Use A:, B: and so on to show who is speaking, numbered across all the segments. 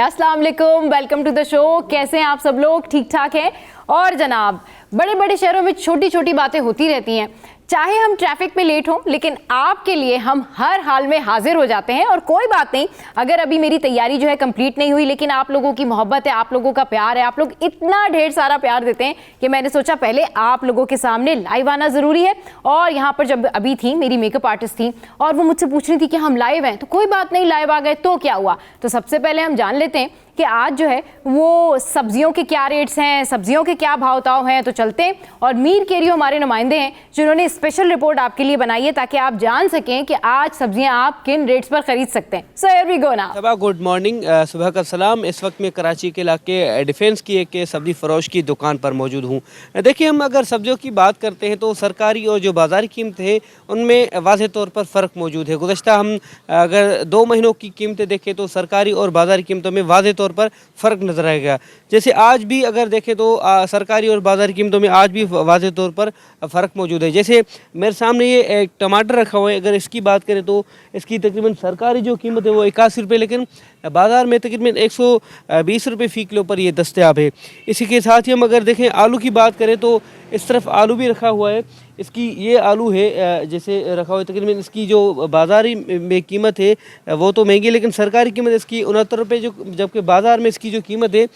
A: अस्सलाम वालेकुम, welcome to the show. कैसे हैं आप सब लोग? ठीक ठाक हैं? और जनाब, बड़े बड़े शहरों में छोटी छोटी बातें होती रहती हैं। चाहे हम ट्रैफिक में लेट हों, लेकिन आपके लिए हम हर हाल में हाजिर हो जाते हैं। और कोई बात नहीं, अगर अभी मेरी तैयारी जो है कंप्लीट नहीं हुई, लेकिन आप लोगों की मोहब्बत है, आप लोगों का प्यार है, आप लोग इतना ढेर सारा प्यार देते हैं कि मैंने सोचा पहले आप लोगों के सामने लाइव आना ज़रूरी है। और यहाँ पर जब अभी थी मेरी मेकअप आर्टिस्ट थी और वो मुझसे पूछ रही थी कि हम लाइव हैं, तो कोई बात नहीं, लाइव आ गए तो क्या हुआ। तो सबसे पहले हम जान लेते हैं कि आज जो है वो सब्जियों के क्या रेट्स हैं, सब्जियों के क्या भाव ताव हैं। तो चलते हैं, और मीर केरियो हमारे नुमाइंदे हैं जिन्होंने स्पेशल रिपोर्ट आपके लिए बनाई है ताकि आप जान सकें कि आज सब्जियां आप किन रेट्स पर खरीद सकते हैं। So here we go now.
B: Good morning, सुबह का सलाम। इस वक्त मैं कराची के इलाके डिफेंस की एक सब्जी फरोश की दुकान पर मौजूद हूँ। देखिए, हम अगर सब्जियों की बात करते हैं तो सरकारी और जो बाज़ारी कीमतें हैं उनमें वाज़ेह तौर पर फ़र्क मौजूद है। गुज़श्ता हम अगर 2 महीनों की कीमतें देखें तो सरकारी और बाज़ारी कीमतों में वाज़ेह तौर पर फ़र्क नज़र आएगा। जैसे आज भी अगर देखें तो सरकारी और बाज़ारी कीमतों में आज भी वाज़ेह तौर पर फ़र्क मौजूद है। जैसे मेरे सामने ये एक टमाटर रखा हुआ है, अगर इसकी बात करें तो इसकी तकरीबन सरकारी जो कीमत है वो 81 रुपये, लेकिन बाज़ार में तकरीबन 120 रुपये फ़ी किलो पर ये दस्तयाब है। इसी के साथ ही हम अगर देखें आलू की बात करें तो इस तरफ आलू भी रखा हुआ है। इसकी ये आलू है जैसे रखा हुआ है, तकरीबन इसकी जो बाज़ारी में कीमत है वो तो महंगी है, लेकिन सरकारी कीमत इसकी 69 रुपये, जो जबकि बाज़ार में इसकी जो कीमत है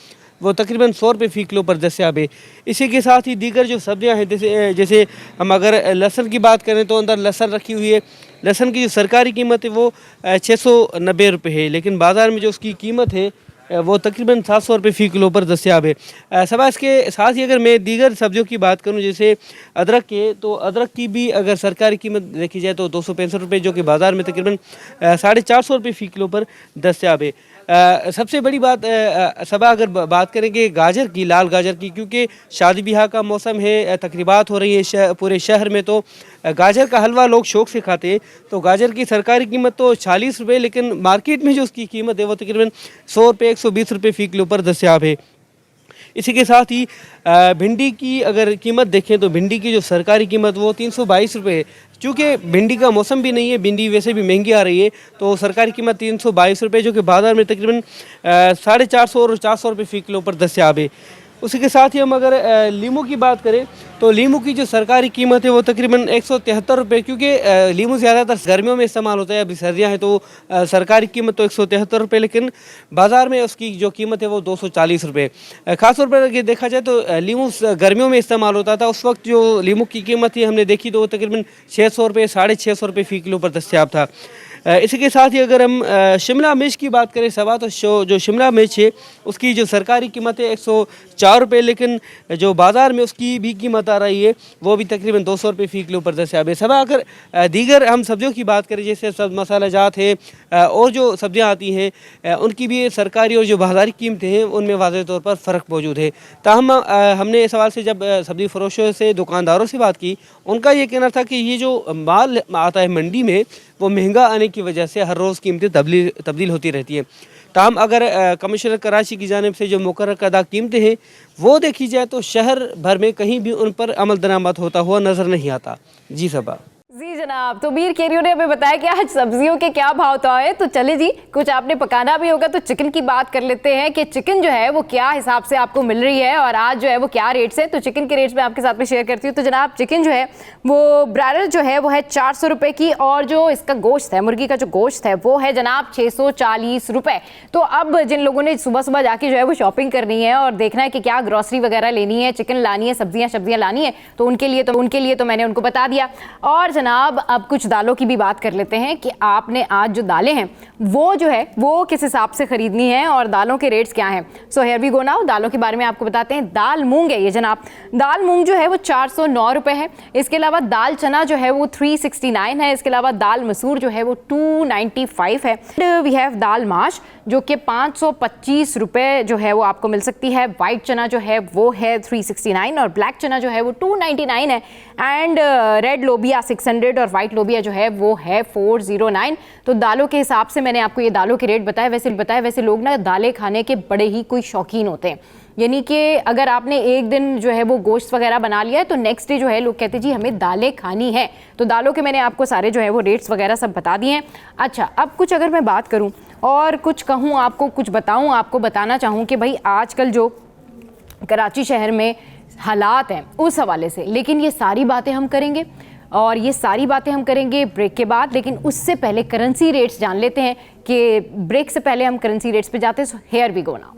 B: वो तकरीबन 100 रुपये फ़ी किलो पर दस्तयाब है। इसी के साथ ही दीगर जो सब्जियां हैं, जैसे हम अगर लहसुन की बात करें तो अंदर लहसुन रखी हुई है। लहसुन की जो सरकारी कीमत है वो 690 रुपये है, लेकिन बाज़ार में जो उसकी कीमत है वो तकरीबन 700 रुपये फ़ी किलो पर दस्तयाब है। सबा इसके साथ ही अगर मैं दीगर सब्जियों की बात करूं, जैसे अदरक के, तो अदरक की भी अगर सरकारी कीमत देखी जाए तो 265 रुपये, जो कि बाज़ार में तकरीबन 450 रुपये फ़ी किलो पर दस्तयाब है। सबसे बड़ी बात सबा अगर बात करेंगे गाजर की, लाल गाजर की, क्योंकि शादी ब्याह का मौसम है, तकरीबात हो रही है पूरे शहर में, तो गाजर का हलवा लोग शौक़ से खाते हैं। तो गाजर की सरकारी कीमत तो 40 रुपये, लेकिन मार्केट में जो उसकी कीमत है वो तकरीबन 100 रुपये 120 रुपये फ़ी किलो पर दस्तयाब है। इसी के साथ ही भिंडी की अगर कीमत देखें तो भिंडी की जो सरकारी कीमत वो 322 रुपये है। चूँकि भिंडी का मौसम भी नहीं है, भिंडी वैसे भी महंगी आ रही है, तो सरकारी कीमत 322 रुपये, जो कि बाज़ार में तकरीबन 450 और 400 रुपये फ़ी किलो पर दस्तयाब है। उसी के साथ ही हम अगर लीमू की बात करें तो लीमू की जो सरकारी कीमत है वो तकरीबन 173 रुपये, क्योंकि लीमू ज़्यादातर गर्मियों में इस्तेमाल होता है, अभी सर्दियाँ हैं तो सरकारी कीमत तो 173 रुपये, लेकिन बाज़ार में उसकी जो कीमत है वो 240 रुपये। ख़ासतौर पर अगर देखा जाए तो लीमू गर्मियों में इस्तेमाल होता था, उस वक्त जो लीमू की कीमत थी हमने देखी तो वो तकरीबन 600 रुपये 650 रुपये फ़ी किलो पर दस्तयाब था। इसी के साथ ही अगर हम शिमला मिर्च की बात करें सबा, तो जो शिमला मिर्च है उसकी जो सरकारी कीमत है 104 रुपये, लेकिन जो बाज़ार में उसकी भी कीमत आ रही है वो भी तकरीबन 200 रुपये फ़ी किलो पर दस्तयाब है। सबा अगर दीगर हम सब्जियों की बात करें, जैसे सब मसाला जात है और जो सब्जियां आती हैं उनकी भी सरकारी और जो बाज़ारी कीमतें हैं उनमें वाज़ेह तौर पर फ़र्क मौजूद है। ताहम हमने इस सवाल से जब सब्ज़ी फरोशों से, दुकानदारों से बात की, उनका ये कहना था कि ये जो माल आता है मंडी में वो महंगा आने की वजह से हर रोज़ कीमतें तब्दील होती रहती हैं। ताहम अगर कमिश्नर कराची की जानिब से जो मुकर्रर करदा कीमतें हैं वो देखी जाए तो शहर भर में कहीं भी उन पर अमल दरामद होता हुआ नज़र नहीं आता। जी सबा।
A: जी जनाब, तो मीर केरियो ने हमें बताया कि आज सब्जियों के क्या भाव तो है। तो चले जी, कुछ आपने पकाना भी होगा तो चिकन की बात कर लेते हैं कि चिकन जो है वो क्या हिसाब से आपको मिल रही है और आज जो है वो क्या रेट्स है। तो चिकन के रेट्स मैं आपके साथ में शेयर करती हूँ। तो जनाब, चिकन जो है वो ब्रायलर जो है वो है 400 रुपये की, और जो इसका गोश्त है, मुर्गी का जो गोश्त है वो है जनाब 640 रुपये। तो अब जिन लोगों ने सुबह सुबह जाके जो है वो शॉपिंग करनी है और देखना है कि क्या ग्रॉसरी वगैरह लेनी है, चिकन लानी है, सब्जियाँ लानी है, तो उनके लिए तो मैंने उनको बता दिया। और जनाब अब कुछ दालों की भी बात कर लेते हैं कि आपने आज जो दालें हैं वो जो है वो किस हिसाब से खरीदनी है और दालों के रेट्स क्या हैं। So here we go now. दालों के बारे में आपको बताते हैं। दाल मूंग है ये जनाब, दाल मूंग जो है वो 409 रुपये है। इसके अलावा दाल चना जो है वो 369 है। इसके अलावा दाल मसूर जो है वो 295 है। वी हैव दाल माश जो कि 525 रुपये जो है वो आपको मिल सकती है। वाइट चना जो है वो है 369 और ब्लैक चना जो है वो 299 है। एंड रेड लोबिया 600 और वाइट लोबिया जो है वो है 409। तो दालों के हिसाब से मैंने आपको ये दालों के रेट बताए। वैसे लोग ना दालें खाने के बड़े ही कोई शौकीन होते हैं, यानी कि अगर आपने एक दिन जो है वो गोश्त वगैरह बना लिया है तो नेक्स्ट डे जो है लोग कहते हैं जी हमें दालें खानी है। तो दालों के मैंने आपको सारे जो है वो रेट्स वगैरह सब बता दिए हैं। अच्छा, अब कुछ अगर मैं बात करूं और कुछ कहूँ आपको, कुछ बताऊँ आपको, बताना चाहूँ कि भाई आजकल जो कराची शहर में हालात हैं उस हवाले से, लेकिन ये सारी बातें हम करेंगे और ये सारी बातें हम करेंगे ब्रेक के बाद। लेकिन उससे पहले करेंसी रेट्स जान लेते हैं कि ब्रेक से पहले हम करेंसी रेट्स पे जाते हैं। So here we go now.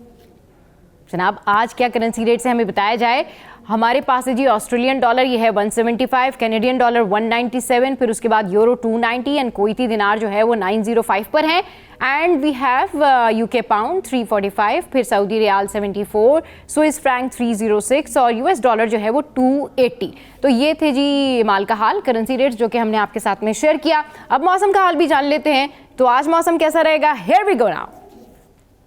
A: जनाब आज क्या करेंसी रेट्स है हमें बताया जाए। हमारे पास है जी ऑस्ट्रेलियन डॉलर, ये है 175, कैनेडियन डॉलर 197, फिर उसके बाद यूरो 290 एंड कुवैती दिनार जो है वो 905 पर है। And we have UK pound 345, फिर सऊदी रियाल 74, स्विस फ्रैंक 306 और यूएस डॉलर जो है वो 280। तो ये थे जी माल का हाल, करेंसी रेट्स जो कि हमने आपके साथ में शेयर किया। अब मौसम का हाल भी जान लेते हैं। तो आज मौसम कैसा रहेगा, हियर वी गो नाउ।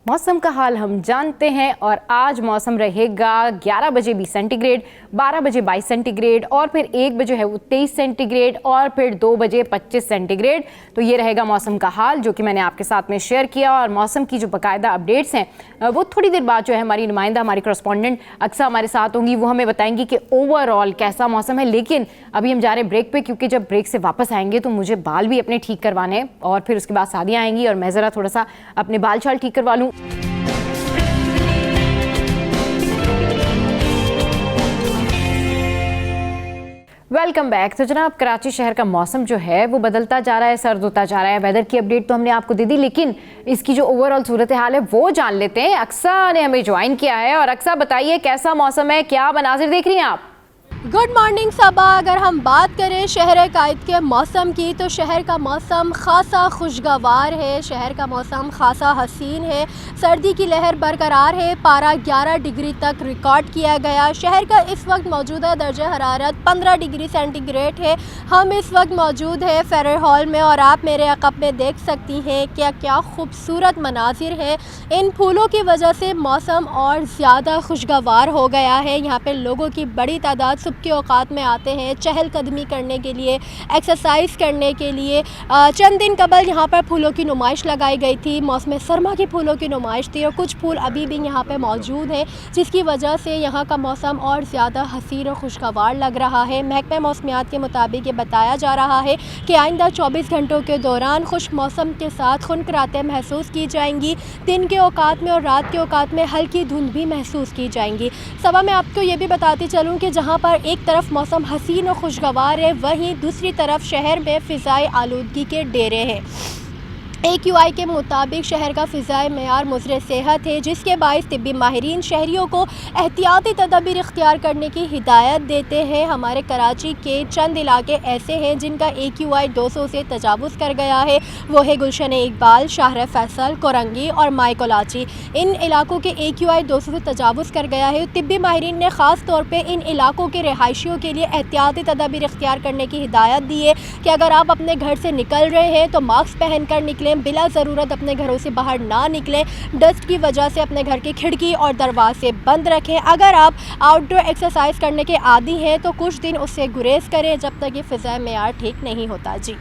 A: मौसम का हाल हम जानते हैं और आज मौसम रहेगा 11 बजे 20 सेंटीग्रेड, 12 बजे 22 सेंटीग्रेड और फिर 1 बजे है वो 23 सेंटीग्रेड और फिर 2 बजे 25 सेंटीग्रेड। तो ये रहेगा मौसम का हाल जो कि मैंने आपके साथ में शेयर किया। और मौसम की जो बाकायदा अपडेट्स हैं वो थोड़ी देर बाद जो है हमारी नुमाइंदा, हमारी करस्पॉन्डेंट अक्सा हमारे साथ होंगी, वो हमें बताएंगी कि ओवरऑल कैसा मौसम है। लेकिन अभी हम जा रहे हैं ब्रेक पे, क्योंकि जब ब्रेक से वापस आएंगे तो मुझे बाल भी अपने ठीक करवाने हैं और फिर उसके बाद शादियाँ आएंगी और मैं ज़रा थोड़ा सा अपने बाल शाल ठीक करवा लूँ। Welcome back. तो जनाब कराची शहर का मौसम जो है वो बदलता जा रहा है, सर्द होता जा रहा है। वेदर की अपडेट तो हमने आपको दे दी, लेकिन इसकी जो ओवरऑल सूरत हाल है वो जान लेते हैं। अक्सा ने हमें ज्वाइन किया है और अक्सा बताइए कैसा मौसम है, क्या मनाजिर देख रही हैं आप?
C: गुड मॉर्निंग सबा। अगर हम बात करें शहर कायद के मौसम की तो शहर का मौसम खासा खुशगवार है, शहर का मौसम खासा हसीन है। सर्दी की लहर बरकरार है, पारा 11 डिग्री तक रिकॉर्ड किया गया। शहर का इस वक्त मौजूदा दर्जा हरारत 15 डिग्री सेंटीग्रेड है। हम इस वक्त मौजूद है फेडरल हॉल में और आप मेरे अक़ब में देख सकती हैं क्या खूबसूरत मनाजिर है। इन फूलों की वजह से मौसम और ज़्यादा खुशगवार हो गया है। यहाँ पर लोगों की बड़ी तादाद के औकात में आते हैं चहलकदमी करने के लिए, एक्सरसाइज करने के लिए। चंद दिन कबल यहाँ पर फूलों की नुमाइश लगाई गई थी, मौसम सरमा की फूलों की नुमाइश थी और कुछ फूल अभी भी यहाँ पे मौजूद हैं, जिसकी वजह से यहाँ का मौसम और ज़्यादा हसीन और खुशगवार लग रहा है। महकमा मौसमियात के मुताबिक ये बताया जा रहा है कि आइंदा 24 घंटों के दौरान खुश्क मौसम के साथ खुनकरातें महसूस की जाएंगी। दिन के औकात में और रात के औकात में हल्की धुंध भी महसूस की जाएंगी। सबा मैं आपको ये भी बताती चलूँ कि जहाँ पर एक तरफ मौसम हसीन और खुशगवार है, वहीं दूसरी तरफ शहर में फ़िज़ाई आलूदगी के डेरे हैं। AQI के मुताबिक शहर का फ़िज़ाई मेयार मुज़र सेहत है, जिसके बाइस तिब्बी माहिरीन शहरियों को एहतियाती तदाबीर इख्तियार करने की हिदायत देते हैं। हमारे कराची के चंद इलाके ऐसे हैं जिनका AQI 200 से तजावुज़ कर गया है, वो है गुलशन इकबाल, शाहर फैसल, कोरंगी और माइकोलाची। इन इलाकों के AQI 200 से तजावुज़ कर गया है। तिब्बी माहिरीन ने ख़ास तौर पर इन इलाकों के रहायशियों के लिए एहतियाती तदाबीर इख्तियार करने की हिदायत दी है कि अगर आप अपने घर से निकल रहे हैं तो मास्क पहन कर निकलें, बिला ज़रूरत अपने घरों से बाहर ना निकलें, डस्ट की वजह से अपने घर की खिड़की और दरवाजे बंद रखें। अगर आप आउटडोर एक्सरसाइज करने के आदी हैं तो कुछ दिन उससे गुरेज करें जब तक ये फ़िज़ाई मेयार ठीक नहीं होता। जी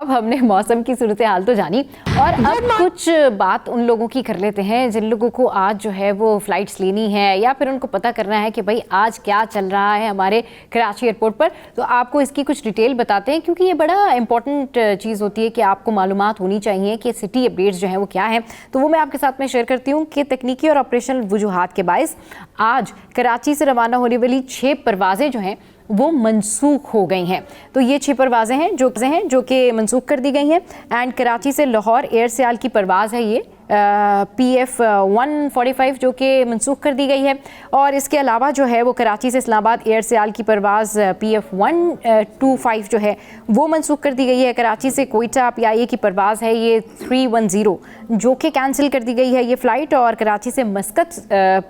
A: अब हमने मौसम की सूरत हाल तो जानी और अब कुछ बात उन लोगों की कर लेते हैं जिन लोगों को आज जो है वो फ़्लाइट्स लेनी है या फिर उनको पता करना है कि भाई आज क्या चल रहा है हमारे कराची एयरपोर्ट पर। तो आपको इसकी कुछ डिटेल बताते हैं, क्योंकि ये बड़ा इंपॉर्टेंट चीज़ होती है कि आपको मालूमात होनी चाहिए कि सिटी अपडेट्स जो हैं वो क्या हैं। तो वो मैं आपके साथ में शेयर करती हूँ कि तकनीकी और ऑपरेशनल वजूहात के बायस आज कराची से रवाना होने वाली 6 परवाज़ें जो हैं वो मनसूख हो गई हैं। तो ये 6 परवाज़ें हैं जो कि मनसूख कर दी गई हैं। एंड कराची से लाहौर एयर सियाल की परवाज़ है ये PF 145 जो कि मनसूख कर दी गई है। और इसके अलावा जो है वो कराची से इस्लामाबाद एयर सियाल की परवाज़ PF 125 जो है वो मनसूख कर दी गई है। कराची से कोयटा PIA की परवाज़ है ये 310 जो कि कैंसिल कर दी गई है ये फ़्लाइट। और कराची से मस्कत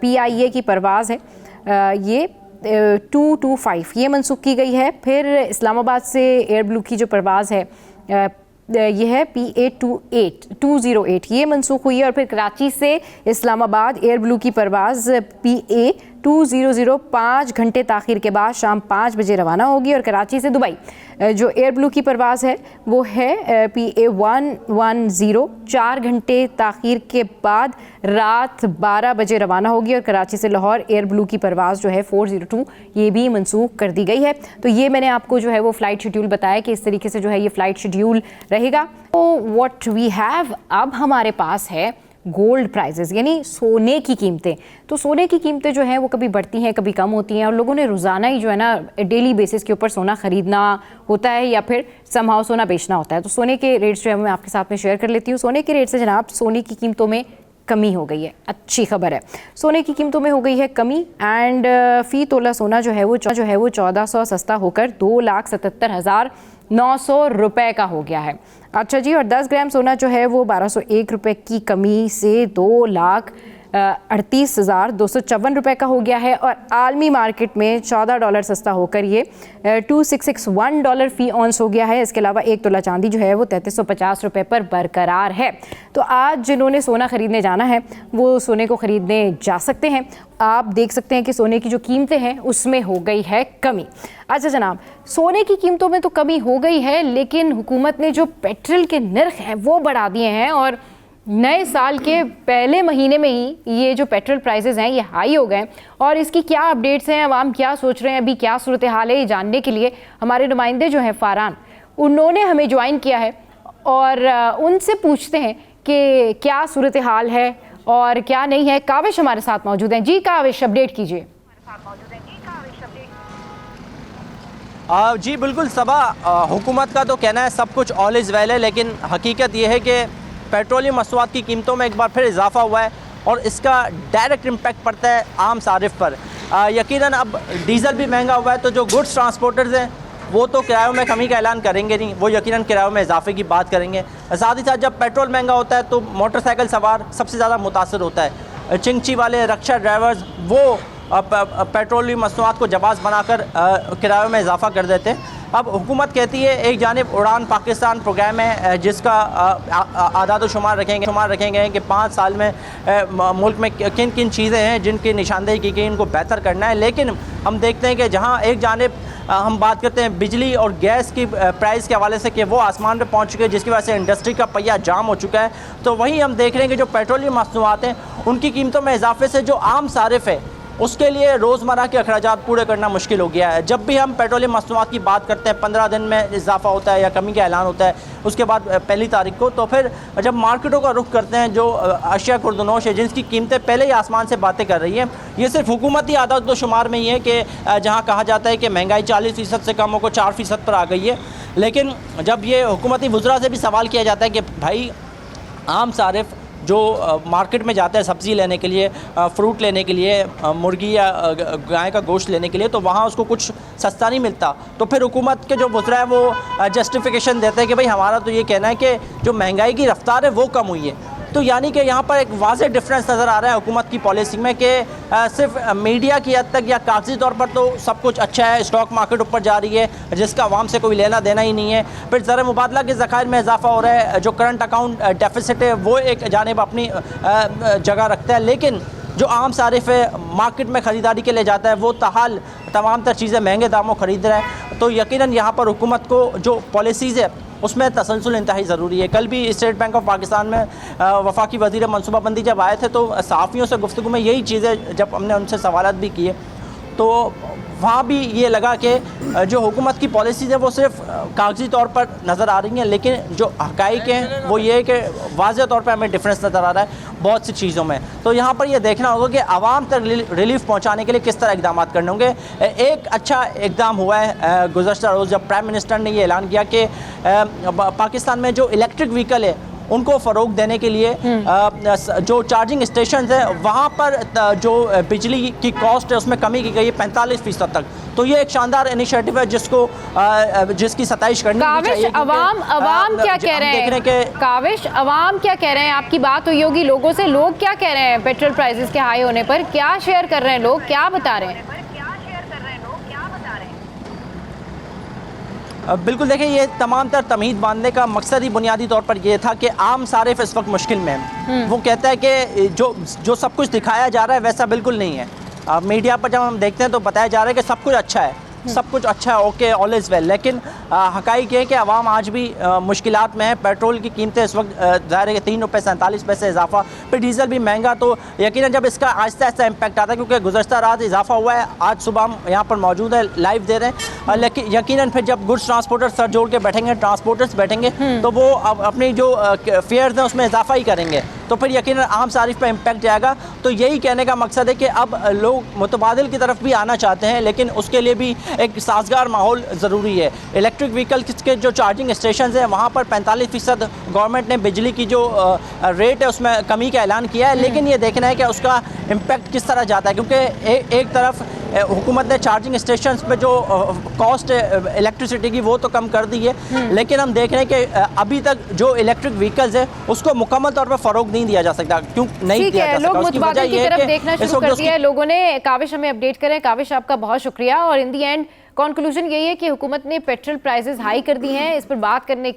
A: PIA की परवाज़ है ये 225 ये मनसूख की गई है। फिर इस्लामाबाद से एयर ब्लू की जो परवाज़ है ये है PA 208 ये मनसूख हुई है। और फिर कराची से इस्लामाबाद एयर ब्लू की परवाज़ PA 2005 घंटे ताख़ीर के बाद शाम 5 बजे रवाना होगी। और कराची से दुबई जो एयर ब्लू की परवाज़ है वो है PA 110, 4 घंटे ताख़ीर के बाद रात 12 बजे रवाना होगी। और कराची से लाहौर एयर ब्लू की परवाज़ जो है 402 ये भी मनसूख कर दी गई है। तो ये मैंने आपको जो है वो फ़्लाइट शेड्यूल बताया कि इस तरीके से जो है ये फ़्लाइट शेड्यूल रहेगा। तो व्हाट वी हैव, अब हमारे पास है गोल्ड प्राइजेस यानी सोने की कीमतें। तो सोने की कीमतें जो हैं वो कभी बढ़ती हैं कभी कम होती हैं, और लोगों ने रोज़ाना ही जो है ना डेली बेसिस के ऊपर सोना ख़रीदना होता है या फिर समहाउ सोना बेचना होता है। तो सोने के रेट्स जो है मैं आपके साथ में शेयर कर लेती हूँ। सोने के रेट से जनाब सोने की कीमतों में कमी हो गई है, अच्छी खबर है। सोने की कीमतों में हो गई है कमी एंड फ़ी तोला सोना जो है वो 1400 सस्ता होकर 2,77,900 रुपये का हो गया है। अच्छा जी, और 10 ग्राम सोना जो है वो 1201 रुपये की कमी से 2,38,254 रुपये का हो गया है। और आलमी मार्केट में $14 सस्ता होकर ये $2,661 फ़ी ऑन्स हो गया है। इसके अलावा 1 तोला चांदी जो है वो 3350 रुपये पर बरकरार है। तो आज जिन्होंने सोना ख़रीदने जाना है वो सोने को ख़रीदने जा सकते हैं। आप देख सकते हैं कि सोने की जो कीमतें हैं उसमें हो गई है कमी। अच्छा जनाब, सोने की कीमतों में तो कमी हो गई है, लेकिन हुकूमत ने जो पेट्रोल के नर्ख हैं वो बढ़ा दिए हैं। और नए साल के पहले महीने में ही ये जो पेट्रोल प्राइसेस हैं ये हाई हो गए। और इसकी क्या अपडेट्स हैं, अवाम क्या सोच रहे हैं, अभी क्या सूरत हाल है, ये जानने के लिए हमारे नुमाइंदे जो हैं फ़ारान, उन्होंने हमें ज्वाइन किया है और उनसे पूछते हैं कि क्या सूरत हाल है और क्या नहीं है। काविश हमारे साथ मौजूद हैं। जी काविश, अपडेट कीजिए।
D: जी बिल्कुल सबा, हुकूमत का तो कहना है सब कुछ ऑल इज़ वेल है, लेकिन हकीकत ये है कि पेट्रोलियम मसनूआत की कीमतों में एक बार फिर इजाफा हुआ है और इसका डायरेक्ट इम्पैक्ट पड़ता है आम सारिफ पर। यकीनन अब डीज़ल भी महंगा हुआ है, तो जो गुड्स ट्रांसपोर्टर्स हैं वो तो किरायों में कमी का ऐलान करेंगे नहीं, वो यकीनन किरायों में इजाफे की बात करेंगे। साथ ही साथ जब पेट्रोल महंगा होता है तो मोटरसाइकिल सवार सबसे ज़्यादा मुतासर होता है। चिंगची वाले, रक्षा ड्राइवर्स वो पेट्रोलियम मसनूआत को जवाज़ बनाकर किरायों में इजाफा कर देते हैं। अब हुकूमत कहती है एक जानिब उड़ान पाकिस्तान प्रोग्राम है जिसका आदाद शुमार रखेंगे कि 5 साल में मुल्क में किन किन चीज़ें हैं जिनकी निशानदेही की गई, इनको बेहतर करना है। लेकिन हम देखते हैं कि जहाँ एक जानिब हम बात करते हैं बिजली और गैस की प्राइस के हवाले से कि वो आसमान पे पहुंच चुके हैं, जिसकी वजह से इंडस्ट्री का पहिया जाम हो चुका है, तो वहीं हम देख रहे हैं कि जो पेट्रोलियम मसनूआत हैं उनकी कीमतों में इजाफे से जो आम सारिफ है उसके लिए रोज़मर्रा के अखराजात पूरे करना मुश्किल हो गया है। जब भी हम पेट्रोलियम मसनूआत की बात करते हैं 15 दिन में इजाफा होता है या कमी का ऐलान होता है, उसके बाद 1 तारीख को, तो फिर जब मार्केटों का रुख करते हैं जो अशिया खुर्दनोश है जिनकी कीमतें पहले ही आसमान से बातें कर रही हैं, ये सिर्फ हुकूमती आदाद तो शुमार में ही है कि जहाँ कहा जाता है कि महंगाई 40% से कम होकर 4% पर आ गई है। लेकिन जब ये हुकूमती वुज़रा से भी सवाल किया जाता है कि भाई आम सारिफ जो मार्केट में जाता है सब्ज़ी लेने के लिए, फ्रूट लेने के लिए, मुर्गी या गाय का गोश्त लेने के लिए, तो वहाँ उसको कुछ सस्ता नहीं मिलता, तो फिर हुकूमत के जो वुज़रा है वो जस्टिफिकेशन देते हैं कि भाई हमारा तो ये कहना है कि जो महंगाई की रफ्तार है वो कम हुई है। तो यानी कि यहाँ पर एक वाज़ेह डिफरेंस नज़र आ रहा है हुकूमत की पॉलिसी में कि सिर्फ मीडिया की हद तक या कागजी तौर पर तो सब कुछ अच्छा है, स्टॉक मार्केट ऊपर जा रही है जिसका आवाम से कोई लेना देना ही नहीं है, फिर ज़र मुबादला के ज़खायर में इजाफा हो रहा है, जो करंट अकाउंट डेफिसिट है वो एक जानिब अपनी जगह रखता है, लेकिन जो आम सारिफ है मार्केट में ख़रीदारी के लिए जाता है वो ताहाल तमाम तर चीज़ें महंगे दामों ख़रीद रहा है। तो यकीनन यहाँ पर हुकूमत को जो पॉलिसीज़ है उसमें तसलसल इंतहाई ज़रूरी है। कल भी स्टेट बैंक ऑफ पाकिस्तान में वफाकी वज़ीर मनसूबाबंदी जब आए थे तो सहाफ़ियों से गुफ्तगू में यही चीज़ें जब हमने उनसे सवालात भी किए तो वहाँ भी ये लगा कि जो हुकूमत की पॉलिसीज़ है वो सिर्फ कागजी तौर पर नज़र आ रही हैं, लेकिन जो हक़ाइक़ हैं वो ये है कि वाज़ेह तौर पर हमें डिफरेंस नज़र आ रहा है बहुत सी चीज़ों में। तो यहाँ पर ये देखना होगा कि आवाम तक रिलीफ पहुँचाने के लिए किस तरह इक़दाम करने होंगे। एक अच्छा इक़दाम हुआ है गुज़श्ता रोज़ जब प्राइम मिनिस्टर ने ये ऐलान किया कि पाकिस्तान में जो इलेक्ट्रिक व्हीकल है उनको फ़रोग देने के लिए जो चार्जिंग स्टेशन है वहाँ पर जो बिजली की कॉस्ट है उसमें कमी की गई है 45% तक। तो ये एक शानदार इनिशिएटिव है जिसकी सताइश करनी चाहिए।
A: अवाम क्या कह रहे हैं काविश, अवाम क्या कह रहे हैं? आपकी बात हुई होगी लोगों से, लोग क्या कह रहे हैं पेट्रोल प्राइसेस के हाई होने पर? क्या शेयर कर रहे हैं लोग, क्या बता रहे हैं?
D: बिल्कुल देखिए, ये तमाम तर तमहीद बांधने का मकसद ही बुनियादी तौर पर यह था कि आम सारिफ इस वक्त मुश्किल में है। वो कहता है कि जो सब कुछ दिखाया जा रहा है वैसा बिल्कुल नहीं है। मीडिया पर जब हम देखते हैं तो बताया जा रहा है कि सब कुछ अच्छा है, सब कुछ अच्छा है, ओके, ऑल इज़ वेल, लेकिन हक़ाइक़ ये है कि आवाम आज भी मुश्किलात में है। पेट्रोल की कीमतें इस वक्त ज़ाहिर है कि 3 रुपये 47 पैसे इजाफा, फिर डीज़ल भी महंगा, तो यकीनन जब इसका आहिस्ता आहिस्ता इम्पैक्ट आता है, क्योंकि गुज़श्ता रात इजाफा हुआ है, आज सुबह हम यहाँ पर मौजूद है, लाइव दे रहे हैं, लेकिन यकीनन फिर जब गुड्स ट्रांसपोर्टर सर जोड़ के बैठेंगे, ट्रांसपोर्टर्स बैठेंगे, तो वो अपनी जो फेयर्स हैं उसमें इजाफा ही करेंगे, तो फिर यकीनन आम सारिफ पर इम्पैक्ट जाएगा। तो यही कहने का मकसद है कि अब लोग मुतबादिल की तरफ भी आना चाहते हैं, लेकिन उसके लिए भी एक साजगार माहौल ज़रूरी है। इलेक्ट्रिक व्हीकल के जो चार्जिंग स्टेशन हैं वहाँ पर 45% गवर्नमेंट ने बिजली की जो रेट है उसमें कमी का ऐलान किया है, लेकिन ये देखना है कि उसका इम्पैक्ट किस तरह जाता है, क्योंकि एक तरफ हुकूमत ने चार्जिंग स्टेशन पे जो कॉस्ट है इलेक्ट्रिसिटी की वो तो कम कर दी है, लेकिन हम देख रहे हैं कि अभी तक जो इलेक्ट्रिक व्हीकल्स है उसको मुकम्मल तौर पर फ़रोग नहीं दिया जा सकता। क्यों नहीं दिया जा सकता?
A: लोग मुतबादिल की तरफ देखना शुरू कर दिया है लोगों ने। काविश हमें अपडेट करें। काविश, आपका बहुत शुक्रिया। और इन दी एंड कंक्लूजन यही है कि हुकूमत ने पेट्रोल प्राइसेस हाई कर दी हैं। इस पर बात करने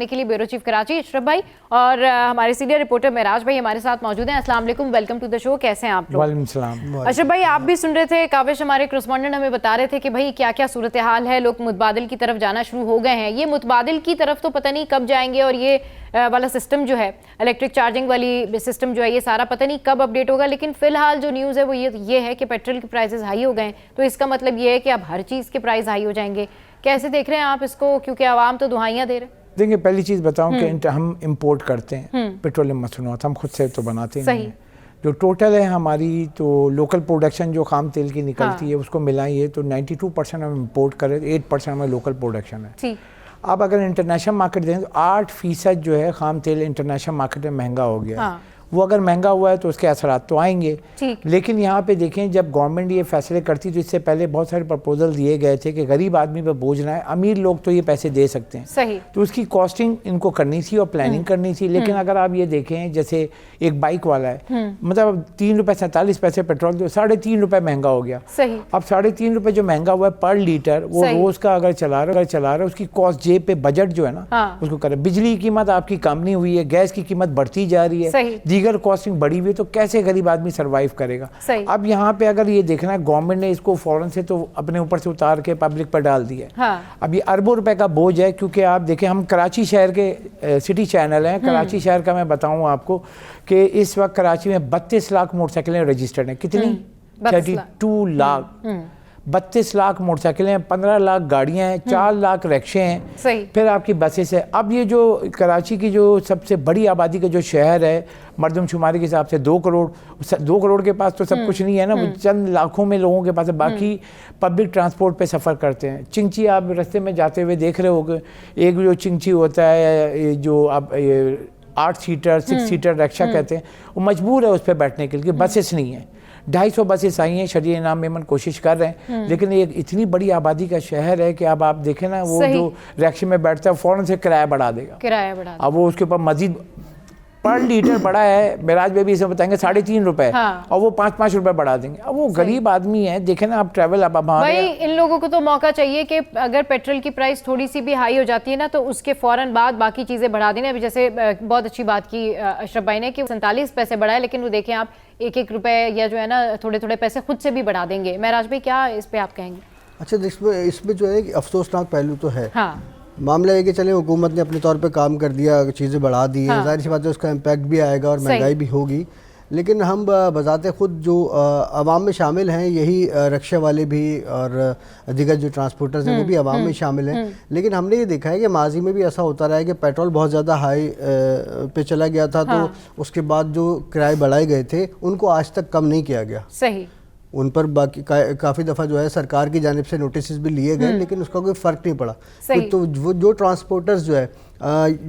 A: के लिए ब्यूरो चीफ कराची अशरफ भाई और हमारे सीनियर रिपोर्टर महराज भाई हमारे साथ मौजूद हैं। अस्सलाम वालेकुम, वेलकम टू द शो। कैसे हैं आप लोग?
E: वालेकुम सलाम।
A: अशरफ भाई, आप भी सुन रहे थे, काविश हमारे करस्पॉन्डेंट हमें बता रहे थे कि भाई क्या क्या सूरत हाल है, लोग मुतबादिल की तरफ जाना शुरू हो गए हैं। ये मुतबादिल की तरफ तो पता नहीं कब जाएंगे, और ये वाला सिस्टम जो है इलेक्ट्रिक चार्जिंग वाली सिस्टम जो है ये सारा पता नहीं कब अपडेट होगा, लेकिन फिलहाल जो न्यूज़ है वो ये है कि पेट्रोल के प्राइसेस हाई हो गए हैं, तो इसका मतलब ये है कि अब हर चीज़ के प्राइस हाई हो जाएंगे। कैसे देख रहे हैं आप इसको, क्योंकि आवाम तो दुहाइयाँ दे रहे हैं?
E: देखिए, पहली चीज़ बताऊं कि हम इंपोर्ट करते हैं पेट्रोलियम मसनूआत, हम खुद से तो बनाते नहीं हैं। जो टोटल है हमारी तो लोकल प्रोडक्शन जो खाम तेल की निकलती है उसको मिलाइए तो 92% हम इंपोर्ट करें, 8% हमारा लोकल प्रोडक्शन है। अब अगर इंटरनेशनल मार्केट दें तो 8% जो है खाम तेल इंटरनेशनल मार्केट में महंगा हो गया है। वो अगर महंगा हुआ है तो उसके असरात तो आएंगे, लेकिन यहाँ पे देखें जब गवर्नमेंट ये फैसले करती तो इससे पहले बहुत सारे प्रपोजल दिए गए थे कि गरीब आदमी पे बोझ ना है, अमीर लोग तो ये पैसे दे सकते हैं।
A: सही।
E: तो उसकी कॉस्टिंग इनको करनी थी और प्लानिंग करनी थी। लेकिन अगर आप ये देखें जैसे एक बाइक वाला है, मतलब 3 रुपये 47 पैसे पेट्रोल, तो 3.5 रुपये महंगा हो गया।
A: सही।
E: अब 3.5 रुपये जो महंगा हुआ है पर लीटर, वो रोज का अगर चला रहा है उसकी कॉस्ट जेब पे बजट जो है ना उसको करे। बिजली की कीमत आपकी कम नहीं हुई है, गैस की कीमत बढ़ती जा रही है, दीगर कॉस्टिंग बढ़ी हुई, तो कैसे गरीब आदमी सरवाइव करेगा? अब यहाँ पे अगर ये देखना है गवर्नमेंट ने इसको फौरन से तो अपने ऊपर से उतार के पब्लिक पर डाल दिया है। अब ये अरबों रुपए का बोझ है, क्योंकि आप देखें हम कराची शहर के सिटी चैनल हैं, कराची शहर का मैं बताऊं आपको कि इस वक्त कराची में 32 लाख मोटरसाइकिलें रजिस्टर्ड हैं। कितनी? 32 लाख। 32 लाख मोटरसाइकिलें हैं, 15 लाख गाड़ियां हैं, 4 लाख रिक्शे हैं, फिर आपकी बसेस है। अब ये जो कराची की जो सबसे बड़ी आबादी का जो शहर है मरदमशुमारी के हिसाब से 2 करोड़ के पास तो सब कुछ नहीं है ना, वो चंद लाखों में लोगों के पास है, बाकी पब्लिक ट्रांसपोर्ट पे सफ़र करते हैं। चिंची आप रास्ते में जाते हुए देख रहे होगे, एक जो चिंची होता है जो आप 8 सीटर 6 सीटर रिक्शा कहते हैं, वो मजबूर है उस पर बैठने के लिए, बसेस नहीं है। 250 बसेस आई हैं, शरीय इनाम मेमन कोशिश कर रहे हैं, लेकिन ये इतनी बड़ी आबादी का शहर है कि अब आप देखें ना, वो जो रिक्शे में बैठता है फौरन से किराया बढ़ा देगा। अब वो उसके ऊपर मजीद पर लीटर बढ़ा है, मेराज में भी इसे बताएंगे 3.5 रुपए, और वो 5-5 रुपए बढ़ा देंगे। अब वो गरीब आदमी है, देखे ना आप ट्रैवल, अब
A: भाई इन लोगों को तो मौका चाहिए कि अगर पेट्रोल की प्राइस थोड़ी सी भी हाई हो जाती है ना तो उसके फौरन बाद बाकी चीज़ें बढ़ा देना। अभी जैसे बहुत अच्छी बात की अशरफ भाई ने कि 47 पैसे बढ़ा है, लेकिन वो देखें आप 1-1 रुपए या जो है ना थोड़े पैसे खुद से भी बढ़ा देंगे। महराज भाई क्या इस पे आप कहेंगे?
F: अच्छा, इसमें जो है अफसोसनाक पहलू तो है। मामला है कि चले हुकूमत ने अपने तौर पे काम कर दिया, चीज़ें बढ़ा दी है, जाहिर सी बात है उसका इम्पैक्ट भी आएगा और महंगाई भी होगी, लेकिन हम बजाते खुद जो अवाम में शामिल हैं, यही रिक्शे वाले भी और दीगर जो ट्रांसपोर्टर्स हैं वो भी अवाम में शामिल हैं। लेकिन हमने ये देखा है कि माजी में भी ऐसा होता रहा है कि पेट्रोल बहुत ज़्यादा हाई पे चला गया था, तो उसके बाद जो किराए बढ़ाए गए थे उनको आज तक कम नहीं किया गया।
A: सही।
F: उन पर बाकी काफ़ी दफ़ा जो है सरकार की जानिब से नोटिस भी लिए गए, लेकिन उसका कोई फ़र्क नहीं पड़ा। तो वो जो ट्रांसपोर्टर्स जो है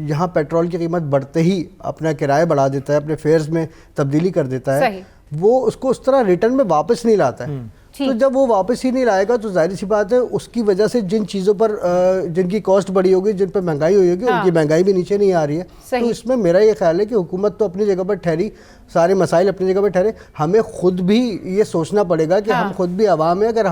F: यहाँ पेट्रोल की कीमत बढ़ते ही अपना किराया बढ़ा देता है, अपने फेयर्स में तब्दीली कर देता है, वो उसको उस तरह रिटर्न में वापस नहीं लाता है। तो जब वो वापस ही नहीं लाएगा तो जाहिर सी बात है उसकी वजह से जिन चीज़ों पर जिनकी कॉस्ट बढ़ी होगी, जिन पर महंगाई हुई होगी, उनकी महंगाई भी नीचे नहीं आ रही है। तो इसमें मेरा ये ख्याल है कि हुकूमत तो अपनी जगह पर ठहरी, सारे मसाइल अपनी जगह पे ठहरे, हमें खुद भी ये सोचना पड़ेगा कि हम खुद भी आवाम है, अगर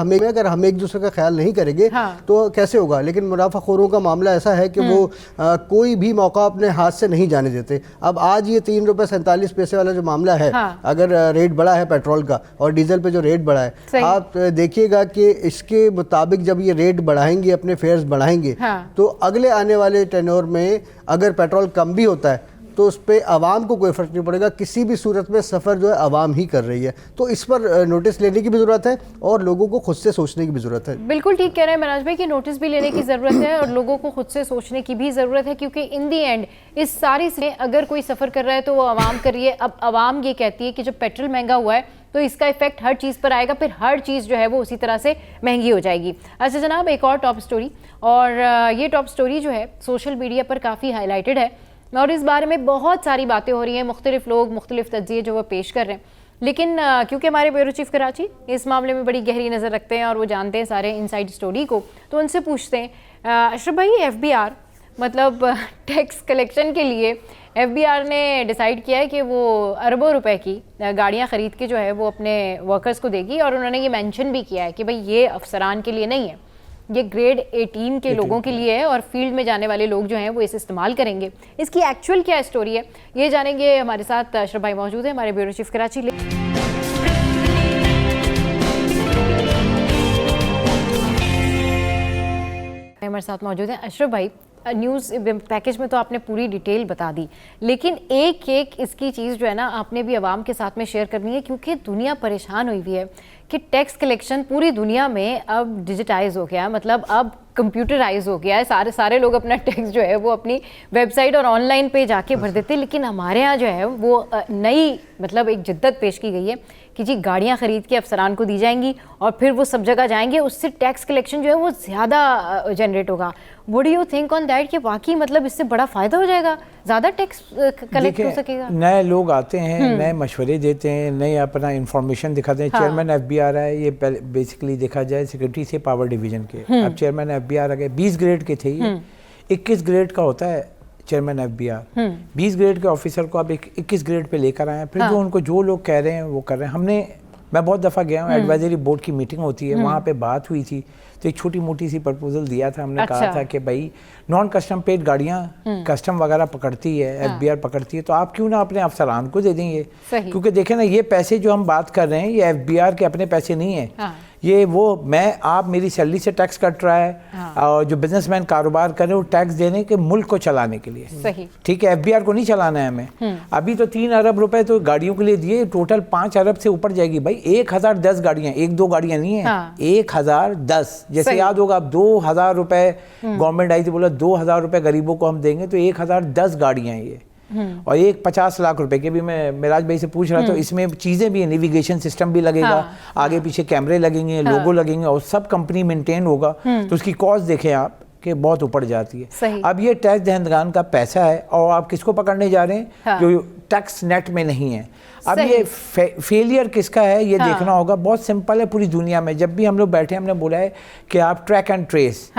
F: हम एक दूसरे का ख्याल नहीं करेंगे तो कैसे होगा। लेकिन मुनाफाखोरों का मामला ऐसा है कि वो कोई भी मौका अपने हाथ से नहीं जाने देते। अब आज ये 3 रुपये 47 पैसे वाला जो मामला है, अगर रेट बढ़ा है पेट्रोल का और डीजल पे जो रेट बढ़ा है, आप देखिएगा कि इसके मुताबिक जब ये रेट बढ़ाएंगे, अपने फेयर्स बढ़ाएंगे, तो अगले आने वाले टेन्योर में अगर पेट्रोल कम भी होता है तो उस पर आवाम को कोई फ़र्क नहीं पड़ेगा। किसी भी सूरत में सफ़र जो है आवाम ही कर रही है। तो इस पर नोटिस लेने की भी ज़रूरत है और लोगों को खुद से सोचने की भी ज़रूरत है।
A: बिल्कुल ठीक कह रहे हैं मनोज भाई कि नोटिस भी लेने की ज़रूरत है और लोगों को खुद से सोचने की भी ज़रूरत है, क्योंकि इन दी एंड इस सारी से अगर कोई सफ़र कर रहा है तो वो आवाम कर रही है। अब आवाम ये कहती है कि जब पेट्रोल महंगा हुआ है तो इसका इफेक्ट हर चीज़ पर आएगा, फिर हर चीज़ जो है वो उसी तरह से महंगी हो जाएगी। अच्छा जनाब, एक और टॉप स्टोरी, और ये टॉप स्टोरी जो है सोशल मीडिया पर काफ़ी हाईलाइटेड है और इस बारे में बहुत सारी बातें हो रही हैं, मुख्तलिफ लोग मुख्तलिफ तज्ज़िये जो वो पेश कर रहे हैं। लेकिन क्योंकि हमारे ब्यूरो चीफ कराची इस मामले में बड़ी गहरी नज़र रखते हैं और वो जानते हैं सारे इनसाइड स्टोरी को, तो उनसे पूछते हैं अशरफ भाई, FBR मतलब टैक्स कलेक्शन के लिए FBR ने डिसाइड किया है कि वो अरबों रुपए की गाड़ियाँ ख़रीद के जो है वो अपने वर्कर्स को देगी, और उन्होंने ये मेंशन भी किया है कि भाई ये अफसरान के लिए नहीं है, ये ग्रेड 18 के लोगों के लिए है और फील्ड में जाने वाले लोग जो हैं वो इसे इस्तेमाल करेंगे। इसकी एक्चुअल क्या स्टोरी है ये जानेंगे। हमारे साथ अशरफ भाई मौजूद है, हमारे ब्यूरो चीफ कराची। हमारे साथ मौजूद हैं अशरफ भाई। न्यूज़ पैकेज में तो आपने पूरी डिटेल बता दी, लेकिन एक एक इसकी चीज़ जो है ना आपने भी आवाम के साथ में शेयर करनी है, क्योंकि दुनिया परेशान हुई हुई है कि टैक्स कलेक्शन पूरी दुनिया में अब डिजिटाइज हो गया है, मतलब अब कंप्यूटराइज हो गया है। सारे लोग अपना टैक्स जो है वो अपनी वेबसाइट और ऑनलाइन पे जाके भर देते हैं। लेकिन हमारे यहाँ जो है वो नई मतलब एक जिद्दत पेश की गई है कि जी गाड़ियाँ ख़रीद के अफसरान को दी जाएंगी और फिर वो सब जगह जाएंगे, उससे टैक्स कलेक्शन जो है वो ज़्यादा जनरेट होगा। What do you think on that कि वाकई मतलब इससे बड़ा फ़ायदा हो जाएगा, ज़्यादा टैक्स कलेक्ट हो सकेगा?
E: नए लोग आते हैं, नए मशवरे देते हैं, नए अपना इंफॉर्मेशन दिखाते हैं। चेयरमैन FBR है, ये बेसिकली देखा जाए सिक्योरिटी से पावर डिवीज़न के। अब चेयरमैन FBR आ गए, 20 ग्रेड के थे ये, 21 ग्रेड का होता है चेयरमैन FBR। 20 ग्रेड के ऑफिसर को आप 21 ग्रेड पे लेकर आए हैं, फिर जो उनको जो लोग कह रहे हैं वो कर रहे हैं। मैं बहुत दफ़ा गया हूँ, एडवाइजरी बोर्ड की मीटिंग होती है, वहाँ पे बात हुई थी, तो एक छोटी मोटी सी प्रपोजल दिया था। हमने कहा था कि भाई नॉन कस्टम पेड गाड़ियाँ कस्टम वगैरह पकड़ती है, FBR पकड़ती है, तो आप क्यों ना अपने अफसरान को दे देंगे। क्योंकि देखें ना, ये पैसे जो हम बात कर रहे हैं ये FBR के अपने पैसे नहीं है, ये वो आप मेरी सैलरी से टैक्स कट रहा है और जो बिजनेसमैन कारोबार कर रहे हैं वो टैक्स देने के मुल्क को चलाने के लिए। ठीक है, FBR को नहीं चलाना है हमें। अभी तो 3 अरब रुपए तो गाड़ियों के लिए दिए, टोटल 5 अरब से ऊपर जाएगी भाई। 1010 गाड़ियां, 1-2 गाड़ियां नहीं है, 1010। जैसे याद होगा, अब 2000 रुपए गवर्नमेंट आई थी, बोला 2000 रुपए गरीबों को हम देंगे, तो 1010 गाड़ियां ये और एक 50 लाख रुपए के भी। मैं मिराज भाई से पूछ रहा था, इसमें चीज़ें भी है, नेविगेशन सिस्टम भी लगेगा, आगे पीछे कैमरे लगेंगे, लोगो लगेंगे और सब कंपनी मेंटेन होगा, तो उसकी कॉस्ट देखें आप कि बहुत ऊपर जाती है। अब ये टैक्स दहंदगान का पैसा है और आप किसको पकड़ने जा रहे हैं? जो टैक्स नेट में नहीं है। अब ये फेलियर किसका है ये देखना होगा। बहुत सिंपल है, पूरी दुनिया में जब भी हम लोग बैठे हमने बोला है कि आप ट्रैक एंड ट्रेस,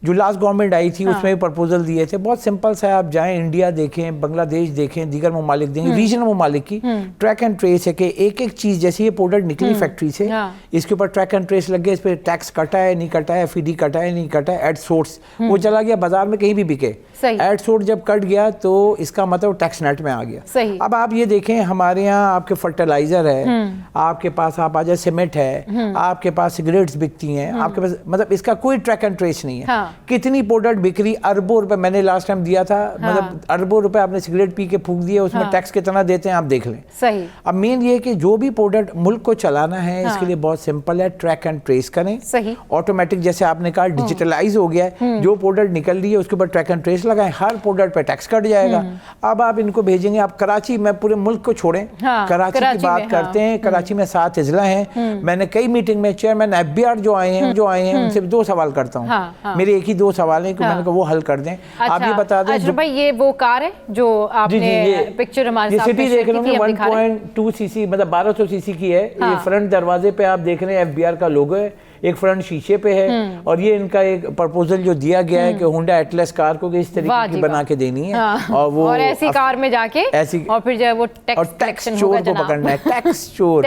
E: जो लास्ट गवर्नमेंट आई थी उसमें भी प्रपोजल दिए थे, बहुत सिंपल सा है। आप जाएं, इंडिया देखें, बांग्लादेश देखें, दीगर ममालिक देखें, रीजनल ममालिक की ट्रैक एंड ट्रेस है कि एक एक चीज़, जैसे ये प्रोडक्ट निकली फैक्ट्री से, इसके ऊपर ट्रैक एंड ट्रेस लग गया, इस पर टैक्स कटा है नहीं कटा है, FED कटा है नहीं कटा है, एड सोर्स वो चला गया बाजार में कहीं भी बिके, एड सोर्स जब कट गया तो इसका मतलब टैक्स नेट में आ गया। अब आप ये देखें, हमारे यहाँ आपके फर्टिलाइजर है, आपके पास आप आ जाए सीमेंट है, आपके पास सिगरेट्स बिकती हैं, आपके पास मतलब इसका कोई ट्रैक एंड ट्रेस नहीं है। कितनी प्रोडक्ट बिक रही, अरबों रुपए मैंने लास्ट टाइम दिया था, मतलब अरबों रुपए आपने सिगरेट पी के फूंक दिए, उसमें टैक्स कितना देते हैं आप देख लें।
A: सही।
E: अब मेन ये कि जो भी प्रोडक्ट मुल्क को चलाना है इसके लिए बहुत सिंपल है, ट्रैक एंड ट्रेस करें।
A: सही।
E: ऑटोमेटिक, जैसे आपने कहा डिजिटलाइज हो गया है, जो प्रोडक्ट निकल रही है उसके ऊपर ट्रैक एंड ट्रेस लगाएं, हर प्रोडक्ट पे टैक्स कट जाएगा। अब आप इनको भेजेंगे, आप कराची में पूरे मुल्क को छोड़ें, कराची की बात करते हैं। कराची में 7 अजला हैं, मैंने कई मीटिंग में चेयरमैन FBR जो आए हैं उनसे 2 सवाल करता हूँ। मेरी एक ही दो सवाल हैं कि मैंने कहा वो हल कर दें। आप ये बता दें
A: अशरफ भाई, ये वो कार है जो आपने पिक्चर हमारे साथ
E: सिटी देख रहे हैं 1.2 सीसी मतलब 1200 सीसी की है। ये फ्रंट दरवाजे पे आप देख रहे हैं एफबीआर का लोगो है, एक फ्रंट शीशे पे है और ये इनका एक प्रपोजल जो दिया गया है कि होंडा एटलस कार को इस तरीके की बना के देनी है और वो
A: और ऐसी कार में जाके ऐसी और फिर जो है वो टैक्स
E: चोर को पकड़ना है, टैक्स चोर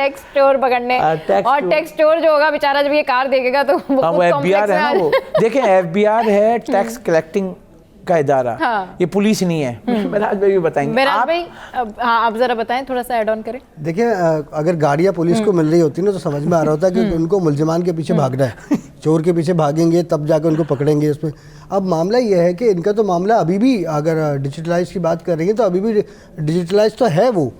A: पकड़ने और टैक्स चोर जो होगा बेचारा जब ये कार देखेगा तो
E: वो एफबीआर है ना, वो देखें एफबीआर है टैक्स कलेक्टिंग का इदारा, ये पुलिस नहीं है। मेराज भाई भी बताएंगे।
A: मेराज भाई आप जरा बताएं, थोड़ा सा ऐड ऑन करें।
F: देखिए अगर गाड़ियाँ पुलिस को मिल रही होती ना तो समझ में आ रहा होता है कि उनको मुल्जिमान के पीछे भागना है, चोर के पीछे भागेंगे तब जाकर उनको पकड़ेंगे उसमें। अब मामला ये है कि इनका तो मामला अभी भी, अगर डिजिटलाइज की बात करेंगे तो अभी भी डिजिटलाइज तो है वो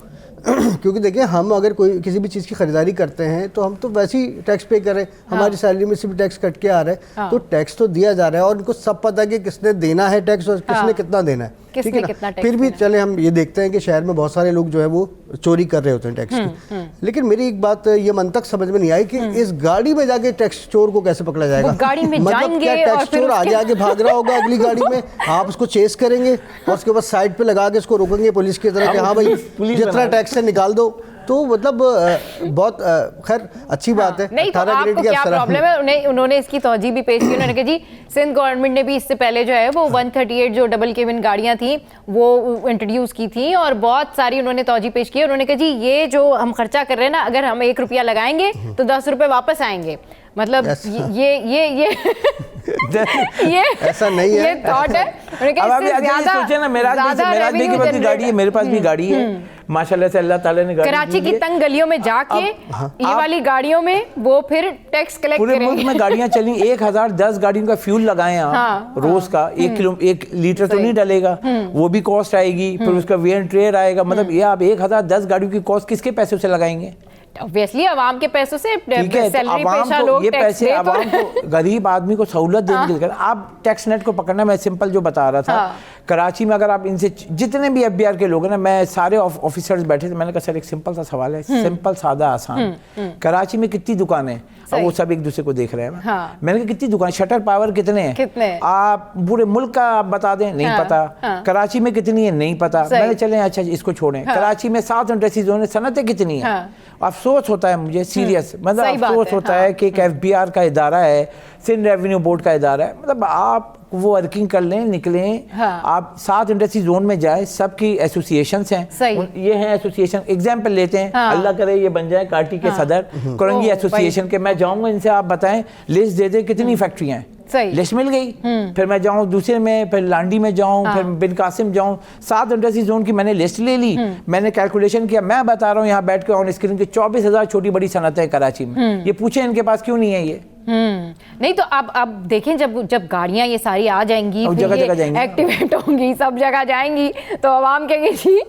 F: क्योंकि देखिए हम अगर कोई किसी भी चीज़ की खरीदारी करते हैं तो हम तो वैसे ही टैक्स पे कर रहे हैं, हमारी सैलरी में से भी टैक्स कट के आ रहा है, तो टैक्स तो दिया जा रहा है और उनको सब पता है कि किसने देना है टैक्स और किसने कितना देना है, ठीक है ना। फिर भी चले हम ये देखते हैं कि शहर में बहुत सारे लोग जो है वो चोरी कर रहे होते हैं टैक्स की, लेकिन मेरी एक बात ये मन तक समझ में नहीं आई कि इस गाड़ी में जाके टैक्स चोर को कैसे पकड़ा जाएगा।
A: गाड़ी में
F: मतलब क्या टैक्स चोर आगे आगे भाग रहा होगा अगली गाड़ी में, आप उसको चेस करेंगे और उसके बाद साइड पे लगा के इसको रोकेंगे पुलिस की तरह कि हाँ भाई जितना टैक्स है निकाल दो। तो मतलब बहुत खैर अच्छी बात है।
A: नहीं तो आपको क्या प्रॉब्लम है? उन्होंने इसकी तौजी भी पेश की। उन्होंने कहा जी सिंध गवर्नमेंट ने भी इससे पहले जो है वो 138 जो डबल केबिन गाड़ियां थी वो इंट्रोड्यूस की थी और बहुत सारी उन्होंने तौजी पेश की। उन्होंने कहा जी ये जो हम खर्चा कर रहे हैं ना, अगर हम 1 रुपया लगाएंगे तो 10 रुपए वापस आएंगे। मतलब ये
F: ऐसा नहीं है,
A: ये थॉट है।
E: अब आप सोचे ना, मेराज भाई की बड़ी गाड़ी है, मेरे पास भी गाड़ी है माशाल्लाह से, अल्लाह ताला ने गाड़ी
A: कराची की तंग गलियों में जाके ये वाली गाड़ियों में वो फिर टैक्स कलेक्ट
E: पूरे
A: करेंगे।
E: मुल्क में गाड़ियां चली, 1010 गाड़ियों का फ्यूल लगाए आप रोज का 1 लीटर तो नहीं डलेगा, वो भी कॉस्ट आएगी, फिर उसका वेयर एंड ट्रेयर आएगा। मतलब ये आप 1010 गाड़ियों की कॉस्ट किसके पैसों से लगाएंगे?
A: ऑब्वियसली आवाम के पैसों से,
E: सैलरी पेशा लोग, ये पैसे आवाम को, गरीब आदमी को सहूलत देने के लिए। आप टैक्स नेट को पकड़ना, मैं सिंपल जो बता रहा था, कराची में अगर आप इनसे जितने भी एफबीआर के लोग हैं ना, मैं सारे ऑफिसर्स बैठे थे, मैंने कहा सर एक सिंपल सा सवाल है, सिंपल सादा आसान, कराची में कितनी दुकानें हैं? वो सब एक दूसरे को देख रहे हैं। मैंने कहा कितनी दुकान, शटर पावर कितने हैं? आप पूरे मुल्क का आप बता दें, नहीं पता। कराची में कितनी है, नहीं पता। मैंने चले अच्छा इसको छोड़ें, कराची में 7 इंडस्ट्रीज जोन है, सनतें कितनी है? अफसोस होता है मुझे, सीरियस मतलब अफसोस होता है कि एक एफबीआर का इदारा है, सिंध रेवेन्यू बोर्ड का इदारा है, मतलब आप वो वर्किंग कर लें, निकलें, आप 7 इंडस्ट्री जोन में जाए, सबकी एसोसिएशंस हैं, ये हैं एसोसिएशन, एग्जाम्पल लेते हैं, अल्लाह करे ये बन जाए काटी के सदर करंगी एसोसिएशन के, मैं जाऊंगा इनसे, आप बताएं लिस्ट दे दे कितनी फैक्ट्रियां हैं, लिस्ट मिल गई, फिर मैं जाऊं दूसरे में, फिर लांडी में जाऊं, फिर बिन कासिम जाऊं, 7 इंडस्ट्री जोन की मैंने लिस्ट ले ली, मैंने कैलकुलेशन किया, मैं बता रहा हूं यहाँ बैठ के ऑन स्क्रीन के 24,000 छोटी बड़ी सनतें कराची में, ये पूछे इनके पास क्यों नहीं है ये?
A: नहीं तो अब देखें जब गाड़ियां ये सारी आ जाएंगी,
E: जगह जगह जाएंगी,
A: एक्टिवेट होंगी, सब जगह जाएंगी, तो आवाम कहेंगे जी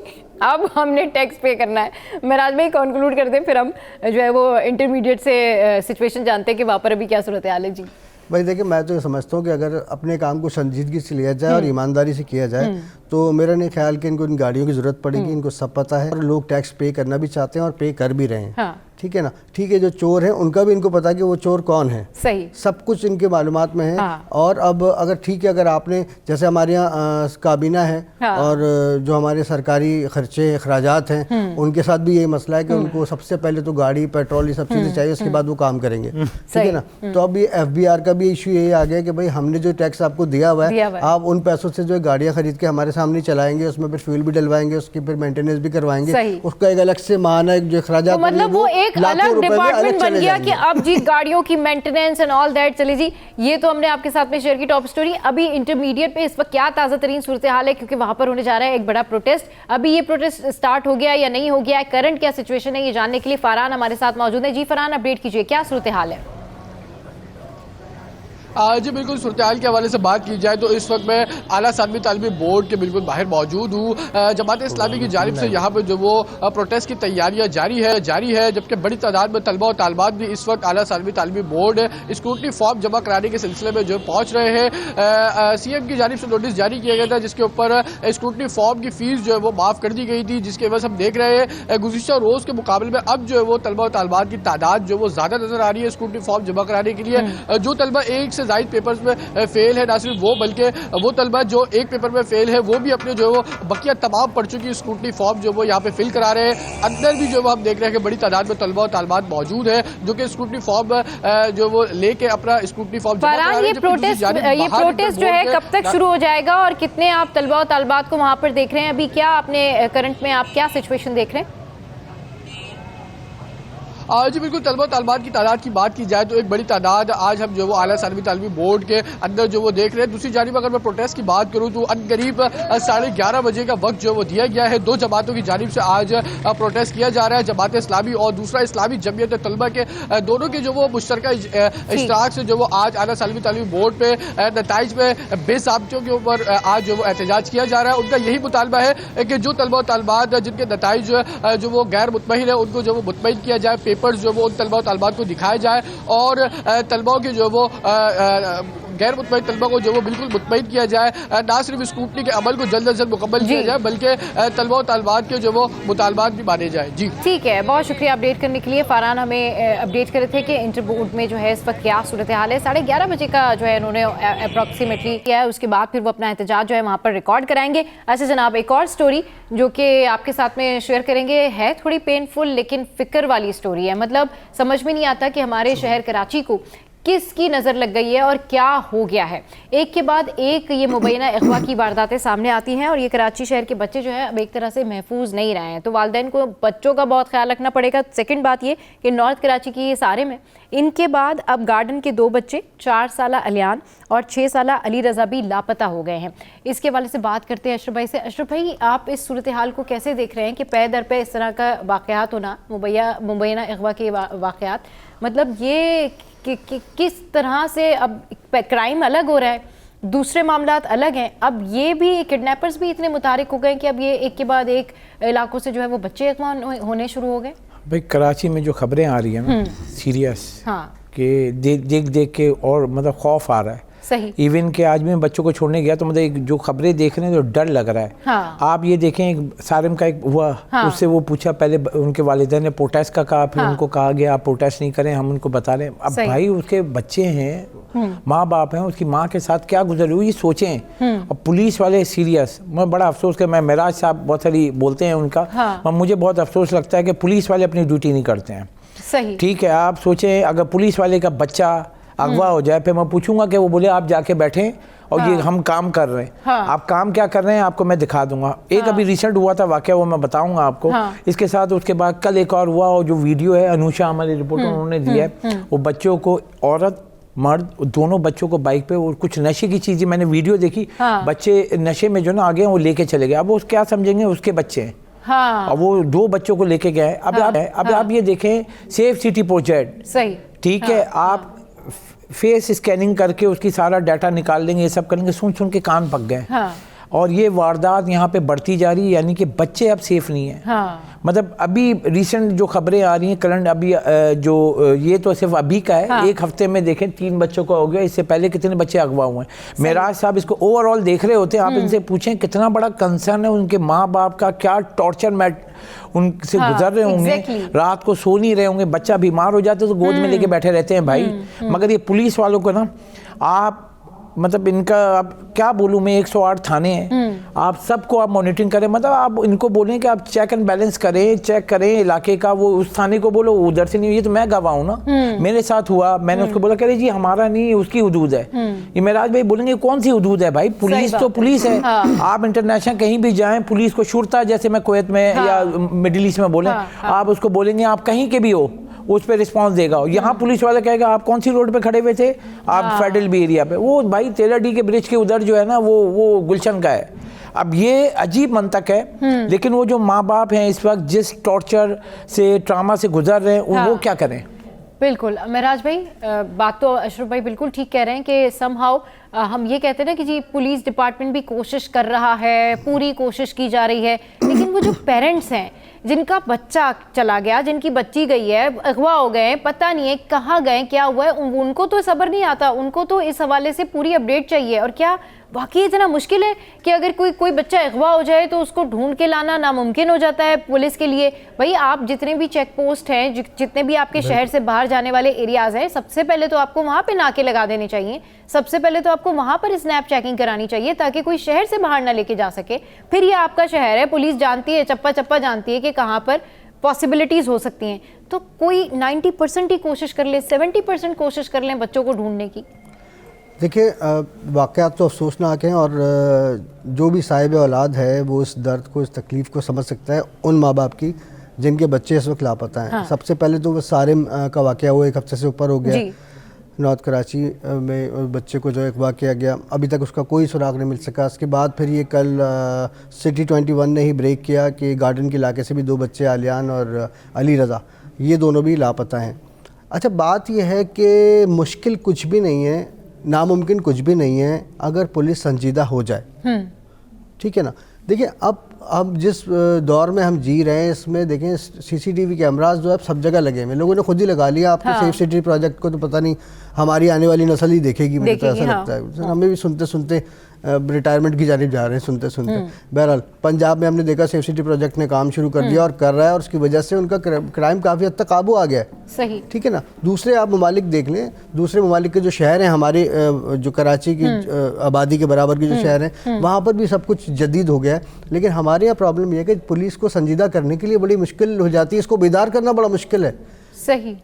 A: अब हमने टैक्स पे करना है। मेराज भाई कंक्लूड करते हैं, फिर हम जो है वो इंटरमीडिएट से सिचुएशन जानते हैं कि वहाँ पर अभी क्या सूरत हाल है। जी
F: भाई देखिए, मैं तो ये समझता हूँ कि अगर अपने काम को संजीदगी से लिया जाए और ईमानदारी से किया जाए तो मेरा नहीं ख्याल कि इनको इन गाड़ियों की ज़रूरत पड़ेगी, इनको सब पता है और लोग टैक्स पे करना भी चाहते हैं और पे कर भी रहे हैं। ठीक है ना, ठीक है, जो चोर हैं उनका भी इनको पता है कि वो चोर कौन है,
A: सही सब
F: कुछ इनके मालूमात में है। और अब अगर ठीक है, अगर आपने जैसे हमारे यहाँ काबीना है और जो हमारे सरकारी खर्चे अखराजात हैं उनके साथ भी यही मसला है कि उनको सबसे पहले तो गाड़ी पेट्रोल ये सब चीज़ें चाहिए, उसके बाद वो काम करेंगे, ठीक है ना। तो अब ये एफबीआर का भी इशू यही आ गया कि भाई हमने जो टैक्स आपको दिया हुआ है, आप उन पैसों से जो गाड़ियाँ खरीद के हमारे सामने चलाएंगे, उसमें फिर फ्यूल भी डलवाएंगे, उसकी फिर मेंटेनेंस भी करवाएंगे, उसका एक अलग से मान है जो अखराजात,
A: मतलब वो एक अलग डिपार्टमेंट बन गया कि अब जी गाड़ियों की मेंटेनेंस एंड ऑल दैट। चलिए जी, ये तो हमने आपके साथ में शेयर की टॉप स्टोरी। अभी इंटरमीडिएट पे इस वक्त क्या ताज़ा तरीन सूरत हाल है, क्योंकि वहां पर होने जा रहा है एक बड़ा प्रोटेस्ट। अभी ये प्रोटेस्ट स्टार्ट हो गया या नहीं हो गया, करंट क्या सिचुएशन है, ये जानने के लिए फरहान हमारे साथ मौजूद है। जी फरहान, अपडेट कीजिए, क्या सूरत हाल है?
G: जी बिल्कुल, सूरत-ए-हाल के हवाले से बात की जाए तो इस वक्त मैं आला सानवी तालिमी बोर्ड के बिल्कुल बाहर मौजूद हूँ। जमात इस्लामी की जानिब से यहाँ पर जो वो प्रोटेस्ट की तैयारियाँ जारी है, जबकि बड़ी तादाद में तलबा और तालिबात भी इस वक्त आला सानवी तालिमी बोर्ड स्क्रूटनी फॉर्म जमा कराने के सिलसिले में जो पहुँच रहे हैं। CM की जानिब से नोटिस जारी किया गया था जिसके ऊपर स्क्रूटनी फॉर्म की फ़ीस जो है वो माफ़ कर दी गई थी, जिसके वजह हम देख रहे हैं गुज़िश्ता रोज़ के मुकाबले में अब जो है वो तलबा और तालिबात की तादाद जो वो ज़्यादा नज़र आ रही है स्क्रूटनी फॉर्म जमा कराने के लिए। जो तलबा 1 से से ज़ायद पेपर्स में फेल है। ना सिर्फ वो बल्कि वो तलबा जो एक पेपर में फेल है वो भी अपने जो बकिया तमाम पढ़ चुकी स्क्रूटनी फॉर्म जो वो यहाँ पे फिल करा रहे हैं। अंदर भी जो हम देख रहे हैं कि बड़ी तादाद में तलबा और तालिबात मौजूद है जो कि स्क्रूटनी फॉर्म जो वो लेके अपना स्क्रूटनी फॉर्म जमा करा रहे हैं।
A: ये प्रोटेस्ट जो है कब तक शुरू हो जाएगा और कितने आप तलबा और तालिबात को वहां पर देख रहे हैं? अभी क्या आपने करंट में आप क्या सिचुएशन देख रहे हैं?
G: जी बिल्कुल, तलबा तालिबात की तादाद की बात की जाए तो एक बड़ी तादाद आज हम जो वो आला सानवी तालीमी बोर्ड के अंदर जो वो देख रहे हैं। दूसरी जानिब अगर मैं प्रोटेस्ट की बात करूं तो करीब 11:30 बजे का वक्त जो वो दिया गया है। दो जमातों की जानिब से आज प्रोटेस्ट किया जा रहा है, जमात इस्लामी और दूसरा इस्लामी जमीयत तलबा के दोनों के जो वो मुश्तरका इश्तराक से जो वो आज आला सानवी तालीमी बोर्ड पे नताइज में बेसाबितों के ऊपर आज जो वो एहतजाज किया जा रहा है। उनका यही मुतालबा है कि जो तलबा तालिबात जिनके नताइज जो वो गैर मुतमईन है उनको जो वो मुतमईन किया जाए, पेपर्स जो वो उन तलबा तालिबात को दिखाया जाए और तलबा के जो वो गैर मुतमईन तलबा को जो वो बिल्कुल मुतमईन किया जाए। ना सिर्फ स्कूटनी के अमल को जल्द अज जल्द मुकम्मल किया जाए बल्कि तलबा तालिबात के जो वो मुतालबात भी माने जाए। जी
A: ठीक है, बहुत शुक्रिया अपडेट करने के लिए। फारहान हमें अपडेट कर रहे थे कि इंटर बोर्ड में जो है इस वक्त क्या सूरत हाल है। 11:30 बजे का जो है इन्होंने अप्रॉक्सीमेटली किया है, उसके बाद फिर वो अपना एहतजाज जो है वहाँ पर रिकॉर्ड कराएंगे। अच्छा जनाब, एक और स्टोरी जो कि आपके साथ में शेयर करेंगे है थोड़ी पेनफुल लेकिन फिक्र वाली स्टोरी है। मतलब समझ में नहीं आता कि हमारे शहर कराची को किसकी नज़र लग गई है और क्या हो गया है। एक के बाद एक ये मुबैना अगवा की वारदातें सामने आती हैं और ये कराची शहर के बच्चे जो है अब एक तरह से महफूज नहीं रहे हैं, तो वालिदैन को बच्चों का बहुत ख्याल रखना पड़ेगा। सेकंड बात ये कि नॉर्थ कराची की ये सारे में इनके बाद अब गार्डन के 2 बच्चे 4 साला अलियान और 6 साला अली रज़ा भी लापता हो गए हैं। इसके हवाले से बात करते हैं अशरफ भाई से। अशरफ भाई, आप इस सूरत हाल को कैसे देख रहे हैं कि पे दर पे इस तरह का वाक़यात होना, मुबैना अगवा के वाक़यात, मतलब ये कि किस तरह से अब क्राइम अलग हो रहा है, दूसरे मामलात अलग हैं, अब ये भी किडनैपर्स भी इतने मुतारिक हो गए कि अब ये एक के बाद एक इलाकों से जो है वो बच्चे अगवा होने शुरू हो गए।
E: भाई कराची में जो खबरें आ रही हैं ना सीरियस,
A: हाँ,
E: कि देख के और मतलब खौफ आ रहा है।
A: सही।
E: इवन के आज मैं बच्चों को छोड़ने गया तो मतलब जो खबरें देख रहे हैं तो डर लग रहा है।
A: हाँ।
E: आप ये देखें, एक सारिम का एक हुआ, हाँ। उससे वो पूछा, पहले उनके वालिदैन ने प्रोटेस्ट का कहा, फिर हाँ। उनको कहा गया आप प्रोटेस्ट नहीं करें, हम उनको बता रहे हैं। अब भाई उसके बच्चे हैं, माँ बाप हैं, उसकी माँ के साथ क्या गुजर हुई सोचें। अब पुलिस वाले सीरियस, मैं बड़ा अफसोस कर, मैं मेराज साहब बहुत सारी बोलते हैं उनका, हाँ। मुझे बहुत अफसोस लगता है कि पुलिस वाले अपनी ड्यूटी नहीं करते हैं।
A: सही।
E: ठीक है, आप सोचें अगर पुलिस वाले का बच्चा अगवा हो जाए, फिर मैं पूछूंगा कि वो बोले आप जाके बैठें और हाँ। ये हम काम कर रहे हैं, हाँ। आप काम क्या कर रहे हैं आपको मैं दिखा दूंगा। एक हाँ। अभी रिसेंट हुआ था वाकया, वो मैं बताऊंगा आपको। हाँ। इसके साथ उसके बाद कल एक और हुआ, और जो वीडियो है अनुषा हमारी रिपोर्टर उन्होंने दिया है, वो बच्चों को, औरत मर्द दोनों बच्चों को बाइक पे और कुछ नशे की चीज़ें, मैंने वीडियो देखी, हाँ। बच्चे नशे में जो ना आगे वो लेके चले गए। अब वो क्या समझेंगे उसके बच्चे हैं, हाँ। और वो 2 बच्चों को लेके गए। अब आप ये देखें, सेफ सिटी प्रोजेक्ट, सही ठीक है, आप फेस स्कैनिंग करके उसकी सारा डाटा निकाल लेंगे, ये सब करेंगे, सुन के कान पक गए। हाँ। और ये वारदात यहाँ पे बढ़ती जा रही है, यानी कि बच्चे अब सेफ नहीं है। हाँ। मतलब अभी रिसेंट जो खबरें आ रही हैं करंट, अभी जो ये तो सिर्फ अभी का है, हाँ। 1 हफ्ते में देखें 3 बच्चों का हो गया, इससे पहले कितने बच्चे अगवा हुए हैं। मेराज साहब इसको ओवरऑल देख रहे होते हैं, आप इनसे पूछें कितना बड़ा कंसर्न है उनके माँ बाप का, क्या टॉर्चर उनसे गुजर रहे होंगे, रात को सो नहीं रहे होंगे, बच्चा बीमार हो जाता तो गोद में लेके बैठे रहते हैं भाई। मगर ये पुलिस वालों को ना, आप मतलब इनका, आप क्या बोलूँ मैं, 108 थाने हैं, आप सबको आप मॉनिटरिंग करें, मतलब आप इनको बोलें कि आप चेक एंड बैलेंस करें, चेक करें इलाके का, वो उस थाने को बोलो उधर से नहीं, ये तो मैं गवाह हूँ ना, मेरे साथ हुआ, मैंने उसको बोला, कह रही जी हमारा नहीं, उसकी हुदूद है। ये मेराज भाई बोलेंगे कौन सी हुदूद है भाई, पुलिस तो पुलिस है। आप इंटरनेशनल कहीं भी जाएं, पुलिस को शुरता, जैसे मैं कुवैत में या मिडिल ईस्ट में बोले, आप उसको बोलेंगे आप कहीं के भी हो, उस पर रिस्पॉन्स देगा। यहाँ पुलिस वाला कहेगा आप कौन सी रोड पे खड़े हुए थे, आप फेडरल बी एरिया पे, वो भाई तेला डी के ब्रिज के उधर जो है ना, वो गुलशन का है। अब ये अजीब मंतक है, लेकिन वो जो माँ बाप हैं इस वक्त जिस टॉर्चर से, ट्रामा से गुजर रहे हैं, वो क्या करें।
A: बिल्कुल मेराज भाई, बात तो अशरफ भाई बिल्कुल ठीक कह रहे हैं कि समहाउ हम ये कहते हैं ना कि जी पुलिस डिपार्टमेंट भी कोशिश कर रहा है, पूरी कोशिश की जा रही है, लेकिन वो जो पेरेंट्स हैं जिनका बच्चा चला गया, जिनकी बच्ची गई है, अगवा हो गए, पता नहीं है कहाँ गए, क्या हुआ है, उनको तो सब्र नहीं आता, उनको तो इस हवाले से पूरी अपडेट चाहिए। और क्या वाकई इतना मुश्किल है कि अगर कोई बच्चा अगवा हो जाए तो उसको ढूंढ के लाना नामुमकिन हो जाता है पुलिस के लिए? भाई आप जितने भी चेक पोस्ट हैं, जितने भी आपके शहर से बाहर जाने वाले एरियाज हैं, सबसे पहले तो आपको वहाँ पे नाके लगा देने चाहिए, सबसे पहले तो आपको वहाँ पर स्नैप चेकिंग करानी चाहिए ताकि कोई शहर से बाहर ना लेके जा सके। फिर ये आपका शहर है, पुलिस जानती है, चप्पा चप्पा जानती है कि कहाँ पर पॉसिबिलिटीज़ हो सकती हैं। तो कोई 90% ही कोशिश कर ले, 70% कोशिश कर लें बच्चों को ढूंढने की।
F: देखिए वाक़यात तो अफसोसनाक हैं, और जो भी साहिब औलाद है वो इस दर्द को, इस तकलीफ़ को समझ सकता है उन माँ बाप की जिनके बच्चे इस वक्त लापता हैं। हाँ। सबसे पहले तो वो सारिम का वाक़या वो 1 हफ्ते से ऊपर हो गया, नॉर्थ कराची में बच्चे को जो अगवा किया गया, अभी तक उसका कोई सुराग नहीं मिल सका। उसके बाद फिर ये कल सिटी 21 ने ही ब्रेक किया कि गार्डन के इलाके से भी 2 बच्चे, आलियान और अली रज़ा, ये दोनों भी लापता हैं। अच्छा, बात यह है कि मुश्किल कुछ भी नहीं है, नामुमकिन कुछ भी नहीं है अगर पुलिस संजीदा हो जाए। ठीक है ना। देखिए अब जिस दौर में हम जी रहे हैं इसमें देखें सीसीटीवी कैमरास जो है सब जगह लगे हैं, लोगों ने खुद ही लगा लिया। आपके सेफ सिटी प्रोजेक्ट को तो पता नहीं हमारी आने वाली नस्ल ही देखेगी, मुझे तो ऐसा लगता है। हमें भी सुनते सुनते रिटायरमेंट की जानिब जा रहे हैं सुनते सुनते। बहरहाल पंजाब में हमने देखा सेफ सिटी प्रोजेक्ट ने काम शुरू कर दिया और कर रहा है, और उसकी वजह से उनका क्राइम काफ़ी हद तक काबू आ गया है।
A: सही, ठीक
F: है ना। दूसरे आप ममालिक देख लें, दूसरे ममालिक के जो शहर हैं, हमारे जो कराची की आबादी के बराबर के जो शहर हैं, वहाँ पर भी सब कुछ जदीद हो गया है। लेकिन हमारे यहाँ प्रॉब्लम यह है कि पुलिस को संजीदा करने के लिए बड़ी मुश्किल हो जाती है, इसको बेदार करना बड़ा मुश्किल है।
A: सही,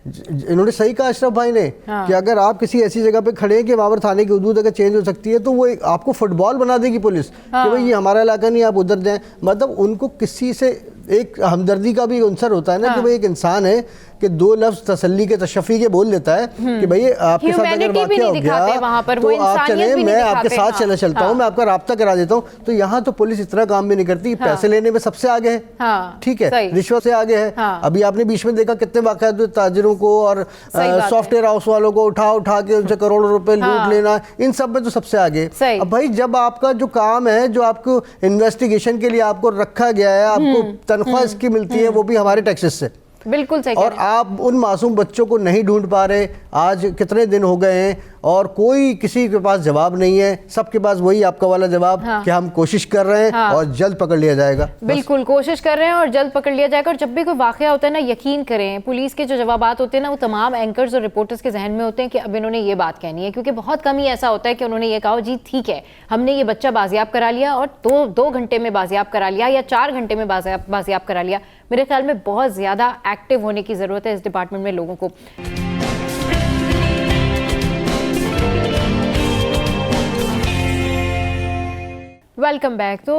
F: इन्होंने सही कहा अशरफ भाई ने। हाँ। कि अगर आप किसी ऐसी जगह पे खड़े हैं कि वहाँ पर थाने की हदूद अगर चेंज हो सकती है तो वो आपको फुटबॉल बना देगी पुलिस। हाँ। कि भाई ये हमारा इलाका नहीं, आप उधर जाएं। मतलब उनको किसी से एक हमदर्दी का भी अंसर होता है ना। हाँ। कि भाई एक इंसान है कि 2 लफ्ज तसल्ली के तशफ़ी के बोल लेता है कि भाई आपके साथ अगर वाक़या हो गया तो आप चले, मैं आपके साथ चलता हूँ, मैं आपका राब्ता करा देता हूँ। तो यहाँ तो पुलिस इतना काम भी नहीं करती। पैसे लेने में सबसे आगे है, ठीक है, रिश्वत से आगे है। अभी आपने बीच में देखा कितने वाक़यात ताजिरों को और सॉफ्टवेयर हाउस वालों को उठा के उनसे करोड़ों रुपए लूट लेना, इन सब में तो सबसे आगे। अब भाई जब आपका जो काम है, जो आपको इन्वेस्टिगेशन के लिए आपको रखा गया है, आपको तनख्वाह इसकी मिलती है वो भी हमारे टैक्सेस से,
A: बिल्कुल सही,
F: और आप उन मासूम बच्चों को नहीं ढूंढ पा रहे। आज कितने दिन हो गए हैं और कोई किसी के पास जवाब नहीं है, सबके पास वही आपका वाला जवाब। हाँ। कि हम कोशिश कर रहे हैं। हाँ। और जल्द पकड़ लिया जाएगा।
A: बिल्कुल कोशिश कर रहे हैं और जल्द पकड़ लिया जाएगा। और जब भी कोई वाकया होता है ना, यकीन करें पुलिस के जो जवाबात होते हैं ना, वो तमाम एंकर्स और रिपोर्टर्स के जहन में होते हैं कि अब इन्होंने ये बात कहनी है, क्योंकि बहुत कम ही ऐसा होता है कि उन्होंने ये कहा जी ठीक है हमने ये बच्चा बाजियाब करा लिया और 2 घंटे में बाजियाब करा लिया या 4 घंटे में बाजियाब करा लिया। मेरे ख्याल में बहुत ज़्यादा एक्टिव होने की ज़रूरत है इस डिपार्टमेंट में लोगों को। Welcome back. तो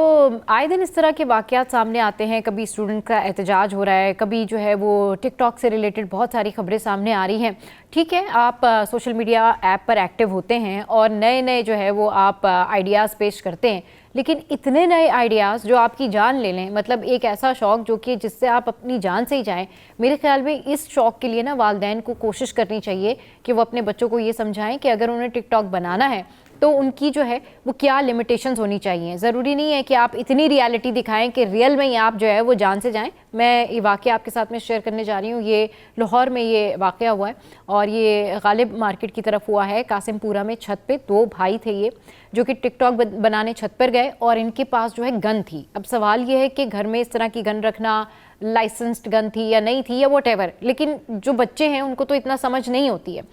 A: आए दिन इस तरह के वाक़यात सामने आते हैं, कभी स्टूडेंट का एहतजाज हो रहा है, कभी जो है वो टिकटॉक से रिलेटेड बहुत सारी खबरें सामने आ रही हैं। ठीक है, आप सोशल मीडिया ऐप पर एक्टिव होते हैं और नए नए जो है वो आप आइडियाज़ पेश करते हैं, लेकिन इतने नए आइडियाज़ जो आपकी जान ले लें, मतलब एक ऐसा शौक़ जो कि जिससे आप अपनी जान से ही जाएं, मेरे ख्याल में इस शौक़ के लिए ना वालिदैन को कोशिश करनी चाहिए कि वो अपने बच्चों को ये समझाएं कि अगर उन्हें टिकटॉक बनाना है तो उनकी जो है वो क्या लिमिटेशंस होनी चाहिए। ज़रूरी नहीं है कि आप इतनी रियलिटी दिखाएं कि रियल में ही आप जो है वो जान से जाएं। मैं ये वाक़या आपके साथ में शेयर करने जा रही हूँ। ये लाहौर में ये वाक़या हुआ है और ये गालिब मार्केट की तरफ हुआ है। कासिमपुरा में छत पे 2 भाई थे ये, जो कि टिकटॉक बनाने छत पर गए और इनके पास जो है गन थी। अब सवाल ये है कि घर में इस तरह की गन रखना, लाइसेंस्ड गन थी या नहीं थी या व्हाटएवर, लेकिन जो बच्चे हैं उनको तो इतना समझ नहीं होती है।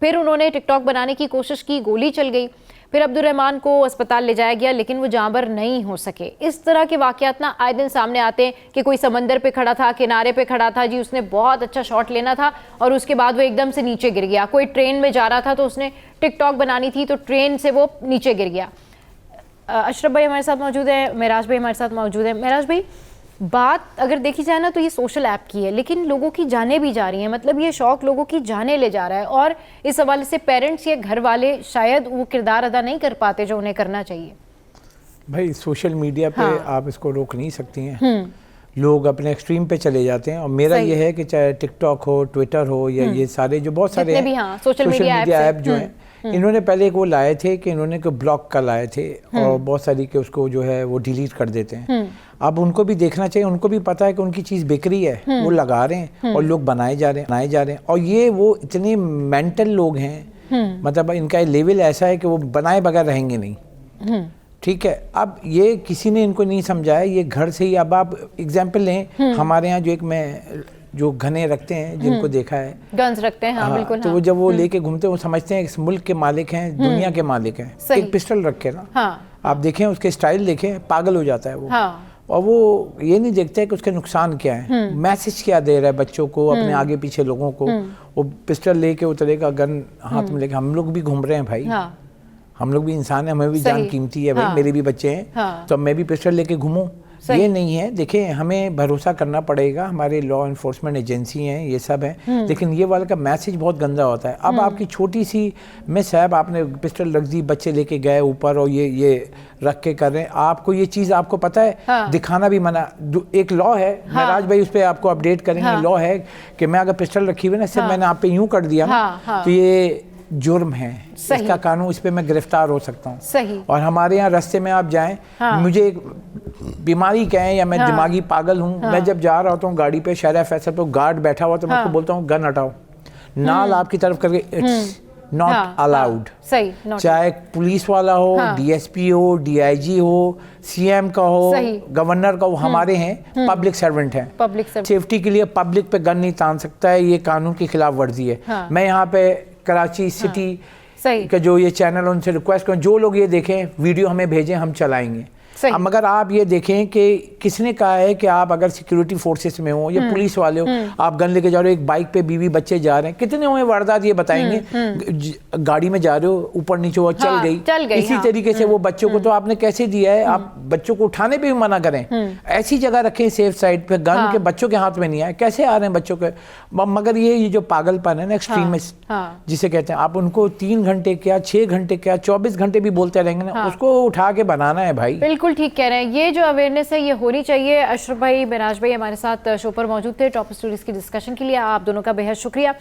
A: फिर उन्होंने टिकटॉक बनाने की कोशिश की, गोली चल गई। फिर अब्दुर्रहमान को अस्पताल ले जाया गया, लेकिन वो जांबर नहीं हो सके। इस तरह के वाक़यात ना आए दिन सामने आते हैं कि कोई समंदर पे खड़ा था, किनारे पे खड़ा था जी, उसने बहुत अच्छा शॉट लेना था और उसके बाद वो एकदम से नीचे गिर गया। कोई ट्रेन में जा रहा था तो उसने टिकटॉक बनानी थी तो ट्रेन से वो नीचे गिर गया। अशरफ भाई हमारे साथ मौजूद है, महराज भाई हमारे साथ मौजूद है। महराज भाई, बात अगर देखी जाए ना तो ये सोशल ऐप की है, लेकिन लोगों की जानें भी जा रही हैं, मतलब ये शौक़ लोगों की जानें ले जा रहा है और इस हवाले से पेरेंट्स या घर वाले शायद वो किरदार अदा नहीं कर पाते जो उन्हें करना चाहिए।
E: भाई सोशल मीडिया पे आप इसको रोक नहीं सकती हैं, लोग अपने एक्सट्रीम पे चले जाते हैं। और मेरा ये है कि चाहे टिकटॉक हो, ट्विटर हो, या ये सारे जो बहुत सारे
A: सोशल मीडिया
E: ऐप जो हैं, इन्होंने पहले एक वो लाए थे कि इन्होंने कोई ब्लॉक का लाए थे और बहुत सारी के उसको जो है वो डिलीट कर देते हैं। अब उनको भी देखना चाहिए, उनको भी पता है कि उनकी चीज़ बिक रही है, वो लगा रहे हैं और लोग बनाए जा रहे हैं और ये वो इतने मेंटल लोग हैं, मतलब इनका लेवल ऐसा है कि वो बनाए बगैर रहेंगे नहीं। ठीक है, अब ये किसी ने इनको नहीं समझाया, ये घर से ही। अब आप एग्जाम्पल लें, हमारे यहाँ जो एक मैं जो घने रखते हैं, जिनको देखा है,
A: गन्स रखते हैं, हाँ, बिल्कुल,
E: तो वो जब वो लेके घूमते हैं, वो समझते हैं इस मुल्क के मालिक हैं, दुनिया के मालिक हैं। एक पिस्टल रखे ना, आप देखें उसके स्टाइल देखें, पागल हो जाता है वो। और वो ये नहीं देखते है कि उसके नुकसान क्या है, मैसेज क्या दे रहा है बच्चों को, अपने आगे पीछे लोगों को। वो पिस्टल लेके उतरेगा, गन हाथ में लेके। हम लोग भी घूम रहे हैं भाई, हम लोग भी इंसान हैं, हमें भी जान कीमती है भाई, मेरे भी बच्चे हैं, तो मैं भी पिस्टल लेके घूमूं, ये नहीं है। देखिए, हमें भरोसा करना पड़ेगा, हमारे लॉ इन्फोर्समेंट एजेंसी हैं, ये सब है, लेकिन ये वाला का मैसेज बहुत गंदा होता है। अब आपकी छोटी सी मिस साहब, आपने पिस्टल रख दी, बच्चे लेके गए ऊपर और ये रख के कर रहे हैं, आपको ये चीज़ आपको पता है, दिखाना भी मना। एक लॉ है, महराज भाई उस पर आपको अपडेट करेंगे, लॉ है कि मैं अगर पिस्टल रखी हुई ना, सिर्फ मैंने आप पे यूँ कर दिया ना, तो ये जुर्म है, इसका कानून, इस पे मैं गिरफ्तार हो सकता हूँ।
A: सही।
E: और हमारे यहाँ रास्ते में आप जाएं, मुझे एक बीमारी कहें या मैं दिमागी पागल हूँ, मैं जब जा रहा होता हूँ गाड़ी पे, शहर फैसल पे गार्ड बैठा हुआ, तो मैं उसको बोलता हूँ गन हटाओ, नाल आपकी तरफ करके, इट्स नॉट अलाउड।
A: सही,
E: चाहे पुलिस वाला हो, डीएसपी हो, डीआईजी हो, सीएम का हो, गवर्नर का हो, हमारे हैं, पब्लिक सर्वेंट हैं, सेफ्टी के लिए पब्लिक पे गन नहीं तान सकता है, ये कानून की खिलाफ वर्जी है। मैं यहाँ पे कराची सिटी का जो ये चैनल, उनसे रिक्वेस्ट करूँ, जो लोग ये देखें वीडियो हमें भेजें, हम चलाएंगे। अब मगर आप ये देखें कि किसने कहा है कि आप अगर सिक्योरिटी फोर्सेस में हो या पुलिस वाले हो, आप गन लेके जा रहे हो, एक बाइक पे बीवी बच्चे जा रहे हैं, कितने हुए वारदात ये बताएंगे। गाड़ी में जा रहे हो, ऊपर नीचे हुआ, चल गई इसी तरीके से वो बच्चों को, तो आपने कैसे दिया है, आप बच्चों को उठाने पे भी मना करें, ऐसी जगह रखें सेफ साइड पे, गन के बच्चों के हाथ में नहीं आए, कैसे आ रहे हैं बच्चों के। मगर ये जो पागलपन है ना, एक्सट्रीमिस्ट जिसे कहते हैं, आप उनको 3 घंटे क्या, 6 घंटे क्या, 24 घंटे भी बोलते रहेंगे ना, उसको उठा के बनाना है भाई।
A: बिल्कुल ठीक कह रहे हैं, ये जो अवेयरनेस है ये होनी चाहिए। अशरफ भाई, महराज भाई हमारे साथ शो पर मौजूद थे टॉप स्टोरीज की डिस्कशन के लिए, आप दोनों का बेहद शुक्रिया।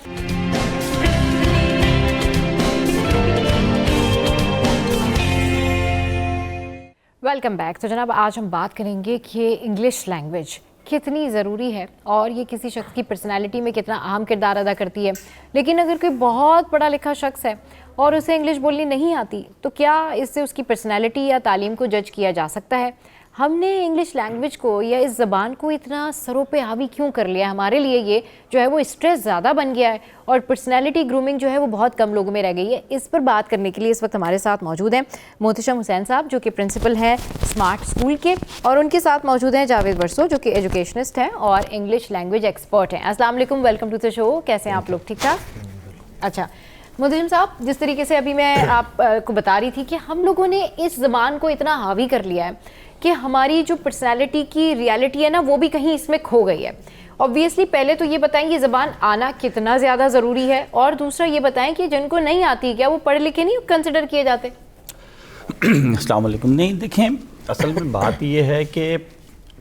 A: Welcome back. तो जनाब, आज हम बात करेंगे कि इंग्लिश लैंग्वेज कितनी ज़रूरी है और ये किसी शख्स की पर्सनैलिटी में कितना अहम किरदार अदा करती है। लेकिन अगर कोई बहुत पढ़ा लिखा शख्स है और उसे इंग्लिश बोलनी नहीं आती, तो क्या इससे उसकी पर्सनैलिटी या तालीम को जज किया जा सकता है? हमने इंग्लिश लैंग्वेज को या इस ज़बान को इतना सरों पे हावी क्यों कर लिया? हमारे लिए ये जो है वो स्ट्रेस ज़्यादा बन गया है और पर्सनैलिटी ग्रूमिंग जो है वो बहुत कम लोगों में रह गई है। इस पर बात करने के लिए इस वक्त हमारे साथ मौजूद हैं मोहतशम हुसैन साहब, जो कि प्रिंसिपल हैं स्मार्ट स्कूल के, और उनके साथ मौजूद हैं जावेद वरसो, जो कि एजुकेशनिस्ट हैं और इंग्लिश लैंग्वेज एक्सपर्ट हैं। अस्सलाम वालेकुम, वेलकम टू द शो। कैसे हैं आप लोग? ठीक ठाक? अच्छा मुहतशम साहब, जिस तरीके से अभी मैं आपको बता रही थी कि हम लोगों ने इस ज़बान को इतना हावी कर लिया है कि हमारी जो पर्सनैलिटी की रियलिटी है ना, वो भी कहीं इसमें खो गई है। ऑब्वियसली पहले तो ये बताएं ये ज़बान आना कितना ज़्यादा ज़रूरी है, और दूसरा ये बताएं कि जिनको नहीं आती, क्या वो पढ़े लिखे नहीं कंसिडर किए जाते?
H: अस्सलाम वालेकुम। नहीं, देखें, असल में बात ये है कि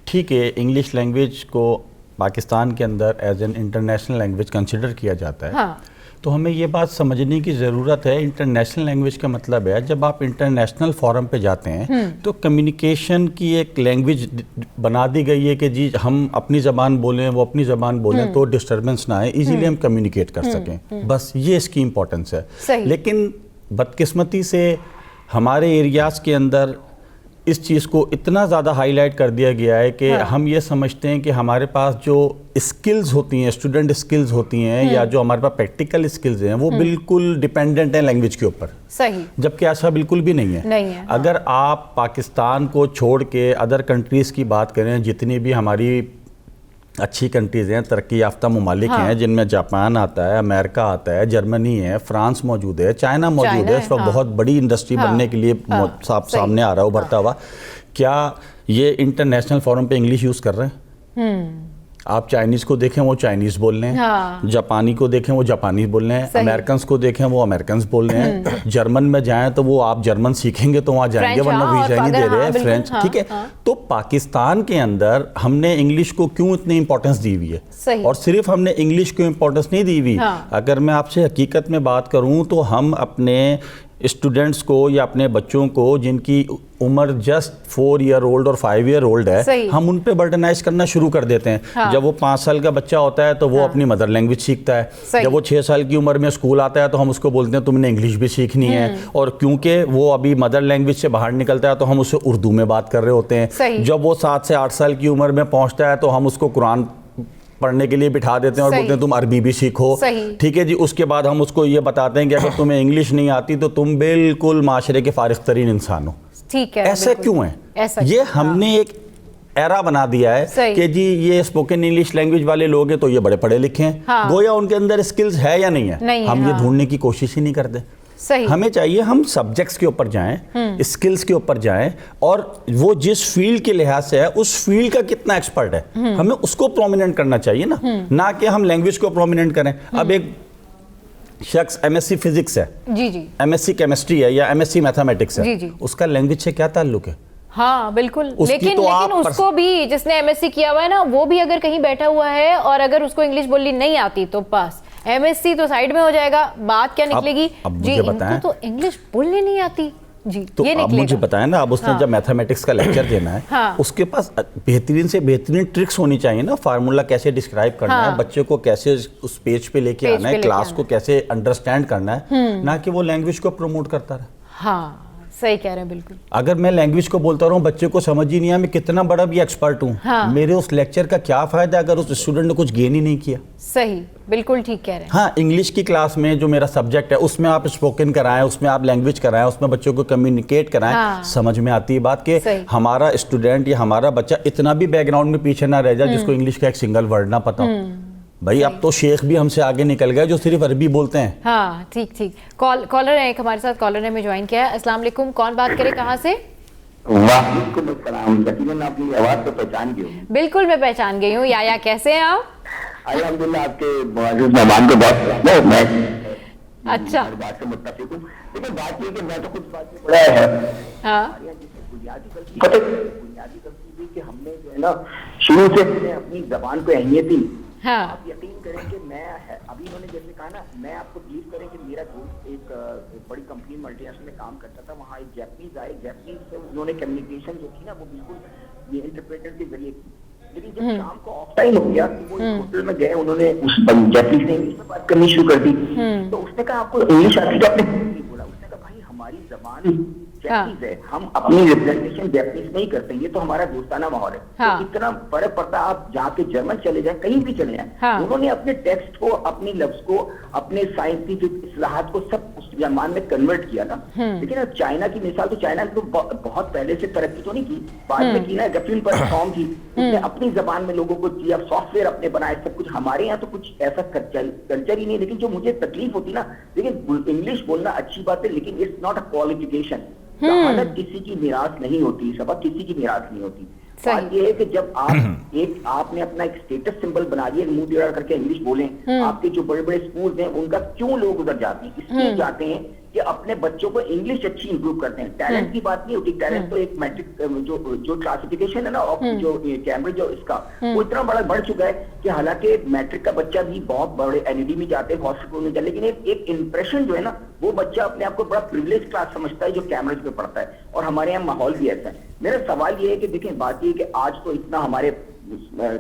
H: ठीक है, इंग्लिश लैंग्वेज को पाकिस्तान के अंदर as an international language consider किया जाता है। हाँ। तो हमें ये बात समझने की ज़रूरत है, इंटरनेशनल लैंग्वेज का मतलब है जब आप इंटरनेशनल फोरम पे जाते हैं तो कम्युनिकेशन की एक लैंग्वेज बना दी गई है कि जी हम अपनी ज़बान बोलें, वो अपनी ज़बान बोलें, तो डिस्टर्बेंस ना आए, इजीली हम कम्युनिकेट कर सकें। बस ये इसकी इम्पोर्टेंस है। लेकिन बदकिस्मती से हमारे एरियाज़ के अंदर इस चीज़ को इतना ज़्यादा हाईलाइट कर दिया गया है कि हम ये समझते हैं कि हमारे पास जो स्किल्स होती हैं, स्टूडेंट स्किल्स होती हैं, या जो हमारे पास प्रैक्टिकल स्किल्स हैं, वो बिल्कुल डिपेंडेंट हैं लैंग्वेज के ऊपर।
A: सही।
H: जबकि ऐसा बिल्कुल भी नहीं है। अगर आप पाकिस्तान को छोड़ के अदर कंट्रीज़ की बात करें, जितनी भी हमारी अच्छी कंट्रीज़ हैं, तरक्की याफ्ता ममालिक हैं, जिनमें जापान आता है, अमेरिका आता है, जर्मनी है, फ्रांस मौजूद है, चाइना मौजूद है, इस वक्त बहुत बड़ी इंडस्ट्री बनने के लिए सामने आ रहा है उभरता हुआ। क्या ये इंटरनेशनल फोरम पे इंग्लिश यूज़ कर रहे हैं? आप चाइनीज को देखें वो चाइनीज बोल रहे हैं,
A: हाँ।
H: जापानी को देखें वो जापानी बोल रहे हैं, अमेरिकन को देखें वो अमेरिकन बोल रहे हैं, जर्मन में जाएं तो वो आप जर्मन सीखेंगे तो वहाँ जाएंगे, वरना वीजा नहीं दे रहे हैं, फ्रेंच, ठीक है। तो पाकिस्तान के अंदर हमने इंग्लिश को क्यों इतनी इंपॉर्टेंस दी हुई है, और सिर्फ हमने इंग्लिश को इंपॉर्टेंस नहीं दी हुई। अगर मैं आपसे हकीकत में बात करूँ तो हम अपने स्टूडेंट्स को या अपने बच्चों को जिनकी उम्र जस्ट 4 ईयर ओल्ड और 5 ईयर ओल्ड है, हम उन पे बर्डनाइज करना शुरू कर देते हैं। हाँ। जब वो 5 साल का बच्चा होता है तो वो अपनी मदर लैंग्वेज सीखता है, जब वो 6 साल की उम्र में स्कूल आता है तो हम उसको बोलते हैं तुमने इंग्लिश भी सीखनी है, और क्योंकि वो अभी मदर लैंग्वेज से बाहर निकलता है तो हम उससे उर्दू में बात कर रहे होते हैं। जब वो 7 से 8 साल की उम्र में पहुँचता है तो हम उसको कुरान पढ़ने के लिए बिठा देते हैं और बोलते हैं तुम अरबी भी सीखो, ठीक है जी। उसके बाद हम उसको ये बताते हैं कि अगर तुम्हें इंग्लिश नहीं आती तो तुम बिल्कुल माशरे के फारिग तरीन इंसान हो, ठीक है। ऐसा क्यों है? ये हमने एक एरा बना दिया है कि जी ये स्पोकन इंग्लिश लैंग्वेज वाले लोग हैं तो ये बड़े पढ़े लिखे हैं, गोया उनके अंदर स्किल्स है या नहीं है, हम ये ढूंढने की कोशिश ही नहीं करते। हमें चाहिए हम सब्जेक्ट्स के ऊपर जाएं, स्किल्स के ऊपर जाएं, और वो जिस फील्ड के लिहाज से है उस फील्ड का कितना एक्सपर्ट है हमें उसको प्रोमिनेंट करना चाहिए ना कि हम लैंग्वेज को प्रोमिनेंट करें। अब एक शख्स एमएससी फिजिक्स है, जी, एमएससी केमिस्ट्री है या एमएससी मैथमेटिक्स है, जी, उसका लैंग्वेज से क्या ताल्लुक है?
A: हाँ बिल्कुल, लेकिन उसको भी जिसने एमएससी किया हुआ है ना, वो भी अगर कहीं बैठा हुआ है और अगर उसको इंग्लिश बोलनी नहीं आती तो पास, एमएससी तो साइड में हो जाएगा, बात क्या निकलेगी? जी इनको तो इंग्लिश बोलने नहीं आती जी,
H: तो ये अब मुझे बताएं ना, अब उसने जब मैथमेटिक्स का लेक्चर देना है उसके पास बेहतरीन से बेहतरीन ट्रिक्स होनी चाहिए ना, फार्मूला कैसे डिस्क्राइब करना है, बच्चे को कैसे उस पेज पे लेके आना है, क्लास को कैसे अंडरस्टैंड करना है, ना कि वो लैंग्वेज को प्रमोट करता रहे।
A: हाँ सही कह रहे हैं, बिल्कुल।
H: अगर मैं लैंग्वेज को बोलता रहूं बच्चे को समझ ही नहीं आया मैं कितना बड़ा भी एक्सपर्ट हूं, मेरे उस लेक्चर का क्या फायदा अगर उस स्टूडेंट ने कुछ गेन ही नहीं किया।
A: सही, बिल्कुल ठीक कह रहे हैं।
H: हाँ, इंग्लिश की क्लास में जो मेरा सब्जेक्ट है उसमें आप स्पोकन कराएं, उसमें आप लैंग्वेज कराएं, उसमें बच्चों को कम्युनिकेट कराएं, समझ में आती है बात कि हमारा स्टूडेंट या हमारा बच्चा इतना भी बैकग्राउंड में पीछे ना रह जाए जिसको इंग्लिश का एक सिंगल वर्ड ना पता हो। भाई अब तो शेख भी हमसे आगे निकल गए जो सिर्फ अरबी बोलते हैं।
A: हाँ ठीक ठीक। कॉलर है एक हमारे साथ, कॉलर ने हमें ज्वाइन किया है। अस्सलाम वालेकुम, कौन बात करे, कहाँ से?
I: वालेकुम अस्सलाम। यकीनन आप मेरी आवाज तो पहचान गई होंगी।
A: बिल्कुल मैं पहचान गई हूँ। या कैसे हैं आप?
I: अल्हम्दुलिल्लाह, आपके मौजूद मेहमान को बहुत मैं
A: अच्छा
I: बात से मुत्तफिक हूँ, लेकिन बात ये कि मैं तो कुछ बात में पढ़ा है।
A: हाँ
I: बुनियादी गलती कि हमने जो है ना शुरू से अपनी जबान को अहमियत ही। हाँ। आप यकीन करें कि मैं अभी उन्होंने जैसे कहा ना, मैं आपको बिलीव करें कि मेरा दोस्त एक बड़ी कंपनी मल्टीनेशनल में काम करता था, वहाँ एक जैपनीज आए, जैपनीज से उन्होंने कम्युनिकेशन जो थी ना वो बिल्कुल ये इंटरप्रेटर के जरिए की, लेकिन जब शाम को ऑफ टाइम हो गया तो वो होटल में गए, उन्होंने उस जैपनीज से इंग्लिश में बात करनी शुरू कर दी। तो उसने कहा आपको इंग्लिश आती तो आपने बोला, उसने कहा भाई हमारी जबान जैपनीज है, हम अपनी रिप्रेजेंटेशन जैपनीज में ही करते हैं, ये तो हमारा दोस्ताना माहौल है। हाँ। तो इतना फर्क पड़ता है, आप जहाँ के जर्मन चले जाए, कहीं भी चले जाए। हाँ। उन्होंने अपने टेक्स्ट को, अपने लफ्ज को, अपने साइंटिफिक इस्लाहात को सब उस जर्मन में कन्वर्ट किया था। लेकिन अब चाइना की मिसाल, तो चाइना ने तो बहुत पहले से तरक्की तो नहीं की, बाद में की ना, गफिन पर फॉर्म थी, उसने अपनी जबान में लोगों को दिया, सॉफ्टवेयर अपने बनाए, सब कुछ। हमारे यहाँ तो कुछ ऐसा कल्चर ही नहीं। लेकिन जो मुझे तकलीफ होती ना, लेकिन इंग्लिश बोलना अच्छी बात है, लेकिन इट्स नॉट अ क्वालिफिकेशन। जहानत किसी की मिरास नहीं होती, सबक किसी की मिरास नहीं होती। बात ये है कि जब आप आपने अपना एक स्टेटस सिंबल बना दिया, मुंह टेढ़ा करके इंग्लिश बोलें, आपके जो बड़े बड़े स्कूल हैं उनका क्यों लोग उधर जाते हैं? इसलिए जाते हैं कि अपने बच्चों को इंग्लिश अच्छी इंप्रूव करते हैं। टैलेंट की बात नहीं होती, टैलेंट तो एक मैट्रिक जो क्लासिफिकेशन है ना, जो कैम्ब्रिज जो इसका, वो इतना बड़ा बढ़ चुका है कि हालांकि मैट्रिक का बच्चा भी बहुत बड़े एनईडी में जाते हैं, हॉस्पिटल में जाते, लेकिन एक इंप्रेशन जो है ना, वो बच्चा अपने आप को बड़ा प्रिविलेज क्लास समझता है जो कैम्ब्रिज में पढ़ता है। और हमारे यहाँ माहौल भी ऐसा है। मेरा सवाल ये है कि देखें, बात ये है कि आज तो इतना हमारे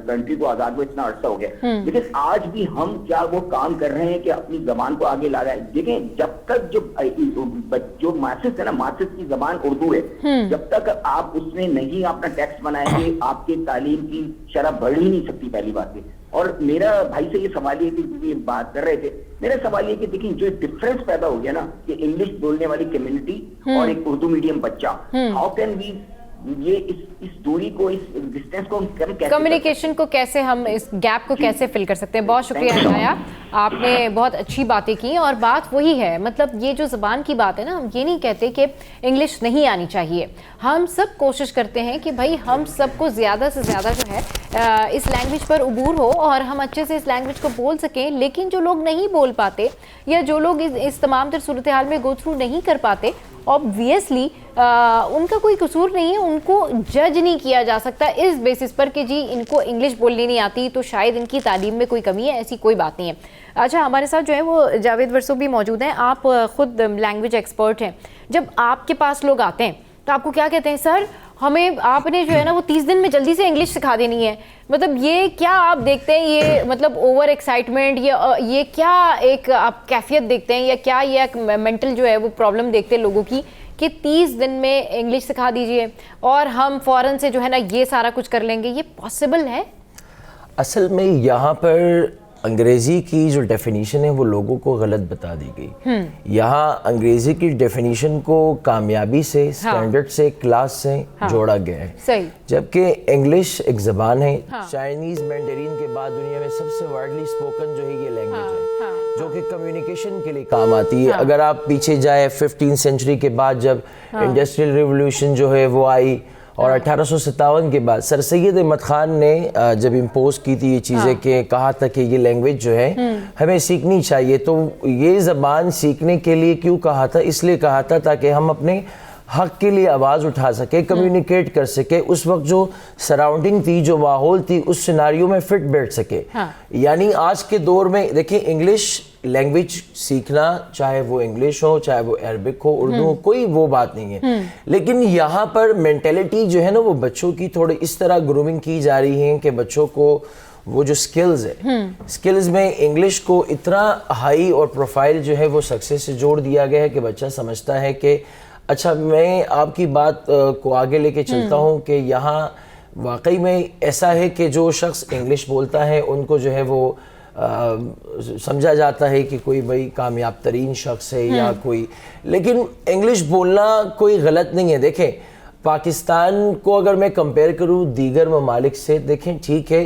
I: कंट्री को आजाद हुए इतना अर्सा हो गया, लेकिन आज भी हम क्या वो काम कर रहे हैं कि अपनी जबान को आगे ला रहे हैं? देखें, जब तक जो मासिस है ना, मासिस की जबान उर्दू है, जब तक आप उसमें नहीं अपना टेक्स्ट बनाएंगे, आपके तालीम की शरह बढ़ ही नहीं सकती, पहली बात है। और मेरा भाई से ये सवाल ये कि ये बात कर रहे थे, मेरा सवाल ये कि देखिए जो डिफरेंस पैदा हो गया ना कि इंग्लिश बोलने वाली कम्युनिटी और एक उर्दू मीडियम बच्चा, हाउ कैन वी ये इस दूरी को, इस डिस्टेंस को हम कैसे,
A: कम्युनिकेशन को कैसे, हम इस गैप को कैसे फिल कर सकते हैं। बहुत शुक्रिया अताया, आपने बहुत अच्छी बातें की। और बात वही है, मतलब ये जो ज़बान की बात है ना, हम ये नहीं कहते कि इंग्लिश नहीं आनी चाहिए, हम सब कोशिश करते हैं कि भाई हम सबको ज़्यादा से ज़्यादा जो है इस लैंग्वेज पर उबूर हो और हम अच्छे से इस लैंग्वेज को बोल सकें। लेकिन जो लोग नहीं बोल पाते या जो लोग इस तमाम तर सूरत हाल में गो थ्रू नहीं कर पाते, ऑब्वियसली उनका कोई कसूर नहीं है, उनको जज नहीं किया जा सकता इस बेसिस पर कि जी इनको इंग्लिश बोलनी नहीं आती तो शायद इनकी तालीम में कोई कमी है, ऐसी कोई बात नहीं है। अच्छा, हमारे साथ जो है वो जावेद वर्सो भी मौजूद हैं, आप खुद लैंग्वेज एक्सपर्ट हैं। जब आपके पास लोग आते हैं तो आपको क्या कहते हैं? सर हमें आपने जो है ना वो 30 दिन में जल्दी से इंग्लिश सिखा देनी है। मतलब ये क्या आप देखते हैं, ये मतलब ओवर एक्साइटमेंट, ये क्या एक आप कैफियत देखते हैं, या क्या ये एक मेंटल जो है वो प्रॉब्लम देखते हैं लोगों की कि 30 दिन में इंग्लिश सिखा दीजिए और हम फ़ौरन से जो है ना ये सारा कुछ कर लेंगे? ये पॉसिबल है?
J: असल में यहाँ पर अंग्रेज़ी की जो डेफिनेशन है वो लोगों को गलत बता दी गई। यहाँ अंग्रेज़ी की डेफिनेशन को कामयाबी से, स्टैंडर्ड से, क्लास से जोड़ा गया है।
A: सही।
J: जबकि इंग्लिश एक ज़बान है, चाइनीज़ मैंडरीन के बाद दुनिया में सबसे वाइडली स्पोकन जो है ये लैंग्वेज है, जो कि कम्युनिकेशन के लिए काम आती है। अगर आप पीछे जाए 15वीं सेंचुरी के बाद जब इंडस्ट्रियल रिवोल्यूशन जो है वो आई, और 1857 के बाद सर सैयद अहमद खान ने जब इम्पोज की थी ये चीज़ें कि कहा था कि ये लैंग्वेज जो है हमें सीखनी चाहिए, तो ये ज़बान सीखने के लिए क्यों कहा था? इसलिए कहा था ताकि हम अपने हक के लिए आवाज़ उठा सके, कम्युनिकेट कर सके, उस वक्त जो सराउंडिंग थी, जो माहौल थी, उस सिनारियो में फिट बैठ सके। यानी आज के दौर में देखिए, इंग्लिश लैंग्वेज सीखना, चाहे वो इंग्लिश हो, चाहे वो अरबिक हो, उर्दू हो, कोई वो बात नहीं है। लेकिन यहाँ पर मेंटेलिटी जो है ना वो बच्चों की थोड़ी इस तरह ग्रूमिंग की जा रही है कि बच्चों को वो जो स्किल्स है, स्किल्स में इंग्लिश को इतना हाई और प्रोफाइल जो है वो सक्सेस से जोड़ दिया गया है कि बच्चा समझता है कि अच्छा, मैं आपकी बात को आगे लेके चलता हूँ कि यहाँ वाकई में ऐसा है कि जो शख्स इंग्लिश बोलता है उनको जो है वो समझा जाता है कि कोई भाई कामयाब तरीन शख्स है या कोई। लेकिन इंग्लिश बोलना कोई गलत नहीं है। देखें, पाकिस्तान को अगर मैं कंपेयर करूँ दीगर ममालिक से, देखें ठीक है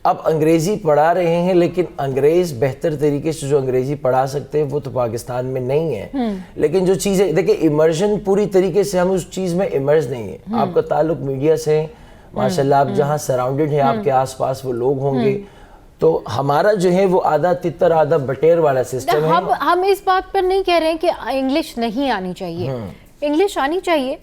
J: अब अंग्रेज़ी पढ़ा रहे हैं, लेकिन अंग्रेज़ बेहतर तरीके से जो अंग्रेज़ी पढ़ा सकते हैं वो तो पाकिस्तान में नहीं है। लेकिन जो चीज़ें देखिए, इमर्जन पूरी तरीके से हम उस चीज़ में इमर्ज नहीं है। आपका ताल्लुक मीडिया से, माशाल्लाह आप जहाँ सराउंडेड है, आपके आसपास वो लोग होंगे, तो हमारा जो है वो आधा तितर आधा बटेर वाला सिस्टम है।
A: हम इस बात पर नहीं कह रहे हैं कि इंग्लिश नहीं आनी चाहिए, इंग्लिश आनी चाहिए,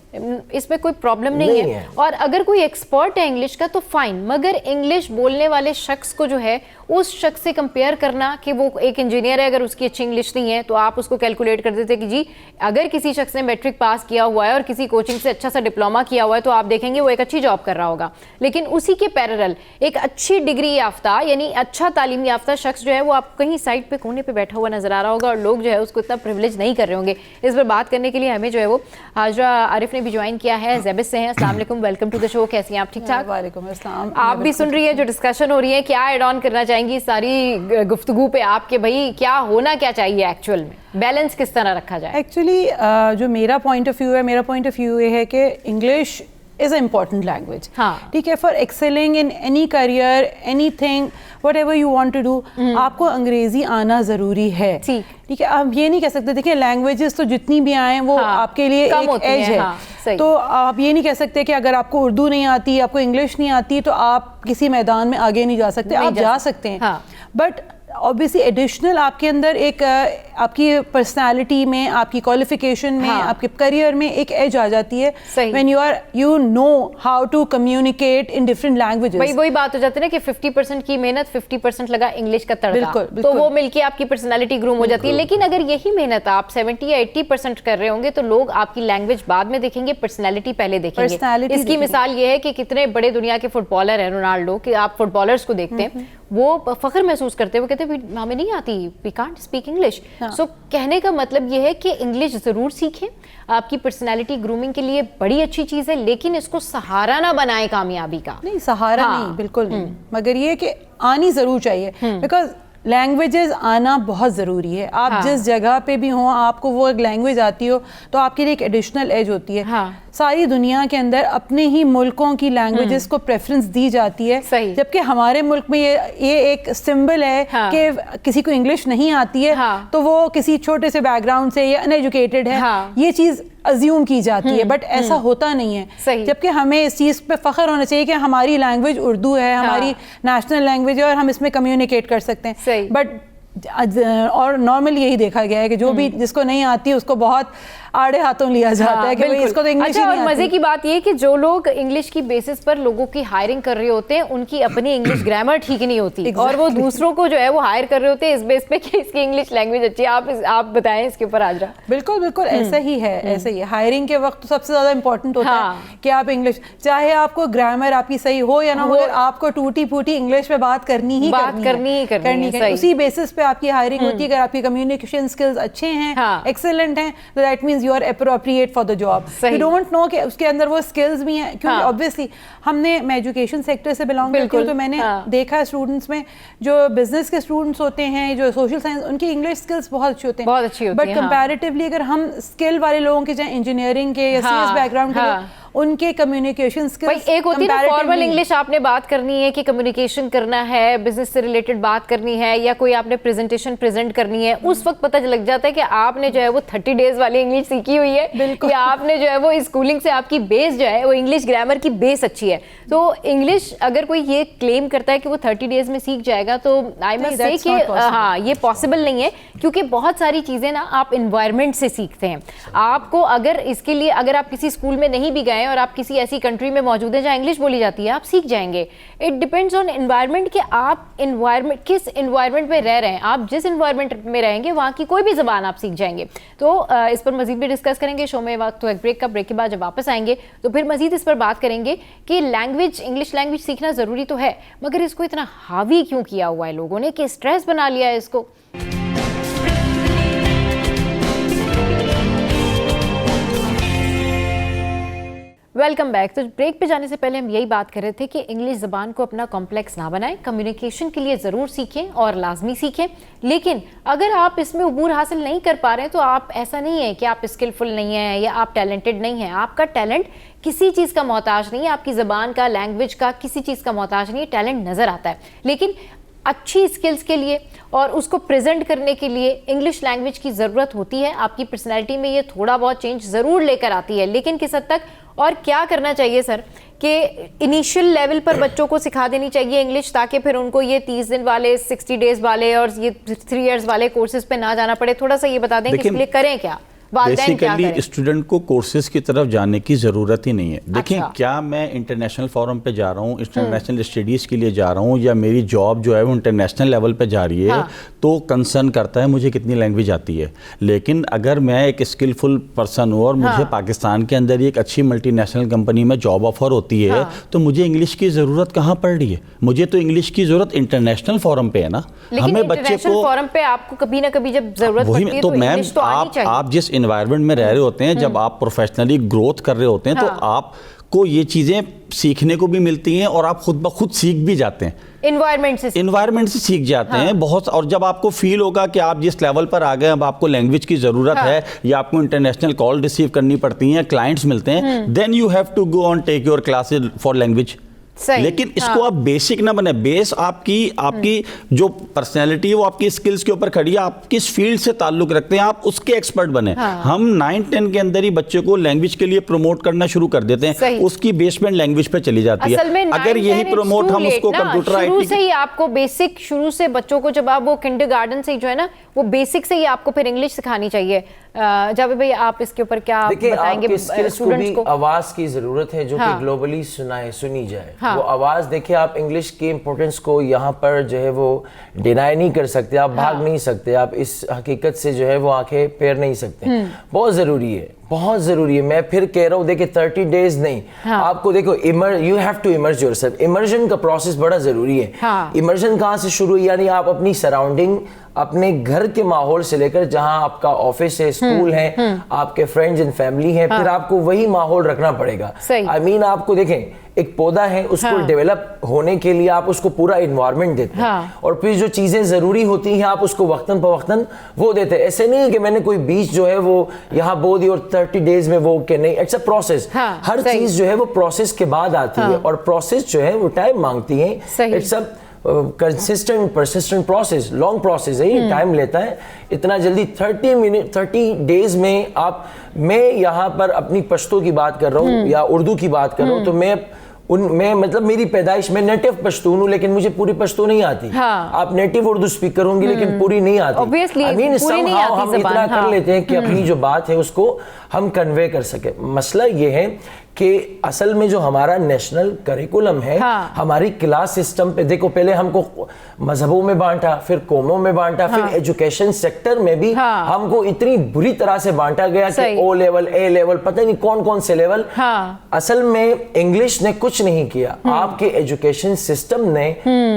A: इसमें कोई प्रॉब्लम नहीं है। और अगर कोई एक्सपर्ट है इंग्लिश का तो फाइन, मगर इंग्लिश बोलने वाले शख्स को जो है उस शख्स से कंपेयर करना कि वो एक इंजीनियर है, अगर उसकी अच्छी इंग्लिश नहीं है तो आप उसको कैलकुलेट कर देते कि जी अगर किसी शख्स ने मैट्रिक पास किया हुआ है और किसी कोचिंग से अच्छा सा डिप्लोमा किया हुआ है तो आप देखेंगे वो एक अच्छी जॉब कर रहा होगा। लेकिन उसी के पैरेलल एक अच्छी डिग्री याफ्ता यानी अच्छा तालीम याफ्ता शख्स जो है वो आप कहीं साइड पे कोने पे बैठा हुआ नजर आ रहा होगा और लोग जो है उसको इतना प्रिविलेज नहीं कर रहे होंगे। इस पर बात करने के लिए हमें जो है वो हाजरा आरिफ ने भी ज्वाइन किया है, ज़ेबिस से हैं। अस्सलाम वालेकुम, वेलकम टू द शो। कैसी हैं आप? ठीक ठाक?
K: वालेकुम अस्सलाम।
A: आप भी सुन रही है जो डिस्कशन हो रही है, क्या ऐड ऑन करना चाहेंगी सारी गुफ्तगू पे आपके, भाई क्या होना क्या चाहिए एक्चुअल में, बैलेंस किस तरह रखा जाए?
K: एक्चुअली जो मेरा पॉइंट ऑफ व्यू है, मेरा पॉइंट ऑफ व्यू ये है कि English is an important language. ठीक है, for excelling in any career, anything, whatever you want to do, आपको अंग्रेजी आना जरूरी है। ठीक है, आप ये नहीं कह सकते, देखिए लैंग्वेजेस तो जितनी भी आए वो आपके लिए एक एज है। तो आप ये नहीं कह सकते कि अगर आपको उर्दू नहीं आती, आपको इंग्लिश नहीं आती तो आप किसी मैदान में आगे नहीं जा सकते। आप जा सकते हैं, बट ऑब्वियसली एडिशनल आपके अंदर एक आपकी पर्सनालिटी में, आपकी क्वालिफिकेशन में, आपके करियर में एक एज आ जाती है when you know how to communicate in different languages.
A: वही बात हो जाती है ना कि 50% की मेहनत, 50% लगा इंग्लिश का तड़का, तो वो मिलके आपकी पर्सनालिटी ग्रूम हो जाती है। लेकिन अगर यही मेहनत आप 70 या 80% कर रहे होंगे तो लोग आपकी लैंग्वेज बाद में देखेंगे, पर्सनालिटी पहले देखेंगे। इसकी मिसाल ये है कि कितने बड़े दुनिया के फुटबॉलर हैं, रोनाल्डो, कि आप फुटबॉलर्स को देखते हैं वो फख्र महसूस करते हैं, वो कहते हैं हमें नहीं आती, वी कांट स्पीक इंग्लिश। सो कहने का मतलब ये है कि इंग्लिश ज़रूर सीखें, आपकी पर्सनालिटी ग्रूमिंग के लिए बड़ी अच्छी चीज़ है, लेकिन इसको सहारा ना बनाए कामयाबी का।
K: नहीं, सहारा नहीं, बिल्कुल नहीं, मगर ये कि आनी ज़रूर चाहिए। बिकॉज लैंग्वेजेस आना बहुत ज़रूरी है। आप जिस जगह पे भी हों, आपको वो एक लैंग्वेज आती हो तो आपके लिए एक एडिशनल एज होती है। सारी दुनिया के अंदर अपने ही मुल्कों की लैंग्वेजेस को प्रेफरेंस दी जाती है, जबकि हमारे मुल्क में ये एक सिंबल है कि किसी को इंग्लिश नहीं आती है तो वो किसी छोटे से बैकग्राउंड से या अनएजुकेटेड है, ये चीज़ अज्यूम की जाती है, बट ऐसा होता नहीं है। जबकि हमें इस चीज़ पे फख्र होना चाहिए कि हमारी लैंग्वेज उर्दू है, हमारी नेशनल लैंग्वेज है और हम इसमें कम्युनिकेट कर सकते हैं। बट और नॉर्मली यही देखा गया है कि जो भी जिसको नहीं आती उसको बहुत आड़े हाथों लिया जाता है कि भाई इसको तो इंग्लिश ही नहीं आती।
A: मजे की बात ये कि जो लोग इंग्लिश की बेसिस पर लोगों की हायरिंग कर रहे होते हैं उनकी अपनी इंग्लिश ग्रामर ठीक नहीं होती और वो दूसरों को जो है वो हायर कर रहे होते हैं इस बेस पे कि इसकी इंग्लिश लैंग्वेज अच्छी है। आप बताएं इसके ऊपर आजरा।
K: बिल्कुल बिल्कुल ऐसा ही है, ऐसा ही है। हायरिंग के वक्त सबसे ज्यादा इंपॉर्टेंट होता है कि आप इंग्लिश, चाहे आपको ग्रामर आपकी सही हो या ना हो, आपको टूटी फूटी इंग्लिश में बात करनी ही करनी है। उसी बेसिस पे आपकी हायरिंग होती है। अगर आपकी कम्युनिकेशन स्किल्स अच्छे हैं, एक्सेलेंट हैं, तो that means you are appropriate for the job. You don't know कि उसके अंदर वो स्किल्स भी हैं, क्योंकि ऑब्वियसली मैं एजुकेशन सेक्टर से बिलोंग करती हूँ, तो मैंने देखा स्टूडेंट्स में जो बिजनेस के स्टूडेंट्स होते हैं, जो सोशल साइंस, उनकी इंग्लिश स्किल्स बहुत अच्छी होते हैं, बट कंपैरेटिवली अगर हम स्किल वाले लोगों के, चाहे इंजीनियरिंग के या सीएस बैकग्राउंड के, उनके कम्युनिकेशन स्किल्स,
A: एक होती है फॉर्मल इंग्लिश, आपने बात करनी है कि कम्युनिकेशन करना है, बिजनेस से रिलेटेड बात करनी है या कोई आपने प्रेजेंटेशन प्रेजेंट करनी है, उस वक्त पता लग जाता है कि आपने जो है वो 30 डेज वाली इंग्लिश सीखी हुई है या आपने जो है वो स्कूलिंग से आपकी बेस जो है वो इंग्लिश ग्रामर की बेस अच्छी है। तो इंग्लिश अगर कोई ये क्लेम करता है कि वो 30 डेज में सीख जाएगा तो आई मस्ट से कि हाँ, ये पॉसिबल नहीं है, क्योंकि बहुत सारी चीज़ें ना आप इन्वायरमेंट से सीखते हैं। आपको अगर इसके लिए अगर आप किसी स्कूल में नहीं भी गए और आप किसी ऐसी कंट्री में मौजूद हैं जहाँ इंग्लिश बोली जाती है, आप सीख जाएंगे। इट डिपेंड्स ऑन एनवायरनमेंट कि आप एनवायरनमेंट किस एनवायरनमेंट में रह रहे हैं। आप जिस एनवायरनमेंट में रहेंगे वहाँ की कोई भी ज़बान आप सीख जाएंगे। तो इस पर मजीद भी डिस्कस करेंगे शो में। वक्त तो एक ब्रेक का, ब्रेक के बाद जब वापस आएंगे तो फिर मजीद इस पर बात करेंगे कि लैंग्वेज, इंग्लिश लैंग्वेज सीखना ज़रूरी तो है, मगर इसको इतना हावी क्यों किया हुआ है लोगों ने कि स्ट्रेस बना लिया है इसको। Welcome back. तो ब्रेक पे जाने से पहले हम यही बात कर रहे थे कि इंग्लिश ज़बान को अपना कॉम्प्लेक्स ना बनाएं, कम्युनिकेशन के लिए ज़रूर सीखें और लाजमी सीखें, लेकिन अगर आप इसमें उबूर हासिल नहीं कर पा रहे हैं तो आप, ऐसा नहीं है कि आप स्किलफुल नहीं हैं या आप टैलेंटेड नहीं हैं। आपका टैलेंट किसी चीज़ का मोहताज नहीं है, आपकी ज़बान का, लैंग्वेज का किसी चीज़ का मोहताज नहीं है। टैलेंट नज़र आता है, लेकिन अच्छी स्किल्स के लिए और उसको प्रेजेंट करने के लिए इंग्लिश लैंग्वेज की ज़रूरत होती है। आपकी पर्सनैलिटी में ये थोड़ा बहुत चेंज ज़रूर लेकर आती है, लेकिन किस हद तक और क्या करना चाहिए सर कि इनिशियल लेवल पर बच्चों को सिखा देनी चाहिए इंग्लिश, ताकि फिर उनको ये 30 दिन वाले, 60 डेज़ वाले और ये 3 इयर्स वाले कोर्सेज पे ना जाना पड़े। थोड़ा सा ये बता दें कि इसके लिए करें क्या।
H: बेसिकली स्टूडेंट को कोर्सेज की तरफ जाने की ज़रूरत ही नहीं है। देखिए, क्या मैं इंटरनेशनल फोरम पे जा रहा हूँ, इंटरनेशनल स्टडीज़ के लिए जा रहा हूँ, या मेरी जॉब जो है वो इंटरनेशनल लेवल पे जा रही है, तो कंसर्न करता है मुझे कितनी लैंग्वेज आती है। लेकिन अगर मैं एक स्किलफुल पर्सन हूँ और मुझे पाकिस्तान के अंदर एक अच्छी मल्टीनेशनल कंपनी में जॉब ऑफर होती है, तो मुझे इंग्लिश की ज़रूरत कहाँ पड़ रही है? मुझे तो इंग्लिश की ज़रूरत इंटरनेशनल फोरम पे है ना। हमें बच्चे को
A: फोरम पे आपको कभी ना कभी जब ज़रूरत पड़ती है तो इंग्लिश तो आनी चाहिए।
H: आप जिस एनवायरनमेंट में रह रहे होते हैं, जब आप प्रोफेशनली ग्रोथ कर रहे होते हैं, तो आपको ये चीज़ें सीखने को भी मिलती हैं और आप खुद ब खुद सीख भी जाते हैं। एनवायरनमेंट से सीख जाते हैं बहुत। और जब आपको फील होगा कि आप जिस लेवल पर आ गए, अब आपको लैंग्वेज की ज़रूरत है या आपको इंटरनेशनल कॉल रिसीव करनी पड़ती हैं, क्लाइंट्स मिलते हैं, then you have to go on take your classes for language. लेकिन इसको आप बेसिक ना बने। बेस आपकी जो पर्सनैलिटी है वो आपकी स्किल्स के ऊपर खड़ी है, आप किस फील्ड से ताल्लुक रखते हैं, आप उसके एक्सपर्ट बने। हम 9-10 के अंदर ही बच्चे को लैंग्वेज के लिए प्रमोट करना शुरू कर देते हैं, उसकी बेसमेंट लैंग्वेज पे चली जाती है। अगर यही प्रमोट हम उसको कंप्यूटर
A: शुरू से ही आपको बेसिक, शुरू से बच्चों को जब आप वो किंडरगार्टन से जो है ना, वो बेसिक से ही आपको फिर इंग्लिश सिखानी चाहिए। जावेद भाई, आप इसके ऊपर क्या बताएंगे?
J: स्टूडेंट्स को आवाज की जरूरत है जो कि ग्लोबली सुनी जाए। वो आवाज, देखिए, आप इंग्लिश की इंपॉर्टेंस को यहाँ पर जो है वो डिनाई नहीं कर सकते, आप भाग नहीं सकते, आप इस हकीकत से जो है वो आंखें फेर नहीं सकते। बहुत जरूरी है बहुत जरूरी है। मैं फिर कह रहा हूँ, देखिए 30 डेज नहीं, आपको देखो you have to immerse yourself. Immersion का प्रोसेस बड़ा जरूरी है। इमर्जन कहाँ से शुरू, यानी आप अपनी सराउंडिंग, अपने घर के माहौल से लेकर जहां आपका ऑफिस है, स्कूल है, आपके फ्रेंड्स एंड फैमिली है, फिर आपको वही माहौल रखना पड़ेगा। आई मीन आपको देखें, एक पौधा है, उसको डेवलप होने के लिए आप उसको पूरा इन्वायरमेंट देते हैं, और फिर जो चीजें जरूरी होती हैं आप उसको वक्तन फवक्तन वो देते हैं। ऐसे नहीं है कि मैंने कोई बीज जो है वो यहाँ बो दी और 30 डेज में वो के नहीं, इट्स अ प्रोसेस। हर चीज जो है वो प्रोसेस के बाद आती है, और प्रोसेस जो है वो टाइम मांगती है। It's a consistent persistent process, long process है, ये टाइम लेता है। इतना जल्दी 30 डेज में आप, मैं यहाँ पर अपनी पश्तो की बात कर रहा हूँ या उर्दू की बात कर रहा हूँ, तो मैं मतलब मेरी पैदाइश में नेटिव पश्तून हूँ, लेकिन मुझे पूरी पश्तो नहीं आती। आप नेटिव उर्दू स्पीकर होंगे लेकिन पूरी नहीं आती। हम इतना कर लेते हैं कि अपनी जो बात है उसको हम कन्वे कर सके। मसला ये है कि असल में जो हमारा नेशनल करिकुलम है, हमारी क्लास सिस्टम पे देखो, पहले हमको मजहबों में बांटा, फिर कौमों में बांटा, फिर एजुकेशन सेक्टर में भी हमको इतनी बुरी तरह से बांटा गया कि ओ लेवल, ए लेवल, पता नहीं कौन कौन से लेवल। असल में इंग्लिश ने कुछ नहीं किया, आपके एजुकेशन सिस्टम ने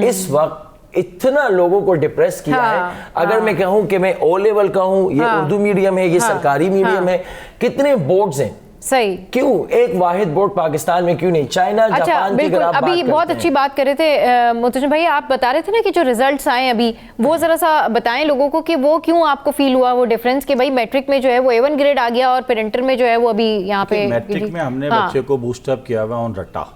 J: इस वक्त इतना लोगों को डिप्रेस किया है। अगर मैं कहूं कि मैं ओ लेवल का हूं, ये उर्दू मीडियम है, ये सरकारी मीडियम है, कितने बोर्ड्स हैं,
A: सही,
J: क्यों एक वाहिद बोर्ड पाकिस्तान में क्यों नहीं? चाइना, जापान की अगर आप बात
A: अभी बहुत अच्छी बात कर रहे थे मुतजम भाई, आप बता रहे थे ना कि जो रिजल्ट्स आए अभी, वो जरा सा बताएं लोगों को कि वो क्यों आपको फील हुआ वो डिफरेंस, कि भाई मैट्रिक में जो है वो A1 ग्रेड आ गया और फिर इंटर में जो है वो अभी यहाँ पे
H: मैट्रिक में हमने बच्चे को बूस्टअप किया हुआ ऑन रट्टा।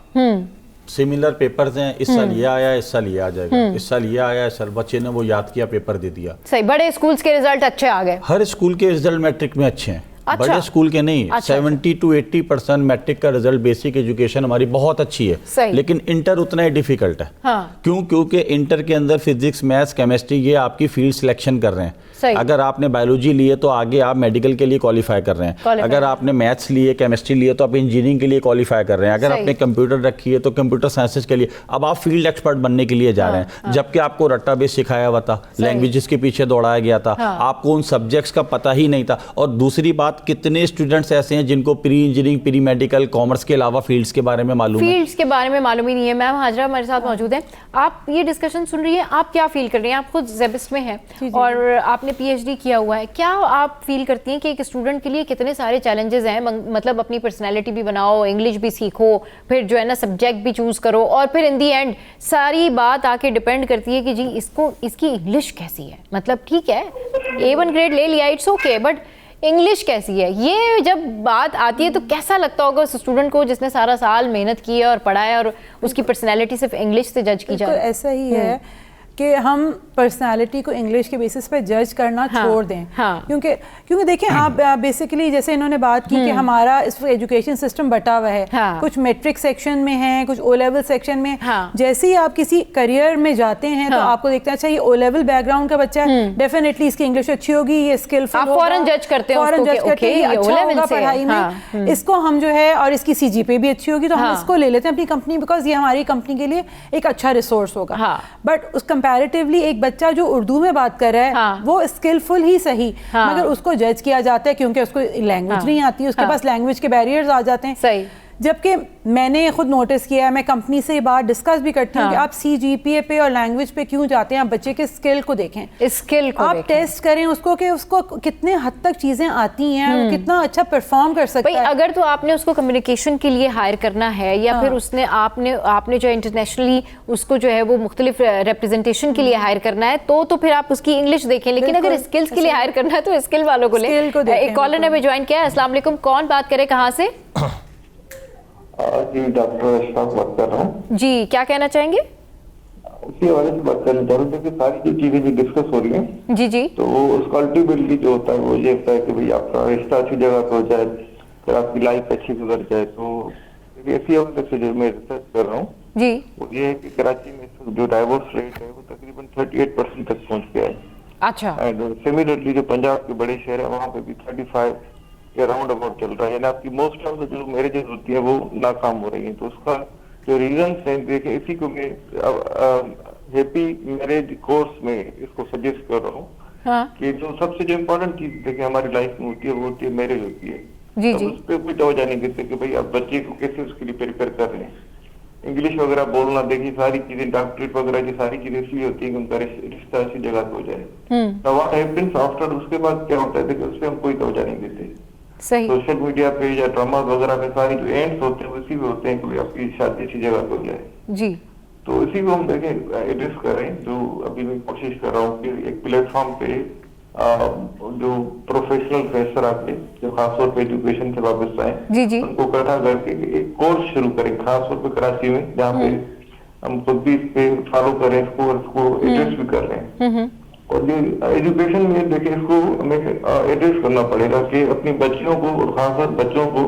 H: सिमिलर पेपर्स हैं, इस साल ये आया, इस साल ये आ जाएगा, इस साल ये आया, इस साल बच्चे ने वो याद किया, पेपर दे दिया।
A: सही, बड़े स्कूल्स के रिजल्ट अच्छे आ गए,
H: हर स्कूल के रिजल्ट मैट्रिक में अच्छे हैं। अच्छा। बड़े स्कूल के नहीं। 70 to 80% मैट्रिक का रिजल्ट, बेसिक एजुकेशन हमारी बहुत अच्छी है, लेकिन इंटर उतना ही डिफिकल्ट है। क्यों? क्योंकि इंटर के अंदर फिजिक्स, मैथ्स, केमिस्ट्री, ये आपकी फील्ड सिलेक्शन कर रहे हैं। अगर आपने बायोलॉजी लिए तो आगे आप मेडिकल के लिए क्वालिफाई कर रहे हैं, अगर आपने मैथ्स लिए, केमिस्ट्री लिए तो आप इंजीनियरिंग के लिए क्वालिफाई कर रहे हैं, अगर आपने कंप्यूटर रखी है तो कंप्यूटर साइंसेज के लिए अब आप फील्ड एक्सपर्ट बनने के लिए जा रहे हैं। जबकि आपको रट्टा बेस सिखाया हुआ था, लैंग्वेजेस के पीछे दौड़ाया गया था, आपको उन सब्जेक्ट्स का पता ही नहीं था। और दूसरी बात, कितने स्टूडेंट्स ऐसे हैं जिनको pre engineering, pre medical, commerce के अलावा फील्ड्स के बारे में मालूम है?
A: फील्ड्स के बारे में मालूम ही नहीं है। मैम हाजरा हमारे साथ मौजूद है, आप ये डिस्कशन सुन रही हैं, आप क्या फील कर रही हैं? आप खुद जेबिस में हैं और आपने पीएचडी किया हुआ है, क्या आप फील करती हैं कि एक स्टूडेंट के लिए कितने सारे चैलेंजेस हैं? मतलब अपनी पर्सनैलिटी भी बनाओ, इंग्लिश भी सीखो, फिर जो है ना सब्जेक्ट भी चूज करो, और फिर इन दी एंड सारी बात आके डिपेंड करती है कि जी इसकी इंग्लिश कैसी है। मतलब ठीक है A1 ग्रेड ले लिया, इट्स ओके, बट इंग्लिश कैसी है? ये जब बात आती है तो कैसा लगता होगा उस स्टूडेंट को जिसने सारा साल मेहनत की है और पढ़ा है और उसकी पर्सनैलिटी सिर्फ इंग्लिश से जज की जाए?
K: तो ऐसा ही है कि हम पर्सनालिटी को इंग्लिश के बेसिस पे जज करना छोड़ दें। क्योंकि देखिए, आप बेसिकली जैसे इन्होंने बात की कि हमारा इस एजुकेशन सिस्टम बटा हुआ है, कुछ मैट्रिक सेक्शन में है, कुछ ओ लेवल सेक्शन में। जैसे ही आप किसी करियर में जाते हैं तो आपको देखते हैं अच्छा ये ओ लेवल बैकग्राउंड का बच्चा है, डेफिनेटली इसकी इंग्लिश अच्छी होगी, ये स्किलफुल होगा,
A: फौरन जज करते हैं,
K: फौरन जज करते हैं, अच्छा होगा पढ़ाई में, इसको हम जो है, और इसकी CGPA भी अच्छी होगी तो हम इसको ले लेते हैं अपनी कंपनी, बिकॉज ये हमारी कंपनी के लिए एक अच्छा रिसोर्स होगा। बट उस कंपैरेटिवली एक बच्चा जो उर्दू में बात कर रहा है वो स्किलफुल ही सही, मगर उसको जज किया जाता है क्योंकि उसको लैंग्वेज नहीं आती, उसके पास लैंग्वेज के बैरियर्स आ जाते हैं। सही। जबकि मैंने खुद नोटिस किया है, मैं कंपनी से ये बात डिस्कस भी करती हूँ कि आप CGPA पे और लैंग्वेज पे क्यों जाते हैं? आप बच्चे के स्किल को देखें, स्किल को आप टेस्ट करें उसको कि उसको कितने हद तक चीजें आती हैं, वो कितना अच्छा परफॉर्म कर सकता है।
A: अगर तो आपने उसको कम्युनिकेशन के लिए हायर करना है या फिर उसने आपने जो इंटरनेशनली उसको जो है वो मुख्तलिफ रिप्रेजेंटेशन के लिए हायर करना है तो फिर आप उसकी इंग्लिश देखें, लेकिन अगर स्किल्स के लिए हायर करना है तो स्किल वालों को लें। एक कॉलर ने भी ज्वाइन किया है। अस्सलाम वालेकुम, कौन बात करे, कहाँ से?
L: जी डॉक्टर अशफाक बात कर रहा हूँ।
A: जी, क्या कहना चाहेंगे?
L: उसी हवाले से बात करना चाह रहे थे कि सारी जो चीजें जो डिस्कस हो रही हैं,
A: जी जी,
L: तो उसका अल्टीमेटली जो होता है वो ये होता है कि भाई आपका रिश्ता अच्छी जगह पे हो जाए, फिर आपकी लाइफ अच्छी गुजर जाए। तो इसी हवाले से जो मैं रिसर्च कर रहा हूँ
A: जी,
L: वो ये है कि कराची में जो डाइवोर्स रेट है वो तकरीबन 38% तक पहुँच गया है।
A: अच्छा।
L: एंड सिमिलरली जो पंजाब के बड़े शहर है वहाँ पे भी 35 राउंड अबाउट चल रहा है, यानी आपकी मोस्ट ऑफ द जो मैरिजेस होती है वो नाकाम हो रही है। तो उसका जो रीजन है, देखिए इसी को मैं हैप्पी मैरिज कोर्स में इसको सजेस्ट कर रहा हूँ कि जो सबसे जो इम्पोर्टेंट चीज देखिए हमारी लाइफ में होती है वो होती है मैरिज होती है।
A: जी
L: तो
A: जी
L: उस पर कोई तवज्जो नहीं देते कि भाई आप बच्चे को कैसे उसके लिए प्रिपेयर कर रहे हैं। इंग्लिश वगैरह बोलना, देखिए सारी चीजें डॉक्टरेट वगैरह की सारी चीजें इसलिए होती है कि उनका रिश्ता ऐसी जगह पे हो जाए। तो व्हाट हैपेंस आफ्टर, उसके बाद क्या होता है, देखिए उस पर हम कोई तवज्जो नहीं देते।
A: सही।
L: सोशल मीडिया पे या ड्रामा वगैरह पे सारी जो एंड्स होते हैं उसी में होते हैं कि आपकी शादी इसी जगह पे हो जाए
A: जी।
L: तो इसी को हम देखें एड्रेस कर रहे हैं, जो अभी मैं कोशिश कर रहा हूँ कि एक प्लेटफॉर्म पे जो प्रोफेशनल फ्रेशर आते हैं जो खासतौर पे एजुकेशन से वापस आए
A: जी जी
L: उनको इकट्ठा करके एक कोर्स शुरू करें, खासतौर पे कराची में, जहाँ पे हम खुद भी इस पे फॉलो करें इसको और इसको एड्रेस भी कर रहे हैं। और ये एजुकेशन में देखिए इसको हमें एड्रेस करना पड़ेगा कि अपनी बच्चियों को और खासकर बच्चों को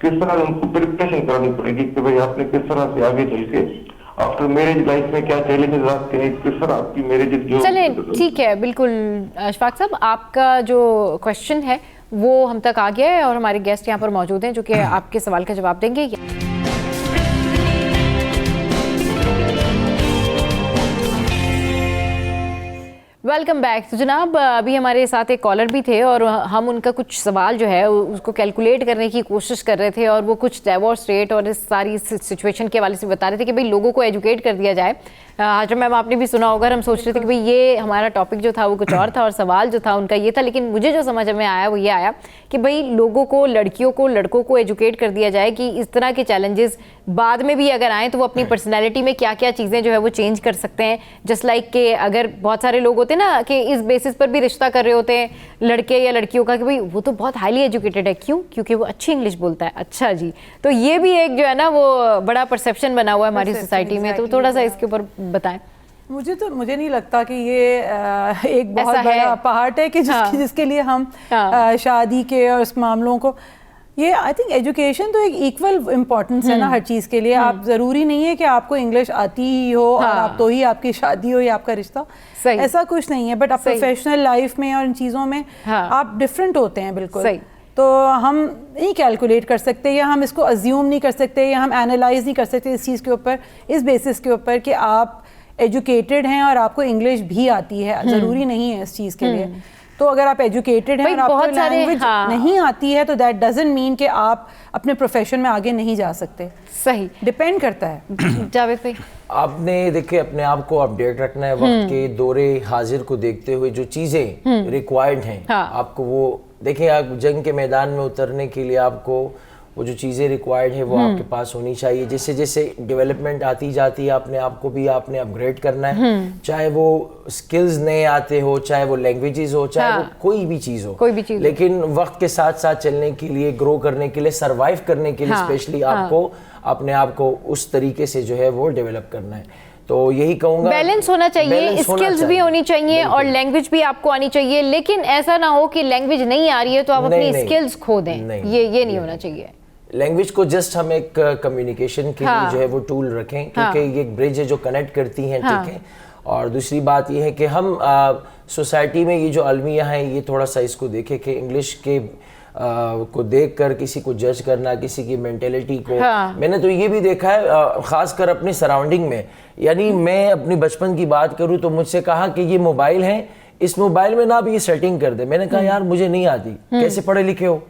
L: किस तरह उनको प्रिपरेशन करानी पड़ेगी कि भाई आपने किस तरह से आगे चल के आफ्टर मैरिज लाइफ में क्या चैलेंजेस आते हैं, किस तरह आपकी मैरिज जो।
A: चले ठीक है, बिल्कुल अशफाक साहब, आपका जो क्वेश्चन है वो हम तक आ गया है और हमारे गेस्ट यहाँ पर मौजूद हैं जो कि आपके सवाल का जवाब देंगे। Welcome back. तो जनाब अभी हमारे साथ एक कॉलर भी थे और हम उनका कुछ सवाल जो है उसको कैलकुलेट करने की कोशिश कर रहे थे और वो कुछ डाइवोर्स रेट और इस सारी सिचुएशन के हवाले से बता रहे थे कि भाई लोगों को एजुकेट कर दिया जाए। हाजरा मैम आपने भी सुना होगा, हम सोच रहे थे कि भाई ये हमारा टॉपिक जो था वो कुछ और था और सवाल जो था उनका ये था, लेकिन मुझे जो समझ में आया वो ये आया कि भाई लोगों को, लड़कियों को, लड़कों को एजुकेट कर दिया जाए कि इस तरह के चैलेंजेस बाद में भी अगर आएँ तो वो अपनी पर्सनैलिटी में क्या क्या चीज़ें जो है वो चेंज कर सकते हैं। जस्ट लाइक के अगर बहुत सारे लोग होते हैं ना कि इस बेसिस पर भी रिश्ता कर रहे होते हैं लड़के या लड़कियों का कि भाई वो तो बहुत हाईली एजुकेटेड है, क्यों? क्योंकि वो अच्छी इंग्लिश बोलता है। अच्छा जी, तो ये भी एक जो है ना वो बड़ा परसेप्शन बना हुआ है हमारी सोसाइटी में, तो थोड़ा सा इसके ऊपर बताएं।
K: मुझे नहीं लगता कि ये एक बहुत बड़ा पहाड़ है कि जिसके लिए हम शादी के और इस मामलों को, ये आई थिंक एजुकेशन तो एक इक्वल इम्पोर्टेंस है ना हर चीज़ के लिए। आप ज़रूरी नहीं है कि आपको इंग्लिश आती ही हो और आप तो ही आपकी शादी हो या आपका रिश्ता, ऐसा कुछ नहीं है। बट आप प्रोफेशनल लाइफ में और इन चीज़ों में आप डिफरेंट होते हैं बिल्कुल। तो हम नहीं कैलकुलेट कर सकते या हम इसको अज्यूम नहीं कर सकते या हम एनालाइज नहीं कर सकते इस चीज़ के ऊपर, इस बेसिस के ऊपर कि आप एजुकेटेड हैं और आपको इंग्लिश भी आती है। ज़रूरी नहीं है इस चीज़ के लिए। तो अगर आप एजुकेटेड हैं और आपको लैंग्वेज नहीं आती है तो दैट डजंट मीन कि आप अपने प्रोफेशन में आगे नहीं जा सकते।
A: सही, डिपेंड करता है। जावेद भाई,
J: आपने देखिए अपने आप को अपडेट रखना है वक्त के दौरे हाजिर को देखते हुए। जो चीज़ें रिक्वायर्ड हैं आपको वो देखिए, आप जंग के मैदान में उतरने के लिए आपको वो जो चीज़ें रिक्वायर्ड है वो आपके पास होनी चाहिए। जैसे जैसे डेवलपमेंट आती जाती है अपने आप को भी आपने अपग्रेड करना है, चाहे वो स्किल्स नए आते हो, चाहे वो लैंग्वेजेस हो, चाहे वो कोई भी चीज़ हो, लेकिन वक्त के साथ साथ चलने के लिए, ग्रो करने के लिए, सरवाइव करने के लिए स्पेशली आपको अपने आप को उस तरीके से जो है वो डेवलप करना है। तो यही कहूँगा,
A: बैलेंस होना चाहिए, स्किल्स भी होनी चाहिए और लैंग्वेज भी आपको आनी चाहिए, लेकिन ऐसा ना हो कि लैंग्वेज नहीं आ रही है तो आप अपनी स्किल्स खो दें। ये नहीं होना चाहिए।
J: लैंग्वेज को जस्ट हम एक कम्युनिकेशन के लिए जो है वो टूल रखें, क्योंकि ये एक ब्रिज है जो कनेक्ट करती हैं, ठीक है। और दूसरी बात ये है कि हम सोसाइटी में ये जो अलमिया है ये थोड़ा सा इसको देखें कि इंग्लिश के को देखकर किसी को जज करना, किसी की मेंटेलिटी को, मैंने तो ये भी देखा है खासकर अपनी सराउंडिंग में। यानी मैं अपनी बचपन की बात करूँ तो मुझसे कहा कि ये मोबाइल है, इस मोबाइल में ना आप ये सेटिंग कर दे। मैंने कहा यार मुझे नहीं आती, कैसे पढ़े लिखे हो,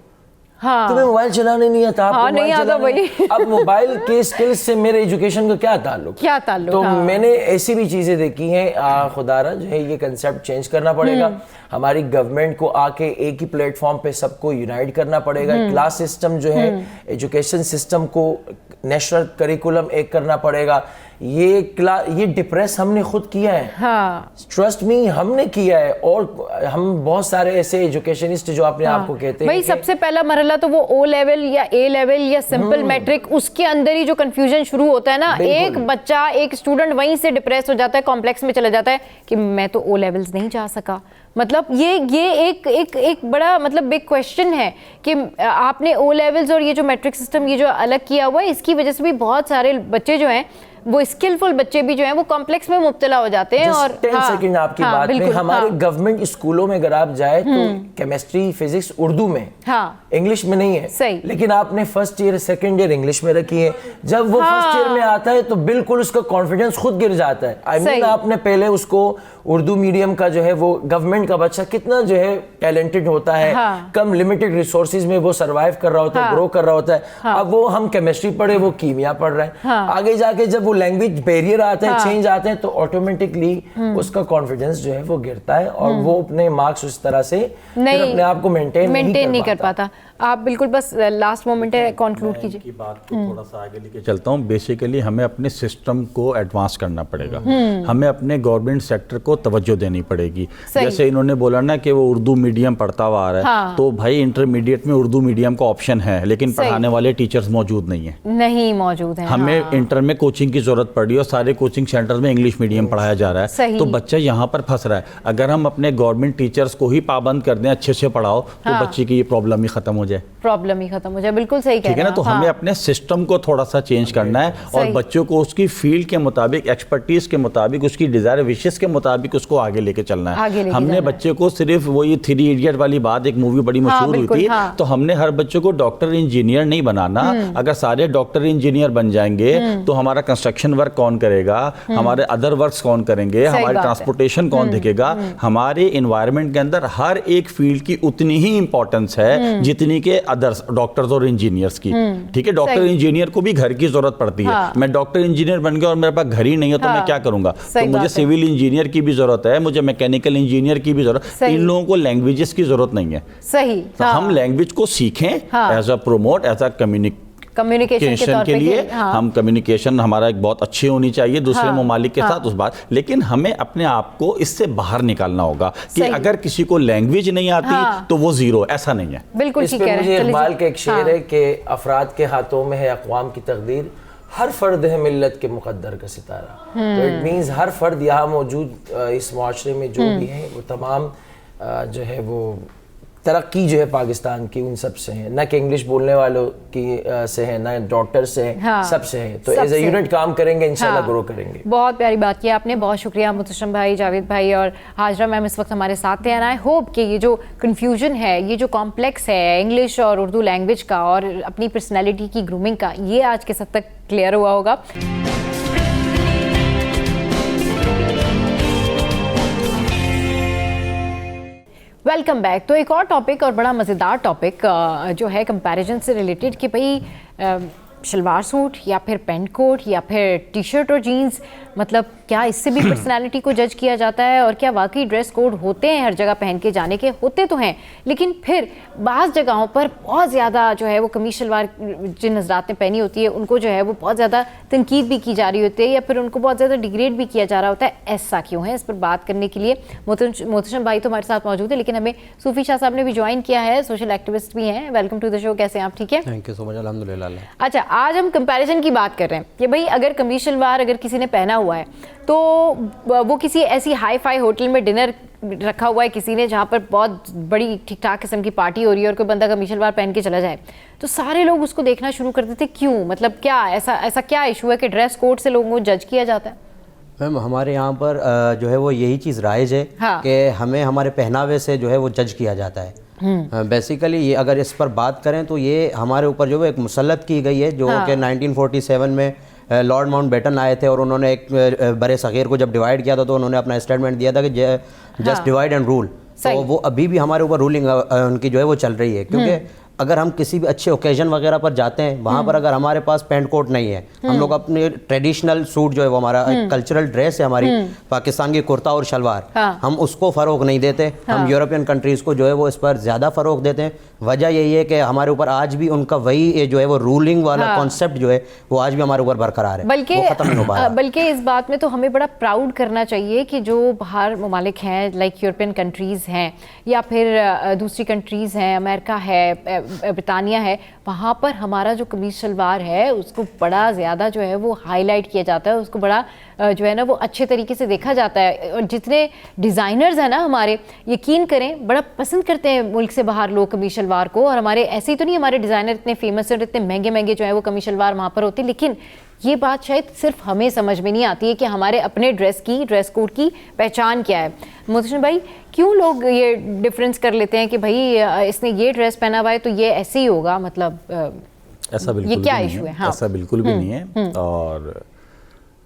J: तुम्हें मोबाइल चलाने नहीं आता? आपको नहीं आता भाई। अब मोबाइल के स्किल्स से मेरे एजुकेशन का क्या ताल्लुक? तो मैंने ऐसी भी चीजें देखी हैं। खुदारा जो है ये कंसेप्ट चेंज करना पड़ेगा। हमारी गवर्नमेंट को आके एक ही प्लेटफॉर्म पे सबको यूनाइट करना पड़ेगा। क्लास सिस्टम जो है, एजुकेशन सिस्टम को नेशनल करिकुलम एक करना पड़ेगा। ये डिप्रेस हमने खुद किया है, ट्रस्ट मी, हमने किया है। और हम बहुत सारे ऐसे एजुकेशनिस्ट जो अपने आप को कहते हैं,
A: भाई सबसे पहला मरहला तो वो ओ लेवल या ए लेवल या सिंपल मैट्रिक, उसके अंदर ही जो कंफ्यूजन शुरू होता है ना, एक बच्चा, एक स्टूडेंट वहीं से डिप्रेस हो जाता है, कॉम्प्लेक्स में चला जाता है कि मैं तो ओ लेवल्स नहीं जा सका। मतलब ये एक बड़ा मतलब बिग क्वेश्चन है कि आपने ओ लेवल्स और ये जो मैट्रिक सिस्टम ये जो अलग किया हुआ है, इसकी वजह से भी बहुत सारे बच्चे जो हैं वो स्किलफुल बच्चे भी जो हैं वो कॉम्प्लेक्स में मुब्तला हो जाते हैं। और
J: 10 सेकंड आपकी बात में, हमारे गवर्नमेंट स्कूलों में अगर आप जाए तो केमिस्ट्री, फिजिक्स उर्दू में, इंग्लिश में नहीं है।
A: सही।
J: लेकिन आपने first year, second year English में रखी है। जब वो फर्स्ट ईयर में आता है तो बिल्कुल उसका कॉन्फिडेंस खुद गिर जाता है। आई मीन आपने पहले उसको उर्दू मीडियम का जो है वो गवर्नमेंट का बच्चा कितना जो है टैलेंटेड होता है, कम लिमिटेड रिसोर्सेज में वो सर्वाइव कर रहा होता है, ग्रो कर रहा होता है। अब वो हम केमिस्ट्री पढ़े, वो कीमिया पढ़ रहे हैं, आगे जाके जब वो लैंग्वेज बैरियर आते हैं, चेंज आते हैं, तो ऑटोमेटिकली उसका कॉन्फिडेंस जो है वो गिरता है और वो अपने मार्क्स उस तरह से अपने आप को मेंटेन नहीं कर पाता।
A: आप बिल्कुल बस लास्ट मोमेंट है, कंक्लूड कीजिए।
H: की बात को थोड़ा सा आगे लेके चलता हूँ। बेसिकली हमें अपने सिस्टम को एडवांस करना पड़ेगा, हमें अपने गवर्नमेंट सेक्टर को तवज्जो देनी पड़ेगी। जैसे इन्होंने बोला ना कि वो उर्दू मीडियम पढ़ता हुआ आ रहा है, तो भाई इंटरमीडिएट में उर्दू मीडियम का ऑप्शन है, लेकिन पढ़ाने वाले टीचर्स मौजूद नहीं है,
A: नहीं मौजूद है।
H: हमें इंटर में कोचिंग की जरूरत पड़ रही है और सारे कोचिंग सेंटर में इंग्लिश मीडियम पढ़ाया जा रहा है, तो बच्चा यहाँ पर फंस रहा है। अगर हम अपने गवर्नमेंट टीचर्स को ही पाबंद कर दें, अच्छे से पढ़ाओ, तो बच्चे की ये प्रॉब्लम ही खत्म हो जाए,
A: प्रॉब्लम ही खत्म हो जाए। बिल्कुल सही कह रहे हैं,
H: ठीक है ना। तो हमें अपने सिस्टम को थोड़ा सा चेंज करना है और बच्चों को उसकी फील्ड के मुताबिक, एक्सपर्टीज के मुताबिक, उसकी डिजायर विशेष के मुताबिक उसको आगे लेके चलना है। हमने बच्चे को सिर्फ वो ये 3 इडियट वाली बात, एक मूवी बड़ी मशहूर हुई थी, तो हमने हर बच्चे को डॉक्टर इंजीनियर नहीं बनाना। अगर सारे डॉक्टर इंजीनियर बन जाएंगे तो हमारा कंस्ट्रक्शन वर्क कौन करेगा, हमारे अदर वर्क्स कौन करेंगे, हमारे ट्रांसपोर्टेशन कौन देखेगा। हमारे इन्वायरमेंट के अंदर हर एक फील्ड की उतनी ही इंपॉर्टेंस है जितनी के अदर्स डॉक्टर्स और इंजीनियर्स की, ठीक है। डॉक्टर इंजीनियर को भी घर की जरूरत पड़ती है। मैं डॉक्टर इंजीनियर बन गया और मेरे पास घर ही नहीं है, तो मैं क्या करूंगा? तो मुझे सिविल इंजीनियर की भी जरूरत है, मुझे मैकेनिकल इंजीनियर की भी जरूरत। इन लोगों को लैंग्वेजेस की जरूरत नहीं है।
A: सही,
H: तो हम लैंग्वेज को सीखें as a promote, as a communication के लिए। हम कम्युनिकेशन हमारा एक बहुत अच्छी होनी चाहिए दूसरे ममालिक के साथ उस बात, लेकिन हमें अपने आप को इससे बाहर निकालना होगा कि अगर किसी को लैंग्वेज नहीं आती तो वो जीरो, ऐसा नहीं है।
A: बिल्कुल ठीक है।
J: मुझे इकबाल का एक शेर है कि अफराद के हाथों में है अक़वाम की तकदीर, हर फर्द है मिल्लत के मुकद्दर का सितारा। तो इट मीन्स हर फर्द यहाँ मौजूद इस माशरे में जो भी है वो तमाम जो है वो तरक्की जो है पाकिस्तान की उन सब से है, ना कि इंग्लिश बोलने वालों की से है, ना डॉक्टर से है, सब से है। तो एज ए यूनिट काम करेंगे, इंशाल्लाह ग्रो करेंगे।
A: बहुत प्यारी बात की आपने, बहुत शुक्रिया मुतशम भाई, जावेद भाई और हाजरा मैम इस वक्त हमारे साथ हैं। आई होप कि ये जो कन्फ्यूजन है, ये जो कॉम्प्लेक्स है इंग्लिश और उर्दू लैंग्वेज का और अपनी पर्सनैलिटी की ग्रूमिंग का, ये आज के सब तक क्लियर हुआ होगा। Welcome back. तो एक और टॉपिक और बड़ा मज़ेदार टॉपिक जो है कंपैरिजन से रिलेटेड कि भाई शलवार सूट या फिर पेंट कोट या फिर टी शर्ट और जीन्स, मतलब क्या इससे भी पर्सनालिटी को जज किया जाता है? और क्या वाकई ड्रेस कोड होते हैं हर जगह पहन के जाने के? होते तो हैं, लेकिन फिर बाज़ जगहों पर बहुत ज़्यादा जो है वो कमीज शलवार जिन हज़रात ने पहनी होती है उनको जो है वो बहुत ज़्यादा तनकीद भी की जा रही होती है या फिर उनको बहुत ज़्यादा डिग्रेड भी किया जा रहा होता है। ऐसा क्यों है? इस पर बात करने के लिए मोहतशम भाई तो हमारे साथ मौजूद है, लेकिन हमें सूफी शाह साहब ने भी ज्वाइन किया है, सोशल एक्टिविस्ट भी हैं। Welcome to the show. कैसे हैं आप? ठीक है,
M: थैंक यू सो मच, अल्हम्दुलिल्लाह।
A: अच्छा, आज हम कंपैरिजन की बात कर रहे हैं कि भाई अगर कमीज शलवार अगर किसी ने पहना हुआ है तो वो किसी ऐसी हाई फाई होटल में डिनर रखा हुआ है किसी ने जहाँ पर बहुत बड़ी ठीक ठाक किस्म की पार्टी हो रही है और कोई बंदा कमीज शलवार पहन के चला जाए तो सारे लोग उसको देखना शुरू कर देते। क्यों? मतलब क्या ऐसा क्या इशू है कि ड्रेस कोड से लोगों को जज किया जाता है?
M: मैम हमारे यहाँ पर जो है वो यही चीज़ राइज है कि हमें हमारे पहनावे से जो है वो जज किया जाता है। बेसिकली ये अगर इस पर बात करें तो ये हमारे ऊपर जो है एक मुसल्लत की गई है जो कि 1947 में लॉर्ड माउंटबेटन आए थे और उन्होंने एक बड़े सग़ीर को जब डिवाइड किया था तो उन्होंने अपना स्टेटमेंट दिया था कि जस्ट डिवाइड एंड रूल। तो वो अभी भी हमारे ऊपर रूलिंग उनकी जो है वो चल रही है, क्योंकि अगर हम किसी भी अच्छे ओकेजन वगैरह पर जाते हैं वहाँ पर अगर हमारे पास पैंट कोट नहीं है, हम लोग अपने ट्रेडिशनल सूट जो है वो हमारा कल्चरल ड्रेस है हमारी पाकिस्तान की कुर्ता और शलवार, हम उसको फ़रोग नहीं देते। हम यूरोपियन कंट्रीज़ को जो है वो इस पर ज़्यादा फ़रोग देते हैं। वजह यही है कि हमारे ऊपर आज भी उनका वही जो है वो रूलिंग वाला कॉन्सेप्ट जो है वो आज भी हमारे ऊपर बरकरार है, वो खत्म नहीं हो पा रहा।
A: बल्कि इस बात में तो हमें बड़ा प्राउड करना चाहिए कि जो बाहर ममालिक हैं लाइक यूरोपियन कंट्रीज़ हैं या फिर दूसरी कंट्रीज़ हैं, अमेरिका है, ब्रिटानिया है, वहाँ पर हमारा जो कमीज शलवार है उसको बड़ा ज़्यादा जो है वो हाईलाइट किया जाता है, उसको बड़ा जो है ना वो अच्छे तरीके से देखा जाता है। और जितने डिज़ाइनर्स हैं ना हमारे, यकीन करें बड़ा पसंद करते हैं मुल्क से बाहर लोग कमीज शलवार को। और हमारे ऐसे ही तो नहीं हमारे डिज़ाइनर इतने फेमस और इतने महंगे महंगे जो है वो कमीज शलवार वहाँ पर होते हैं, लेकिन ये बात शायद सिर्फ हमें समझ में नहीं आती है कि हमारे अपने ड्रेस कोड की पहचान क्या है। मुतशम भाई, क्यों लोग ये डिफरेंस कर लेते हैं कि भाई इसने ये ड्रेस पहना हुआ है तो ये ऐसे ही होगा? मतलब
H: ऐसा बिल्कुल
A: ये क्या इशू है?
H: ऐसा बिल्कुल भी नहीं है। और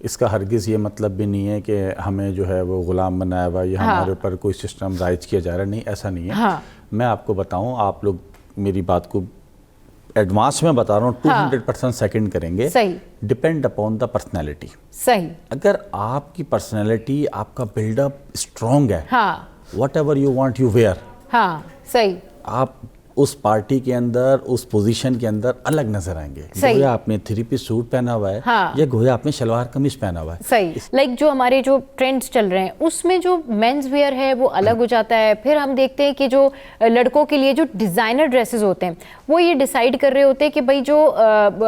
H: इसका हरगिज़ ये मतलब भी नहीं है कि हमें जो है वो ग़ुलाम बनाया हुआ या हमारे ऊपर कोई सिस्टम राइज किया जा रहा है, नहीं ऐसा नहीं है। मैं आपको बताऊं, आप लोग मेरी बात को एडवांस में बता रहा हूँ, 200% सेकंड करेंगे।
A: सही।
H: Depend upon the personality.
A: सही।
H: अगर आपकी पर्सनैलिटी, आपका बिल्डअप स्ट्रॉन्ग है, whatever you want you wear,
A: सही,
H: आप उस पार्टी के अंदर, उस पोजीशन के अंदर अलग नजर आएंगे। गोया आपने 3-piece सूट पहना हुआ है या गोया आपने शलवार कमीज पहना हुआ है।
A: सही। लाइक जो हमारे जो ट्रेंड्स चल रहे हैं उसमें जो मेंस वेयर है वो अलग हो जाता है। फिर हम देखते हैं कि जो लड़कों के लिए जो डिज़ाइनर ड्रेसेस होते हैं वो ये डिसाइड कर रहे होते हैं कि भाई जो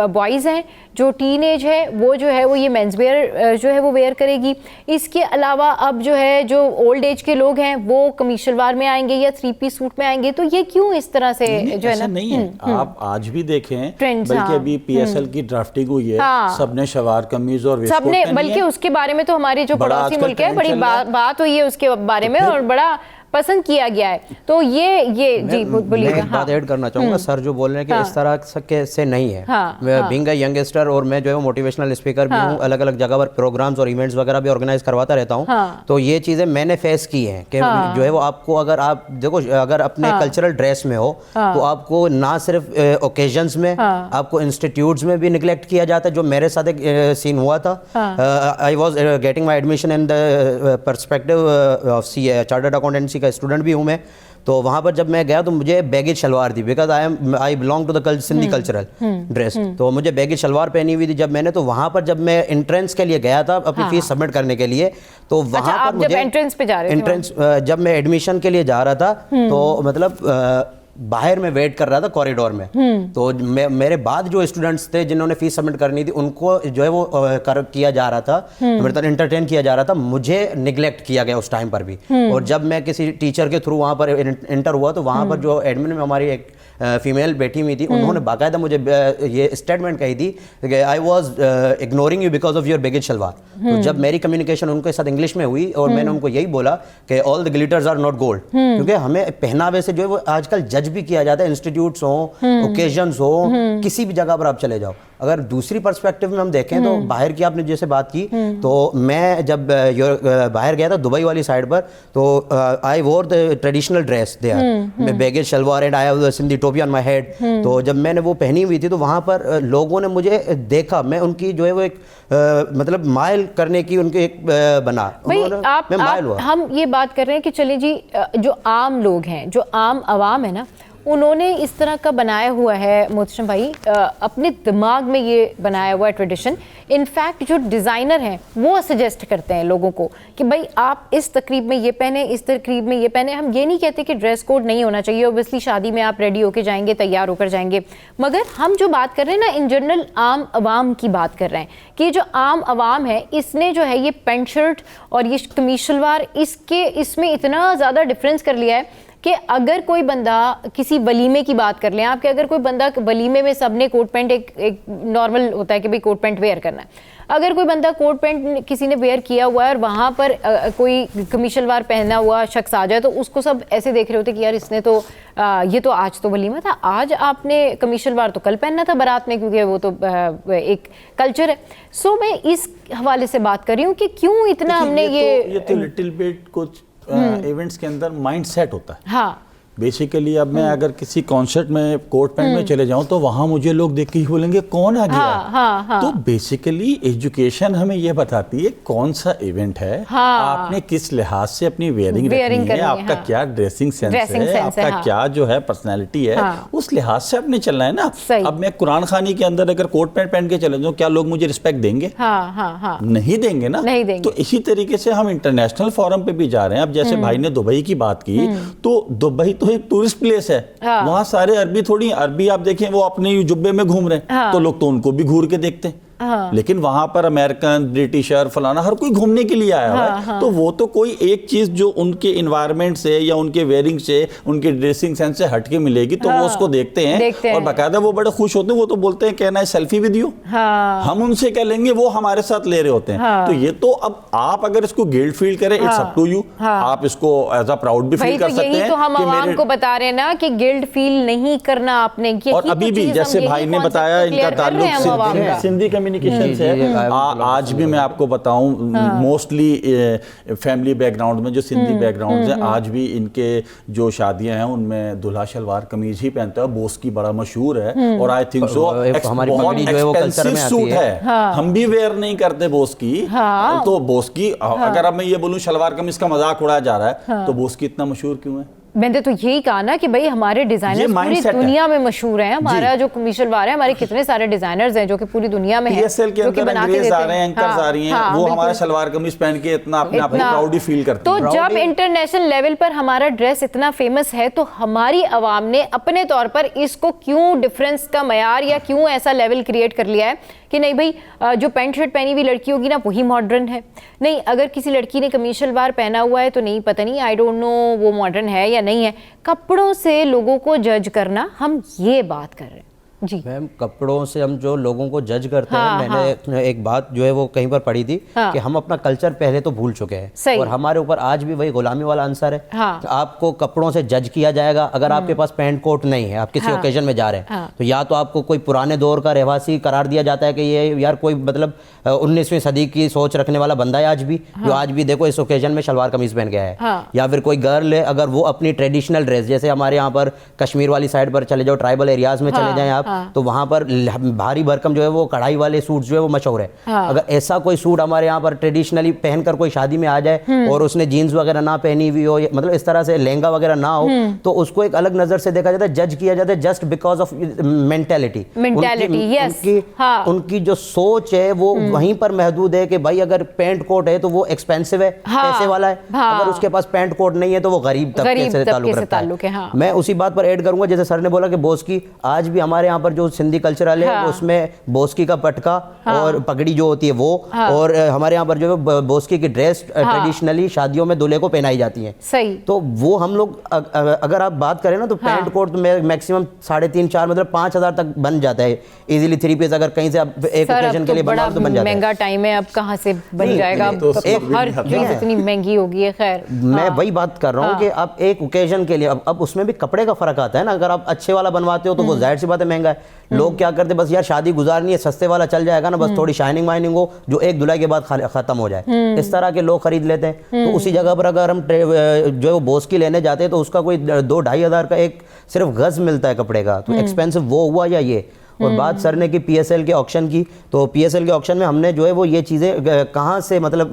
A: बॉयज़ हैं, जो टीनेज है, वो जो है वो ये मेंस वेयर जो है वो वेयर करेगी। इसके अलावा अब जो है जो ओल्ड एज के लोग हैं वो कमीज शलवार में आएंगे या 3-piece सूट में आएंगे। तो ये क्यों इस तरह से जो है ना,
H: नहीं है। आप आज भी देखें, बल्कि अभी PSL की ड्राफ्टिंग हुई है, सबने शलवार कमीज और वेस्टकोट
A: सबने, बल्कि उसके बारे में तो हमारे जो पड़ोसी मुल्क है बड़ी बात हुई है उसके बारे में और बड़ा पसंद किया गया है। तो ये जी बोलिएगा।
M: मैं एक बात ऐड करना चाहूँगा, सर जो बोल रहे हैं कि इस तरह से नहीं है। बीइंग अ यंगस्टर और मैं जो है मोटिवेशनल स्पीकर भी हूँ, अलग अलग जगह पर प्रोग्राम्स और इवेंट्स वगैरह भी ऑर्गेनाइज करवाता रहता हूँ। तो ये चीज़ें मैंने फेस की हैं कि जो है वो आपको, अगर आप देखो, अगर अपने कल्चरल ड्रेस में हो तो आपको ना सिर्फ ओकेजन्स में, आपको इंस्टीट्यूट्स में भी निगलेक्ट किया जाता है। जो मेरे साथ एक सीन हुआ था, I was getting my admission in the perspective of chartered accountancy का स्टूडेंट भी हूँ मैं। तो वहाँ पर जब मैं गया तो मुझे बैगेज शलवार दी, because I belong to the Sindhi cultural dress. तो मुझे बैगेज शलवार पहनी हुई थी जब मैंने, तो वहाँ पर जब मैं एंट्रेंस के लिए गया था अपनी फीस सबमिट करने के लिए, तो वहाँ पर मुझे
A: एंट्रेंस पे जा रहे
M: थे, जब मैं एडमिशन के लिए जा रहा था तो मतलब बाहर में वेट कर रहा था कॉरिडोर में। तो मेरे बाद जो स्टूडेंट्स थे जिन्होंने फीस सबमिट करनी थी उनको जो है वो किया जा रहा था, मेरे तरह एंटरटेन किया जा रहा था, मुझे निगलेक्ट किया गया उस टाइम पर भी। और जब मैं किसी टीचर के थ्रू वहाँ पर एंटर हुआ तो वहाँ पर जो एडमिन में हमारी एक फीमेल बैठी हुई थी, उन्होंने बाकायदा मुझे ये स्टेटमेंट कही थी कि I was ignoring you because of your baggage shalwar. तो जब मेरी कम्युनिकेशन उनके साथ इंग्लिश में हुई और मैंने उनको यही बोला कि all the glitters are not gold, क्योंकि हमें पहनावे से जो है वो आजकल जज भी किया जाता है, इंस्टीट्यूट्स हो, ओकेजन्स हो, किसी भी जगह पर आप चले जाओ। अगर दूसरी पर्सपेक्टिव में हम देखें तो बाहर की आपने जैसे बात की, तो मैं जब बाहर गया था दुबई वाली साइड पर, तो I wore the traditional dress there, baggage shalwar and I have Sindhi topi on my head. तो जब मैंने वो पहनी हुई थी तो वहाँ पर लोगों ने मुझे देखा, मैं उनकी जो है वो एक मतलब माइल करने की उनके एक बना, मैं माइल हुआ।
A: हम ये बात कर रहे हैं कि चलिए जी, जो आम लोग हैं, जो आम आवाम है ना, उन्होंने इस तरह का बनाया हुआ है मोहतरम भाई, अपने दिमाग में ये बनाया हुआ है ट्रेडिशन। इनफैक्ट जो डिज़ाइनर हैं वो सजेस्ट करते हैं लोगों को कि भाई आप इस तकरीब में ये पहने, इस तकरीब में ये पहने। हम ये नहीं कहते कि ड्रेस कोड नहीं होना चाहिए, ओबियसली शादी में आप रेडी होकर जाएंगे, तैयार होकर जाएंगे, मगर हम जो बात कर रहे हैं ना, इन जनरल आम आवाम की बात कर रहे हैं कि जो आम आवाम है इसने जो है ये पेंट शर्ट और ये कमीज शलवार, इसमें इतना ज़्यादा डिफरेंस कर लिया है कि अगर कोई बंदा किसी वलीमे की बात कर लें आप, कि अगर कोई बंदा वलीमे में सबने कोट पैंट, एक नॉर्मल होता है कि भाई कोट पैंट वेयर करना है, अगर कोई बंदा कोट पैंट किसी ने वेयर किया हुआ है और वहाँ पर कोई कमीज शलवार पहना हुआ शख्स आ जाए तो उसको सब ऐसे देख रहे होते कि यार इसने तो ये तो आज तो वलीमा था, आज आपने कमीज शलवार तो कल पहनना था बारात में, क्योंकि वो तो एक कल्चर है। सो मैं इस हवाले से बात कर रही हूँ कि क्यों इतना हमने
H: ये तो लिटिल बिट कुछ इवेंट्स के अंदर माइंड सेट होता है।
A: हाँ,
H: बेसिकली अब मैं अगर किसी कॉन्सर्ट में कोट पैंट में चले जाऊं तो वहां मुझे लोग देख के ही बोलेंगे कौन आ गया। तो बेसिकली एजुकेशन हमें ये बताती है कौन सा इवेंट है, आपने किस लिहाज से अपनी वेयरिंग रखनी है, आपका क्या ड्रेसिंग सेंस है, आपका क्या जो है पर्सनैलिटी है, उस लिहाज से आपने चलना है ना। अब मैं कुरान खानी के अंदर अगर कोट पैंट पहन के चले जाऊँ, क्या लोग मुझे रिस्पेक्ट देंगे? नहीं देंगे ना। तो इसी तरीके से हम इंटरनेशनल फोरम पे भी जा रहे हैं। अब जैसे भाई ने दुबई की बात की, तो दुबई तो एक टूरिस्ट प्लेस है, वहां सारे अरबी, थोड़ी अरबी आप देखें वो अपने जुब्बे में घूम रहे हैं, तो लोग तो उनको भी घूर के देखते हैं। लेकिन वहां पर अमेरिकन, ब्रिटिशर, फलाना हर कोई घूमने के लिए आया हुआ है। तो वो तो कोई एक चीज जो उनके इन्वायरमेंट से या उनके वेयरिंग से, उनके ड्रेसिंग सेंस से हटके मिलेगी, तो वो उसको देखते हैं और बाकायदा वो बड़े खुश होते हैं। वो तो बोलते हैं कहना है सेल्फी विद यू, हम उनसे कह लेंगे, वो हमारे साथ ले रहे होते हैं। तो ये तो अब आप अगर इसको गिल्ट फील करें, इट्स अप टू यू, आप इसको एज अ प्राउड भी फील कर सकते हैं।
A: तो हम आवाम को बता रहे हैं ना कि गिल्ट फील नहीं करना आपने।
H: और अभी भी जैसे भाई ने बताया, इनका ताल्लुक सिंधी कम्युनिकेशन है। आज भी मैं आपको बताऊं, मोस्टली फैमिली बैकग्राउंड में जो सिंधी बैकग्राउंड है, आज भी इनके जो शादियां हैं उनमें दूल्हा शलवार कमीज ही पहनता है। बोस्की बड़ा मशहूर है और आई थिंक सो बहुत एक्सपेंसिव सूट है, हम भी वेयर नहीं करते बोस्की। तो बोस्की अगर अब मैं ये बोलूं शलवार कमीज का मजाक उड़ाया जा रहा है, तो बोस्की इतना मशहूर क्यों है?
A: मैंने तो यही कहा ना कि भाई हमारे डिजाइनर्स पूरी दुनिया में मशहूर हैं। हमारा जो कमीशल वार है, हमारे कितने सारे डिजाइनर्स हैं जो कि पूरी दुनिया में हैं,
H: के अंदर अंग्रेज आ रहे हैं, एंकर्स आ रही हैं, वो हमारा शलवार कमीज पहन के इतना अपने आप में प्राउड फील करते हैं।
A: तो जब इंटरनेशनल लेवल पर हमारा ड्रेस इतना फेमस है, तो हमारी आवाम ने अपने तौर पर इसको क्यों डिफरेंस का मयार या क्यों ऐसा लेवल क्रिएट कर लिया है कि नहीं भाई जो पैंट शर्ट पहनी हुई लड़की होगी ना वही मॉडर्न है। नहीं, अगर किसी लड़की ने कमीज शलवार पहना हुआ है तो नहीं, पता नहीं, आई डोंट नो वो मॉडर्न है या नहीं है। कपड़ों से लोगों को जज करना, हम ये बात कर रहे हैं जी
M: मैम। कपड़ों से हम जो लोगों को जज करते हैं, मैंने एक बात जो है वो कहीं पर पढ़ी थी कि हम अपना कल्चर पहले तो भूल चुके हैं और हमारे ऊपर आज भी वही गुलामी वाला आंसर है। आपको कपड़ों से जज किया जाएगा। अगर आपके पास पैंट कोट नहीं है, आप किसी ओकेजन में जा रहे हैं, तो या तो आपको कोई पुराने दौर का रहवासी करार दिया जाता है कि ये यार कोई मतलब 19वीं सदी की सोच रखने वाला बंदा है आज भी, जो आज भी देखो इस ओकेजन में शलवार कमीज पहन गया है। या फिर कोई गर्ल है, अगर वो अपनी ट्रेडिशनल ड्रेस, जैसे हमारे यहाँ पर कश्मीर वाली साइड पर चले जाओ, ट्राइबल एरियाज में चले जाएं आप, तो वहां पर भारी भरकम जो है वो कढ़ाई वाले सूट जो है वो मशहूर है। अगर ऐसा कोई सूट हमारे यहाँ पर ट्रेडिशनली पहनकर कोई शादी में आ जाए और उसने जीन्स वगैरह ना पहनी हुई हो, मतलब इस तरह से लहंगा वगैरह ना हो, तो उसको एक अलग नजर से देखा जाता है, जज किया जाता है जस्ट बिकॉज ऑफ मेंटेलिटी। उनकी जो सोच है वो वहीं पर महदूद है कि भाई अगर पैंट कोट है तो वो एक्सपेंसिव है, पैसे वाला है। अगर उसके पास पैंट कोट नहीं है तो वो गरीब तबके से ताल्लुक है। मैं उसी बात पर ऐड करूंगा, जैसे सर ने बोला कि बोस्की, आज भी हमारे यहाँ पर जो सिंधी कल्चरल है उसमें बोस्की का पटका और पगड़ी जो होती है वो, और हमारे यहाँ पर जो है बोस्की की ड्रेस ट्रेडिशनली शादियों में दूल्हे को पहनाई जाती है।
A: सही।
M: तो वो हम लोग अगर आप बात करें ना तो पैंट कोट मैक्सिमम 3.5-4 मतलब 5,000 तक बन जाता है इजीली। 3 पीस अगर कहीं से आप एक ओकेजन के लिए बनवाओ तो बन जाता है।
A: महंगा टाइम है, अब कहाँ से बन जाएगा, हर चीज इतनी महंगी होगी है। खैर
M: मैं वही बात कर रहा हूँ कि अब एक ओकेजन के लिए अब उसमें भी कपड़े का फर्क आता है ना। अगर आप अच्छे वाला बनवाते हो तो वो जाहिर सी बात है महंगा है। लोग क्या करते बस यार शादी गुजारनी है, सस्ते वाला चल जाएगा ना, बस थोड़ी शाइनिंग वाइनिंग हो जो एक धुलाई के बाद खत्म हो जाए, इस तरह के लोग खरीद लेते हैं। तो उसी जगह पर अगर हम जो है बोस्की लेने जाते हैं तो उसका कोई 2-2.5 हज़ार का एक सिर्फ गज मिलता है कपड़े का, तो एक्सपेंसिव वो हुआ या ये। और बात सर ने की पीएसएल के ऑक्शन की, तो पीएसएल के ऑक्शन में हमने जो है वो ये चीजें कहाँ से मतलब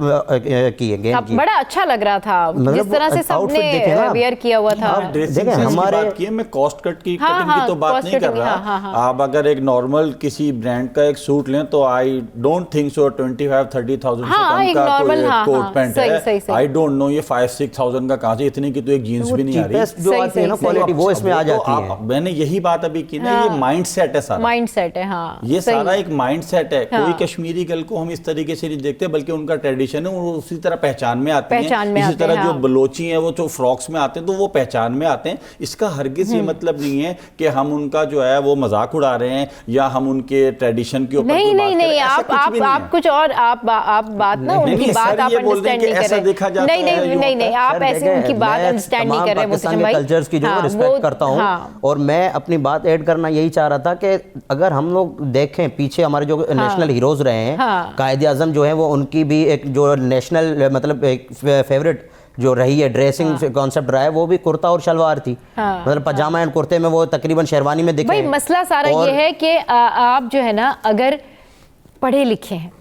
M: की है,
A: बड़ा अच्छा लग रहा था जिस तरह से सबने वेयर किया हुआ था।
H: देखें हमारे बात की मैं कॉस्ट कट की कटिंग की तो बात नहीं कर रहा। आप अगर एक नॉर्मल किसी ब्रांड का एक सूट लें तो आई डोंट थिंक सो 25-30,000 से कम का कोई कोट पैंट है। आई डोंट नो ये 5-6,000 का कहाँ से, इतनी की तो एक जीन्स भी नहीं आ रही
M: जो आती है ना क्वालिटी, वो इसमें आ जाती है।
H: मैंने यही बात अभी की ना, ये माइंड सेट है सारा,
A: माइंडसेट है। हाँ,
H: ये सारा एक माइंडसेट है। कोई कश्मीरी गर्ल को हम इस तरीके से नहीं देखते, बल्कि उनका ट्रेडिशन है, वो उसी तरह पहचान में आते हैं। इसी तरह जो बलोची हैं वो जो फ्रॉक्स में आते हैं तो वो पहचान में आते हैं। इसका हरगिज ये मतलब नहीं है कि हम उनका जो है वो मजाक उड़ा रहे हैं या हम उनके ट्रेडिशन के ऊपर
A: नहीं, आप कुछ और आप बात ना उनकी बात आप अंडरस्टैंड नहीं कर रहे। नहीं, आप ऐसे उनकी बात अंडरस्टैंड नहीं कर रहे।
M: पाकिस्तान के कल्चर्स की जो रिस्पेक्ट करता हूँ, और मैं अपनी बात ऐड करना यही चाह रहा था कि अगर हम लोग देखें पीछे हमारे जो नेशनल हीरोज रहे हैं, कायदे आजम जो है वो उनकी भी एक जो नेशनल मतलब एक फेवरेट जो रही है ड्रेसिंग कॉन्सेप्ट रहा है वो भी कुर्ता और शलवार थी। मतलब पजामा एंड कुर्ते में वो तकरीबन शेरवानी में दिखे।
A: भाई मसला सारा ये है कि आप जो है ना अगर पढ़े लिखे हैं,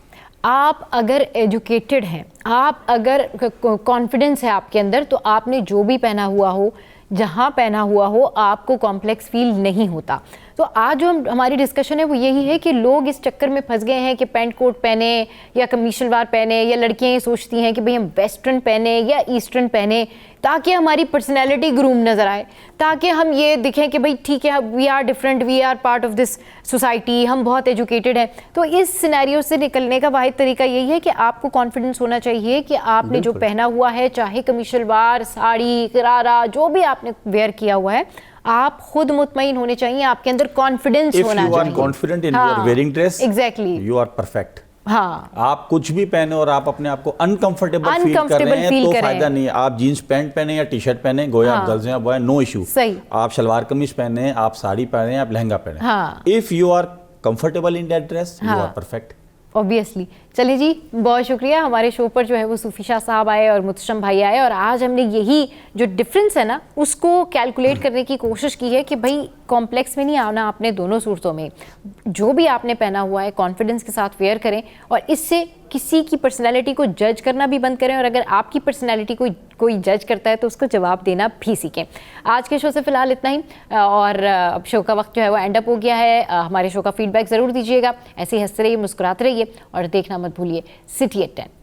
A: आप अगर एजुकेटेड हैं, आप अगर कॉन्फिडेंस है आपके अंदर, तो आपने जो भी पहना हुआ हो, जहाँ पहना हुआ हो, आपको कॉम्प्लेक्स फील नहीं होता। तो आज जो हमारी डिस्कशन है वो यही है कि लोग इस चक्कर में फंस गए हैं कि पैंट कोट पहने या कमीज शलवार पहने, या लड़कियां ये सोचती हैं कि भाई हम वेस्टर्न पहने या ईस्टर्न पहने ताकि हमारी पर्सनैलिटी ग्रूम नज़र आए, ताकि हम ये दिखें कि भाई ठीक है we are different, we are part of this society, हम बहुत एजुकेटेड हैं। तो इस सिनेरियो से निकलने का वाहिद तरीका यही है कि आपको कॉन्फिडेंस होना चाहिए कि आपने जो पहना हुआ है, चाहे कमीज शलवार, साड़ी, गरारा, जो भी आपने वेयर किया हुआ है, आप खुद मुतमईन होने चाहिए, आपके अंदर कॉन्फिडेंस होना चाहिए।
H: If you are confident in your wearing dress,
A: exactly,
H: you are perfect।
A: हाँ,
H: आप कुछ भी पहने और आप अपने आप को अनकंफर्टेबल फील कर रहे हैं तो फायदा नहीं है। आप जीन्स पैंट पहने या टी शर्ट पहने, गोया आप गर्ल्स हैं, बॉय, नो इशू। आप शलवार कमीज पहने, आप साड़ी पहने, आप लहंगा पहने, if you are comfortable in that dress, you are perfect.
A: Obviously. चलिए जी, बहुत शुक्रिया। हमारे शो पर जो है वो सूफी शाह साहब आए और मुतशम भाई आए, और आज हमने यही जो डिफरेंस है ना उसको कैलकुलेट करने की कोशिश की है कि भाई कॉम्प्लेक्स में नहीं आना आपने दोनों सूरतों में। जो भी आपने पहना हुआ है कॉन्फिडेंस के साथ वेयर करें, और इससे किसी की पर्सनैलिटी को जज करना भी बंद करें, और अगर आपकी पर्सनैलिटी कोई जज करता है तो उसको जवाब देना भी सीखें। आज के शो से फिलहाल इतना ही, और अब शो का वक्त जो है वो एंड अप हो गया है। हमारे शो का फीडबैक ज़रूर दीजिएगा, ऐसे ही हंसते रहिए, मुस्कुराते रहिए, और देखना मत भूलिए सिटी एट 10।